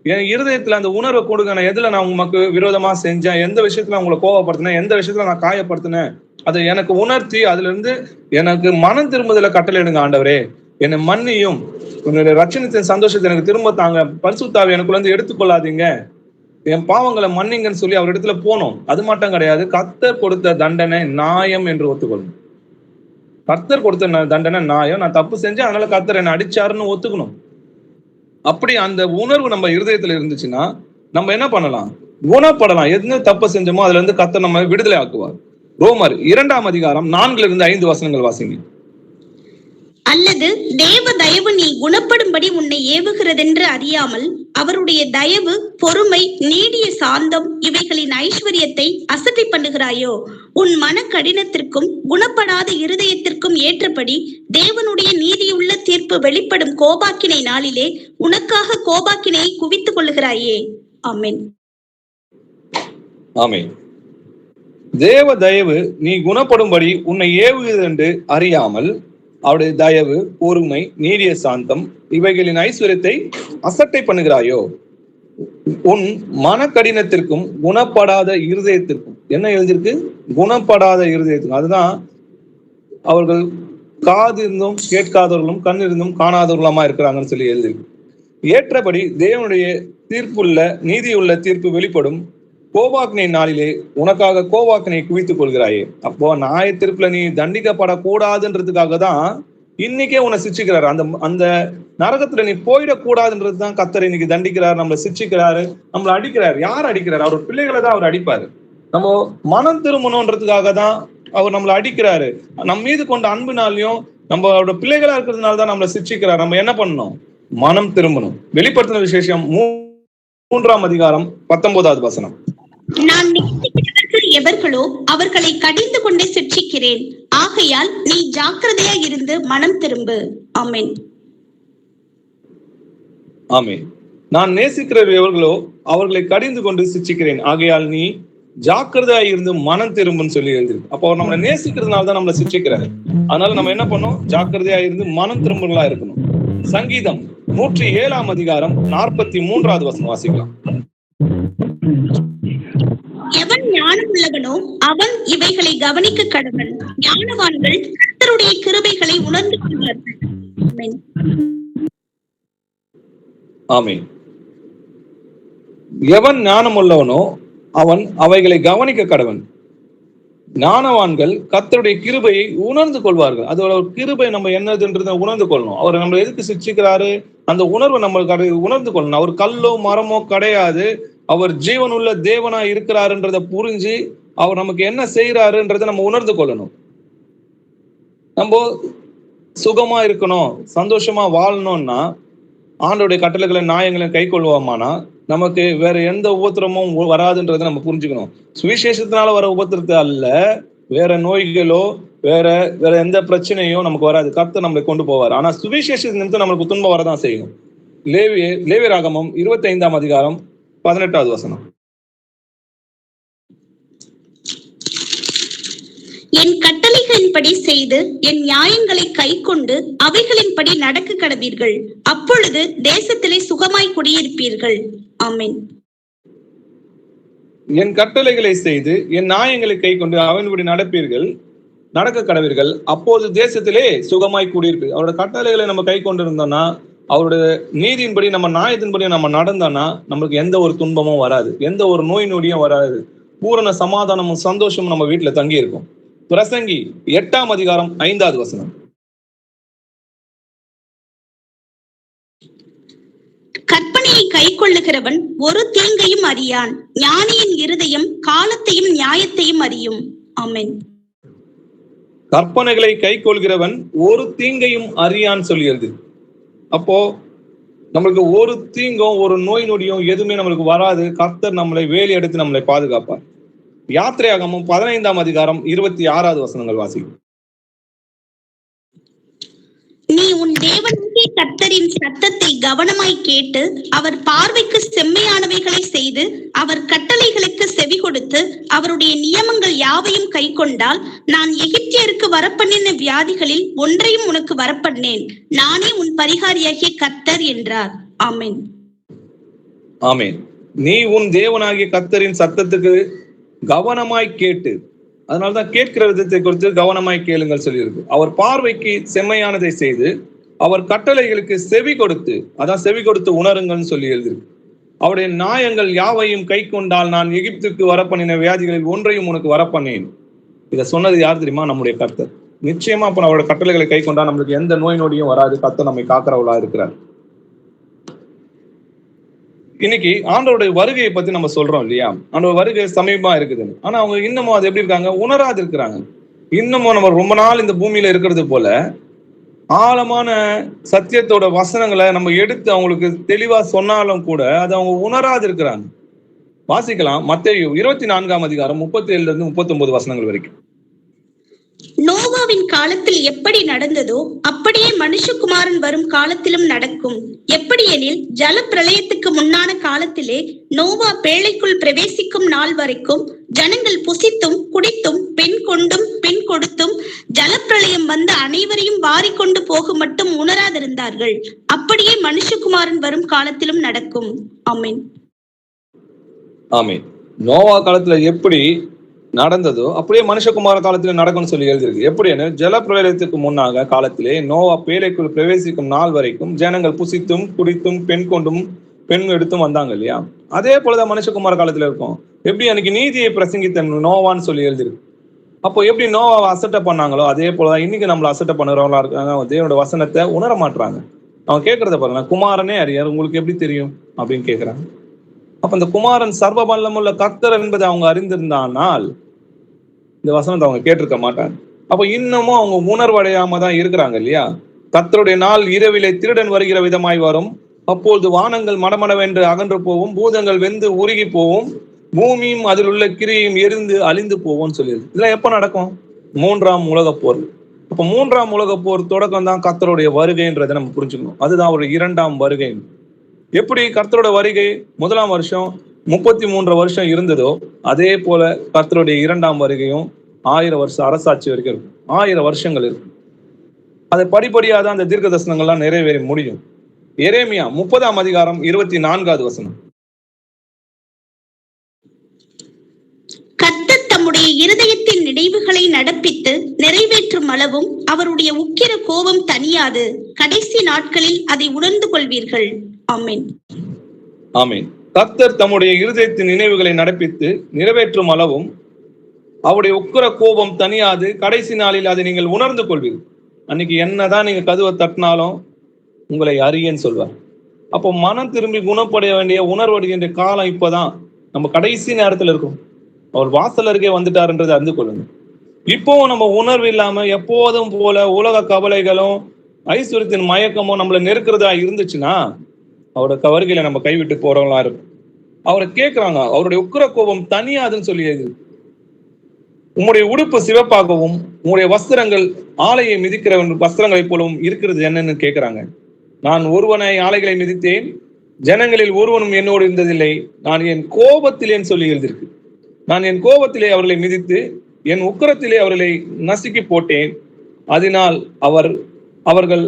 என் இருதயத்துல அந்த உணர்வை கொடுங்க. நான் எதுல நான் உங்களுக்கு விரோதமா செஞ்சேன், எந்த விஷயத்துல உங்களை கோவப்படுத்தினேன், எந்த விஷயத்துல நான் காயப்படுத்தினேன், அதை எனக்கு உணர்த்தி அதுல இருந்து எனக்கு மனம் திரும்புதல கட்டளையிடுங்க. ஆண்டவரே என்னை மன்னியும், உங்களுடைய ரட்சணத்தின் சந்தோஷத்தை எனக்கு திரும்ப தாங்க, பரிசுத்தாவை எனக்குள்ள இருந்து எடுத்துக்கொள்ளாதீங்க, என் பாவங்களை மன்னிங்கன்னு சொல்லி அவர் இடத்துல போனோம். அது மட்டும் கிடையாது, கர்த்தர் கொடுத்த தண்டனை நியாயம் என்று ஒத்துக்கொள்ளணும். கர்த்தர் கொடுத்த தண்டனை நியாயம், நான் தப்பு செஞ்சேன் அதனால கர்த்தர் என்னை அடிச்சாருன்னு ஒத்துக்கணும். அப்படி அந்த உணர்வு நம்ம இருதயத்துல இருந்துச்சுன்னா நம்ம என்ன பண்ணலாம்? குணப்படலாம். எதுன்னு தப்பு செஞ்சோமோ அதுல இருந்து கர்த்தர் நம்ம விடுதலை ஆக்குவார். ரோமர் 2:4-5 வசனங்கள் வாசிங்க. அல்லது தேவ தயவு நீ குணப்படும்படி உன்னை ஏவுகிறதென்று அறியாமல் அவருடைய தயவு, பொறுமை, நீடிய சாந்தம் இவைகளின் ஐஸ்வர்யத்தை அசட்டை பண்ணுகிறாயோ? உன் மன கடினத்திற்கும் குணப்படாத இருதயத்திற்கும் ஏற்றபடி தேவனுடைய நீதியுள்ள தீர்ப்பு வெளிப்படும் கோபாக்கினை நாளிலே உனக்காக கோபாக்கினையை குவித்துக் கொள்ளுகிறாயே. ஆமென். ஆமென். தேவ தயவு நீ குணப்படும்படி உன்னை ஏவுகிறதென்று அறியாமல் அவருடைய தயவு, பொறுமை, நீடிய சாந்தம் இவைகளின் ஐஸ்வர்யத்தை அசட்டை பண்ணுகிறாயோ? உன் மன கடினத்திற்கும் குணப்படாத இருதயத்திற்கும். என்ன எழுதியிருக்கு? குணப்படாத இருதயத்திற்கும். அதுதான் அவர்கள் காது இருந்தும் கேட்காதவர்களும் கண் இருந்தும் காணாதவர்களுமா இருக்கிறாங்கன்னு சொல்லி எழுதியிருக்கு. ஏற்றபடி தேவனுடைய தீர்ப்புள்ள நீதியுள்ள தீர்ப்பு வெளிப்படும் கோபாக்கினை நாளிலே உனக்காக கோபாக்கினை குவித்துக் கொள்கிறாயே. அப்போ நியாய தீர்ப்புல நீ தண்டிக்கப்படக்கூடாதுன்றதுக்காக தான் இன்னைக்கே உன்னை சிச்சிக்கிறாரு. அந்த நரகத்துல நீ போயிடக்கூடாதுன்றதுதான் கர்த்தர் இன்னைக்கு தண்டிக்கிறாரு, நம்மளை சிச்சிக்கிறாரு, நம்மளை அடிக்கிறாரு. யார் அடிக்கிறாரு? அவர் பிள்ளைகளை தான் அவர் அடிப்பாரு. நம்ம மனம் திரும்பணுன்றதுக்காக தான் அவர் நம்மளை அடிக்கிறாரு. நம்ம மீது கொண்ட அன்புனாலையும் நம்மளோட பிள்ளைகளா இருக்கிறதுனால தான் நம்மளை சிச்சிக்கிறாரு. நம்ம என்ன பண்ணணும்? மனம் திரும்பணும். வெளிப்படுத்தின விசேஷம் 3:19 வசனம். நான் நேசிக்கிறவர்கள் எவர்களோ அவர்களை கடிந்து கொண்டே சிட்சிக்கிறேன். ஆகையால் நீ ஜாக்கிரதையா இருந்து மனம் திரும்பு. ஆமென். ஆமென். நான் நேசிக்கிறவர் எவர்களோ அவர்களை கடிந்து கொண்டு சிட்சிக்கிறேன். ஆகையால் நீ ஜாக்கிரதையா இருந்து மனம் திரும்புன்னு சொல்லி எழுதிருக்கு. அப்போ அவர் நம்மளை நேசிக்கிறதுனால தான் நம்மளை சிக்ஷிக்கிறாரு. அதனால நம்ம என்ன பண்ணோம்? ஜாக்கிரதையா இருந்து மனம் திரும்புகளா இருக்கணும். சங்கீதம் 107 அதிகாரம் 43வது வசனம் வாசிக்கலாம். எவன் ஞானம் உள்ளவனோ அவன் இவைகளை கவனிக்க கடவன். ஞானவான்கள் கர்த்தருடைய கிருபைகளை உணர்ந்து கொள்வார்கள். ஆமென். ஆமென். எவன் ஞானம் உள்ளவனோ அவன் அவைகளை கவனிக்க கடவன். ஞானவான்கள் கர்த்தருடைய கிருபையை உணர்ந்து கொள்வார்கள். அதோட கிருபை நம்ம என்னதுன்றதை உணர்ந்து கொள்ளணும். அவர் நம்ம எதுக்கு சிக்ஷிக்கிறாரு, அந்த உணர்வை நம்ம உணர்ந்து கொள்ளணும். அவர் கல்லோ மரமோ கிடையாது, அவர் ஜீவனுள்ள தேவனா இருக்கிறாருன்றத புரிஞ்சு அவர் நமக்கு என்ன செய்யறாருன்றதை நம்ம உணர்ந்து கொள்ளணும். நம்ம சுகமா இருக்கணும், சந்தோஷமா வாழணும்னா ஆண்டோடைய கட்டளைகளை நியாயங்களையும் கை கொள்வோமானா நமக்கு வேற எந்த உபத்திரமும் வராதுன்றதை நம்ம புரிஞ்சுக்கணும். சுவிசேஷத்தினால வர உபத்திரத்தை அல்ல, வேற நோய்களோ வேற எந்த பிரச்சனையோ நமக்கு வராது. கர்த்தர் நம்மளை கொண்டு போவார். ஆனா சுவிசேஷ நிமித்தம் நம்மளுக்கு துன்பம் வரதான் செய்யும். லேவியராகமம் 25 அதிகாரம் 18வது வசனம். என் கட்டளைகளின்படி செய்து என் நியாயங்களை கை கொண்டு அவைகளின்படி நடக்க கடவீர்கள். அப்பொழுது தேசத்திலே சுகமாய் குடியிருப்பீர்கள். ஆமென். என் கட்டளைகளை செய்து என் நியாயங்களை கை கொண்டு அவன்படி நடக்க கடவீர்கள். அப்போது தேசத்திலே சுகமாய் கூடியிருப்பீர்கள். அவரோட கட்டளைகளை நம்ம கை கொண்டு இருந்தோம்னா, அவருடைய நீதியின்படி நம்ம நியாயத்தின்படி நம்ம நடந்தோம்னா நமக்கு எந்த ஒரு துன்பமும் வராது, எந்த ஒரு நோய் நொடியும் வராது. பூரண சமாதானமும் சந்தோஷமும் நம்ம வீட்டுல தங்கி இருக்கும். பிரசங்கி 8 அதிகாரம் 5வது வசனம். கற்பனையை கை கொள்ளுகிறவன் ஒரு தீங்கையும் அறியான். ஞானியின் இருதயம் காலத்தையும் நியாயத்தையும் அறியும். ஆமென். கற்பனைகளை கை கொள்கிறவன் ஒரு தீங்கையும் அறியான்னு சொல்லியது. அப்போ நம்மளுக்கு ஒரு தீங்கும் ஒரு நோய் நொடியும் எதுவுமே நம்மளுக்கு வராது. கர்த்தர் நம்மளை வேலி எடுத்து நம்மளை பாதுகாப்பார். யாத்திரையாகமம் 15 அதிகாரம் 26வது வசனங்கள் வாசிக்கும். நீ உன் தேவனுடைய கர்த்தரின் சத்தத்தை கவனமாய் கேட்டு அவர் பார்வைக்கு செம்மையானவைகளை செய்து அவர் கட்டளைகளுக்கு செவி கொடுத்து அவருடைய நியமங்கள் யாவையும் கை கொண்டால் நான் எகிப்தியருக்கு வரப்பண்ணின வியாதிகளில் ஒன்றையும் உனக்கு வரப்பண்ணேன். நானே உன் பரிகாரியாகிய கர்த்தர் என்றார். ஆமென். ஆமென். நீ உன் தேவனாகிய கர்த்தரின் சத்தத்துக்கு கவனமாய் கேட்டு, அதனாலதான் கேட்கிற விதத்தை குறித்து கவனமாய் கேளுங்கள் சொல்லியிருக்கு. அவர் பார்வைக்கு செம்மையானதை செய்து அவர் கட்டளைகளுக்கு செவி கொடுத்து, அதான் செவி கொடுத்து உணருங்கள்னு சொல்லி எழுதிருக்கு. அவருடைய நியாயங்கள் யாவையும் கை கொண்டால் நான் எகிப்துக்கு வரப்பண்ணின வியாதிகளில் ஒன்றையும் உனக்கு வரப்பண்ணேன். இதை சொன்னது யார் தெரியுமா? நம்முடைய கர்த்தர். நிச்சயமா அப்ப அவருடைய கட்டளைகளை கை கொண்டா நம்மளுக்கு எந்த நோய் நொடியும் வராது. கர்த்தர் நம்மை காக்கிறவளா இருக்கிறார். இன்னைக்கு ஆண்டவருடைய வருகையை பத்தி நம்ம சொல்றோம் இல்லையா? ஆண்டவர் வருகை சமீபமா இருக்குது. ஆனா அவங்க இன்னமும் அது எப்படி இருக்காங்க? உணராது இருக்கிறாங்க. இன்னமும் நம்ம ரொம்ப நாள் இந்த பூமியில இருக்கிறது போல ஆழமான சத்தியத்தோட வசனங்களை நம்ம எடுத்து அவங்களுக்கு தெளிவா சொன்னாலும் கூட அதை அவங்க உணராது இருக்கிறாங்க. வாசிக்கலாம் மத்தேயு 24 அதிகாரம் 37 39 வசனங்கள் வரைக்கும். நோவாவின் காலத்தில் எப்படி நடந்ததோ அப்படியே மனுஷகுமாரன் வரும் காலத்திலும் நடக்கும். எப்படி எனில் ஜல பிரளயத்துக்கு முன்னான காலத்திலே நோவா பேழைக்குள் பிரவேசிக்கும் நாள் வரைக்கும் ஜனங்கள் புசித்தும் குடித்தும் பெண் கொண்டும் பெண் கொடுத்தும் ஜலப்பிரளயம் வந்து அனைவரையும் வாரிக்கொண்டு போக மட்டும் உணராதிருந்தார்கள். அப்படியே மனுஷகுமாரன் வரும் காலத்திலும் நடக்கும். ஆமென். ஆமென். நோவா காலத்துல எப்படி நடந்ததோ அப்படியே மனுஷகுமார காலத்துல நடக்கும்னு சொல்லி எழுதிருக்கு. எப்படின்னு, ஜல பிரளயத்துக்கு முன்னாக காலத்திலே நோவா பேழைக்குள் பிரவேசிக்கும் நாள் வரைக்கும் ஜனங்கள் புசித்தும் குடித்தும் பெண் கொண்டும் பெண் எடுத்தும் வந்தாங்க இல்லையா? அதே போலதான் மனுஷகுமார காலத்துல இருக்கும். எப்படி அன்னைக்கு நீதியை பிரசங்கித்த நோவான்னு சொல்லி எழுதிருக்கு. அப்போ எப்படி நோவாவை அசட்டை பண்ணாங்களோ அதே போலதான் இன்னைக்கு நம்மள அசட்டை பண்ணுறவங்களா இருக்காங்க. தேவனோட வசனத்தை உணர மாட்டாங்க. அவங்க கேட்கறத பாருங்க, குமாரனே அறியார் உங்களுக்கு எப்படி தெரியும் அப்படின்னு கேட்கிறாங்க. அப்ப இந்த குமாரன் சர்வ வல்லமுள்ள கர்த்தர் என்பதை அவங்க அறிந்திருந்தானால் இந்த வசனத்தை அவங்க கேட்டிருக்க மாட்டாங்க. அப்ப இன்னமும் அவங்க உணர்வடையாம தான் இருக்கிறாங்க இல்லையா? கர்த்தருடைய நாள் இரவிலே திருடன் வருகிற விதமாய் வரும். அப்பொழுது வானங்கள் மடமடவென்று அகன்று போவும், பூதங்கள் வெந்து உருகி போவும், பூமியும் அதில் உள்ள கிரியையும் எரிந்து அழிந்து போவோம்னு சொல்லிடுது. இதெல்லாம் எப்ப நடக்கும்? 3ஆம் உலகப் போர். அப்ப 3ஆம் உலகப் போர் தொடக்கம் தான் கர்த்தருடைய வருகைன்றதை நம்ம புரிஞ்சுக்கணும். அதுதான் ஒரு 2ஆம் வருகை. எப்படி கர்த்தரோட வருகை 1ஆம் வருஷம் 33 வருஷம் இருந்ததோ அதே போல கர்த்தருடைய 2ஆம் வருகையும் 1000 வருஷம் அரசாட்சி வரைக்கும் இருக்கும். 1000 வருஷங்கள் இருக்கு. அதை படிப்படியாக தான் அந்த தீர்க்க தரிசனங்கள்லாம் நிறைவேற முடியும். எரேமியா 30ஆம் அதிகாரம் 24வது வசனம். கர்த்தர் தம்முடைய இருதயத்தின் நினைவுகளை நடப்பித்து நிறைவேற்றும் அளவும் அவருடைய உக்கிர கோபம் தணியாது. கடைசி நாட்களில் அதை உணர்ந்து கொள்வீர்கள். ஆமென். ஆமென். கர்த்தர் தம்முடைய இருதயத்தின் நினைவுகளை நடப்பித்து நிறைவேற்றும் அளவும் அவருடைய உக்கிர கோபம் தணியாது. கடைசி நாளில் அதை நீங்கள் உணர்ந்து கொள்வீர்கள். அன்னைக்கு என்னதான் நீங்க கதவை தட்டினாலும் உங்களை அறியன்னு சொல்வார். அப்போ மனம் திரும்பி குணப்படைய வேண்டிய உணர்வடைகின்ற காலம் இப்பதான். நம்ம கடைசி நேரத்துல இருக்கோம். அவர் வாசல் அருகே வந்துட்டாருன்றதை அறிந்து கொள்ளுங்க. இப்போவும் நம்ம உணர்வு இல்லாம எப்போதும் போல உலக கவலைகளும் ஐஸ்வர்யத்தின் மயக்கமும் நம்மளை நெருக்கிறதா இருந்துச்சுன்னா அவரோட வருகையில நம்ம கைவிட்டு போறவங்களா இருக்கும். அவரை கேட்கிறாங்க, அவருடைய உக்கிர கோபம் தனியாதுன்னு சொல்லியது. உங்களுடைய உடுப்பு சிவப்பாகவும் உங்களுடைய வஸ்திரங்கள் ஆலையை மிதிக்கிற வஸ்திரங்களை போலவும் இருக்கிறது என்னன்னு கேட்கிறாங்க. நான் ஒருவனை ஆலைகளை மிதித்தேன், ஜனங்களில் ஒருவனும் என்னோடு இருந்ததில்லை. நான் என் கோபத்திலேன்னு சொல்லி எழுதியிருக்கு. நான் என் கோபத்திலே அவர்களை மிதித்து என் உக்கிரத்திலே அவர்களை நசுக்கி போட்டேன். அதனால் அவர்கள்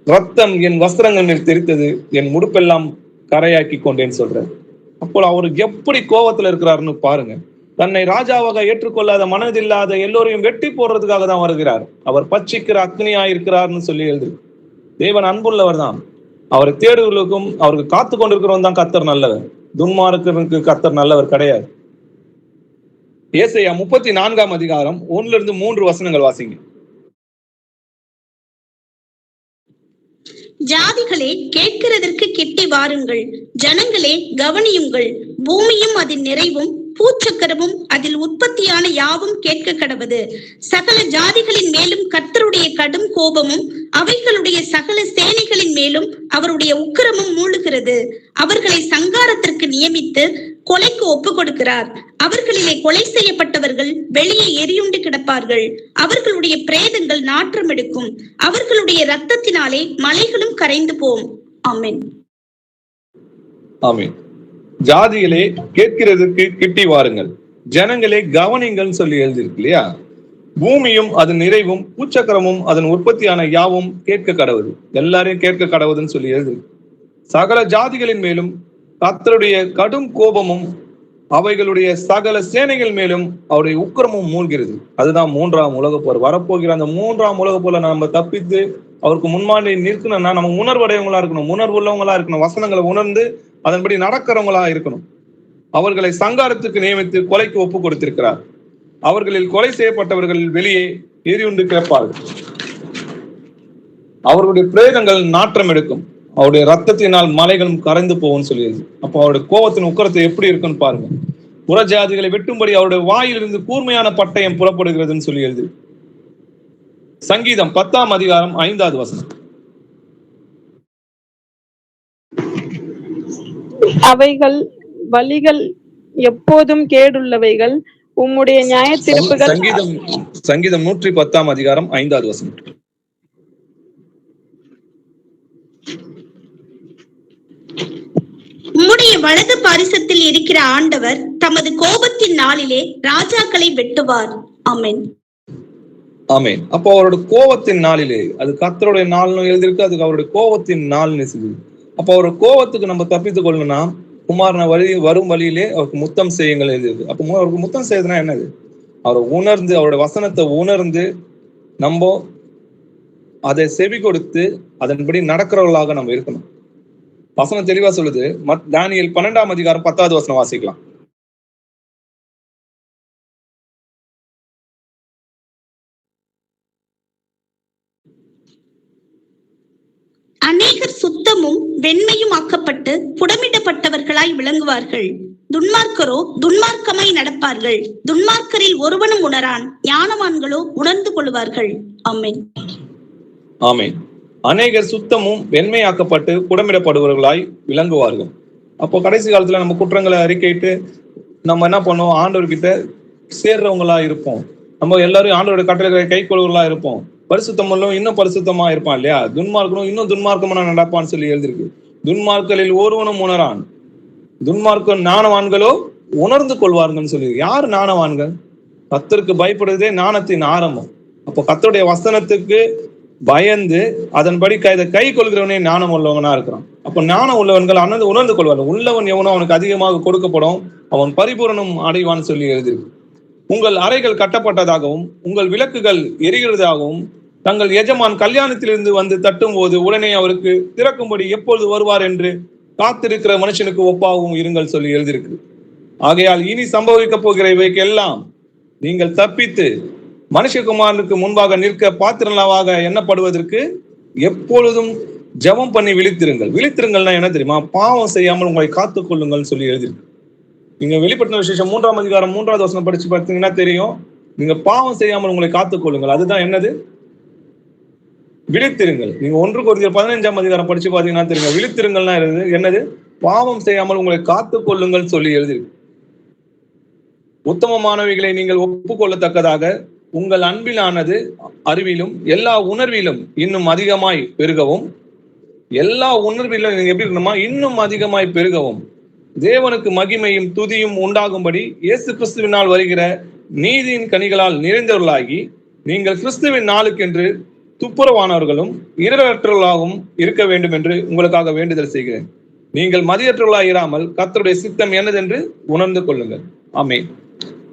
ரத்தம் என் வஸ்திரங்கள் மேல் தெரித்தது, என் முடுப்பெல்லாம் கரையாக்கி கொண்டேன்னு சொல்றாரு. அப்போ அவர் எப்படி கோபத்துல இருக்கிறாருன்னு பாருங்க. தன்னை ராஜாவாக ஏற்றுக்கொள்ளாத மனதில்லாத எல்லோரையும் வெட்டி போடுறதுக்காக தான் வருகிறார். அவர் பட்சிக்கிற அக்னியா இருக்கிறார்னு சொல்லி எழுது. தேவன் அன்புள்ளவர் தான். அவரை தேடுவர்களுக்கும் அவருக்கு காத்து கொண்டிருக்கிறவன் தான் கர்த்தர் நல்லவர். துன்மார்க்கனுக்கு கர்த்தர் நல்லவர் கிடையாது. ஏசாயா 34ஆம் அதிகாரம் 1-3 வசனங்கள் வாசிங்க. ஜாதிகளே கேட்கிறதற்கு கிட்டி வாருங்கள், ஜனங்களே கவனியுங்கள். பூமியும் அதன் நிறைவும் பூச்சக்கரமும் அதில் உற்பத்தியான யாவும் கேட்க கடவது. சகல ஜாதிகளின் மேலும் கர்த்தருடைய கடும் கோபமும் அவைகளுடைய சகல சேனைகளின் மேலும் அவருடைய உக்கிரமும் மூழ்கிறது. அவர்களை சங்காரத்திற்கு நியமித்து கொலைக்கு ஒப்பு கொடுக்கிறார். அவர்களிலே கொலை செய்யப்பட்டவர்கள் வெளியே எரியுண்டு கிடப்பார்கள். அவர்களுடைய பிரேதங்கள் நாற்றம் எடுக்கும். அவர்களுடைய இரத்தத்தினாலே மலைகளும் கரைந்து போம். ஆமென். ஆமென். ஜாதிகளே கேட்கிறதுக்கு கிட்டி வாருங்கள், ஜனங்களே கவனிங்கள் சொல்லி எழுதியிருக்கு இல்லையா? பூமியும் அதன் நிறைவும் பூச்சக்கரமும் அதன் உற்பத்தியான யாவும் கேட்க கடவுது. எல்லாரையும் கேட்க கடவுதுன்னு சொல்லி எழுது. சகல ஜாதிகளின் மேலும் கர்த்தருடைய கடும் கோபமும் அவைகளுடைய சகல சேனைகள் மேலும் அவருடைய உக்கிரமும் மூழ்கிறது. அதுதான் 3ஆம் உலகப் போர். வரப்போகிற அந்த 3ஆம் உலகப் போர்ல நம்ம தப்பித்து அவருக்கு முன்மாதிரி நிற்கணும்னா நம்ம உணர்வடையவங்களா இருக்கணும், உணர்வுள்ளவங்களா இருக்கணும், வசனங்களை உணர்ந்து அதன்படி நடக்கிறவங்களா இருக்கணும். அவர்களை சங்காரத்துக்கு நியமித்து கொலைக்கு ஒப்பு கொடுத்திருக்கிறார். அவர்களில் கொலை செய்யப்பட்டவர்கள் வெளியே எரியுண்டு கிடப்பார்கள். அவர்களுடைய பிரேதங்கள் நாற்றம் எடுக்கும். அவருடைய ரத்தத்தினால் மலைகளும் கரைந்து போகும்னு சொல்லியது. அப்போ அவருடைய கோபத்தின் உக்கரத்தை எப்படி இருக்குன்னு பாருங்க. புறஜாதிகளை வெட்டும்படி அவருடைய வாயிலிருந்து கூர்மையான பட்டயம் புறப்படுகிறதுன்னு சொல்லி எழுது. சங்கீதம் 10ஆம் அதிகாரம் 5வது வசனம். அவைகள் வழிகள் எப்போதும் கேடுள்ளவைகள், உம்முடைய நியாய தீர்ப்புகள். சங்கீதம் 110ஆம் அதிகாரம் 5வது வசனம். உம்முடைய வலது பாரிசத்தில் இருக்கிற ஆண்டவர் தமது கோபத்தின் நாளிலே ராஜாக்களை வெட்டுவார். ஆமென். ஆமென். அப்போ அவரோட கோபத்தின் நாளிலே, அது கர்த்தருடைய நாள்னு எழுதியிருக்கு, அதுக்கு அவருடைய கோபத்தின் நாள்னு சொல்லுது. அப்போ அவரோட கோபத்துக்கு நம்ம தப்பித்துக் கொள்ளணும்னா குமாரன வரும் வழியிலே அவருக்கு முத்தம் செய்யுங்கள் எழுதியிருக்கு. அப்போ அவருக்கு முத்தம் செய்யறதுனா என்னது? அவரை உணர்ந்து அவருடைய வசனத்தை உணர்ந்து நம்ம அதை செவி கொடுத்து அதன்படி நடக்கிறவர்களாக நம்ம இருக்கணும். வசனம் தெளிவா சொல்லுது. தானியேல் 12ஆம் அதிகாரம் 10வது வசனம் வாசிக்கலாம். அநேகர் சுத்தமும் வெண்மையும் ஆக்கப்பட்டு புடமிடப்பட்டவர்களாய் விளங்குவார்கள். துன்மார்க்கரோ துன்மார்க்கமாய் நடப்பார்கள். துன்மார்க்கரில் ஒருவனும் உணரான், ஞானவான்களோ உணர்ந்து கொள்வார்கள். ஆமென். ஆமென். அநேகர் சுத்தமும் வெண்மையாக்கப்பட்டு புடமிடப்படுபவர்களாய் விளங்குவார்கள். அப்போ கடைசி காலத்துல நம்ம குற்றங்களை அறிக்கையிட்டு நம்ம என்ன பண்ணுவோம்? ஆண்டவர்கிட்ட சேர்றவங்களா இருப்போம். நம்ம எல்லாரும் ஆண்டவருடைய கட்டளைகளை கை கொள்வர்களா இருப்போம். பரிசுத்தமும் இன்னும் பரிசுத்தமா இருப்பான் இல்லையா? துன்மார்க்கனும் இன்னும் துன்மார்க்கமான நடப்பான்னு சொல்லி எழுதிருக்கு. துன்மார்க்கரில் ஒருவனும் உணரான், துன்மார்க்கம் ஞானவான்களோ உணர்ந்து கொள்வார்கள் சொல்லி. யார் ஞானவான்கள்? கர்த்தருக்கு பயப்படுறதே ஞானத்தின் ஆரம்பம். அப்போ கர்த்தருடைய வசனத்துக்கு பயந்து அதன்படி கை கொள்கிறவனே ஞானம் உள்ளவனா இருக்கிறான். அப்போ ஞானம் உள்ளவன்கள் உணர்ந்து கொள்வார்கள். உள்ளவன் எவனோ அவனுக்கு அதிகமாக கொடுக்கப்படும், அவன் பரிபூரணம் அடைவான்னு சொல்லி எழுதியிருக்கு. உங்கள் அறைகள் கட்டப்பட்டதாகவும் உங்கள் விளக்குகள் எரிகிறதாகவும் தங்கள் எஜமான் கல்யாணத்திலிருந்து வந்து தட்டும் போது உடனே அவருக்கு திறக்கும்படி எப்பொழுது வருவார் என்று காத்திருக்கிற மனுஷனுக்கு ஒப்பாகவும் இருங்கள் சொல்லி எழுதியிருக்கு. ஆகையால் இனி சம்பவிக்க போகிற இவைக்கு எல்லாம் நீங்கள் தப்பித்து மனுஷகுமாரனுக்கு முன்பாக நிற்க பாத்திரலாவாக எண்ணப்படுவதற்கு எப்பொழுதும் ஜெபம் பண்ணி விழித்திருங்கள். விழித்திருங்கள்னா என்ன தெரியுமா? பாவம் செய்யாமல் உங்களை காத்துக் கொள்ளுங்கள் சொல்லி எழுதியிருக்கு. நீங்க வெளிப்படுத்தின விசேஷம் 3ஆம் அதிகாரம் 3வது வசனம் படிச்சு பார்த்தீங்கன்னா தெரியும். நீங்க பாவம் செய்யாமல் உங்களை காத்துக் கொள்ளுங்கள். அதுதான் என்னது? விழித்திருங்கள். நீங்க 1 கொரிந்தியர் 15ஆம் அதிகாரம் படிச்சு பாத்தீங்கன்னா தெரியும். விழித்திருங்கள்னா என்னது? பாவம் செய்யாமல் உங்களை காத்துக் கொள்ளுங்கள் சொல்லி எழுதியிருக்கு. உத்தமமானவைகளை நீங்கள் ஒப்புக்கொள்ளத்தக்கதாக உங்கள் அன்பிலானது அறிவிலும் எல்லா உணர்விலும் இன்னும் அதிகமாய் பெருகவும். எல்லா உணர்விலும் நீங்க எப்படி இருக்கணுமா? இன்னும் அதிகமாய் பெருகவும் தேவனுக்கு மகிமையும் துதியும் உண்டாகும்படி இயேசு கிறிஸ்துவினால் வருகிற நீதியின் கனிகளால் நிறைந்தவர்களாகி நீங்கள் கிறிஸ்துவின் நாளுக்கென்று துப்புரவானவர்களும் இடரற்றவர்களாகவும் இருக்க வேண்டும் என்று உங்களுக்காக வேண்டுதல் செய்கிறேன். நீங்கள் மதியற்றவர்களாக இராமல் கர்த்தருடைய சித்தம் என்னதென்று உணர்ந்து கொள்ளுங்கள். ஆமென்.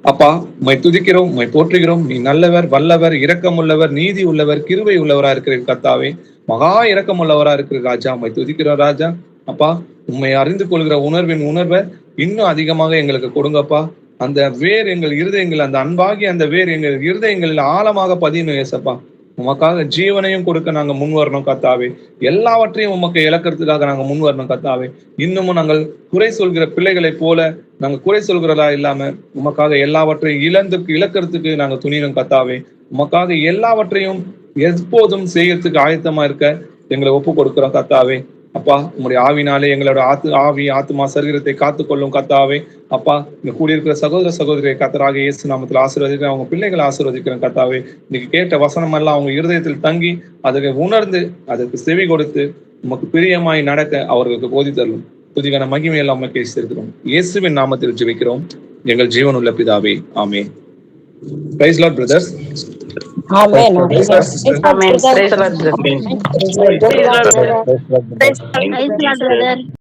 அப்பா, உம்மை துதிக்கிறோம், உம்மை போற்றுகிறோம். நீ நல்லவர், வல்லவர், இரக்கம் உள்ளவர், நீதி உள்ளவர், கிருபை உள்ளவரா இருக்கிற கர்த்தாவே, மகா இரக்கம் உள்ளவரா இருக்கிற ராஜா, உம்மை துதிக்கிறோம் ராஜா. அப்பா, உம்மை அறிந்து கொள்கிற உணர்வை இன்னும் அதிகமாக எங்களுக்கு கொடுங்கப்பா. அந்த வேர் எங்கள் இருதயங்கள், அந்த அன்பாகி அந்த வேர் எங்கள் இருதயங்களில் ஆழமாக பதியணும் ஏசப்பா. உமக்காக ஜீவனையும் கொடுக்க நாங்க முன் வரணும் கர்த்தாவே. எல்லாவற்றையும் உமக்கு இழக்கிறதுக்காக நாங்க முன் வரணும் கர்த்தாவே. இன்னமும் நாங்கள் குறை சொல்கிற பிள்ளைகளை போல நாங்க குறை சொல்கிறதா இல்லாம உமக்காக எல்லாவற்றையும் இழக்கிறதுக்கு நாங்க துணியணும் கர்த்தாவே. உமக்காக எல்லாவற்றையும் எப்போதும் செய்யறதுக்கு ஆயத்தமா இருக்க எங்களை ஒப்பு கொடுக்கிறோம் கர்த்தாவே. அப்பா, உங்களுடைய ஆவினாலே எங்களோட ஆத்மா சரீரத்தை காத்துக்கொள்ளும் கர்த்தாவே. அப்பா, இங்க கூடியிருக்கிற சகோதர சகோதரியை கர்த்தராக இயேசு நாமத்தில் ஆசீர்வதிக்கிறேன். அவங்க பிள்ளைகளை ஆசீர்வதிக்கிறேன் கர்த்தாவே. இன்னைக்கு கேட்ட வசனம் எல்லாம் அவங்க இருதயத்தில் தங்கி அதை உணர்ந்து அதற்கு செவி கொடுத்து உமக்கு பிரியமாய் நடக்க அவர்களுக்கு போதி தரலும். புதிகான மகிமையெல்லாம் உமக்கு இருக்கிறோம். இயேசுவின் நாமத்தில் ஜெபிக்கிறோம் எங்கள் ஜீவனுள்ள பிதாவே. ஆமென். Praise Lord brothers. Amen. Praise God, sister. Amen. Praise the Lord. Praise the Lord, brother.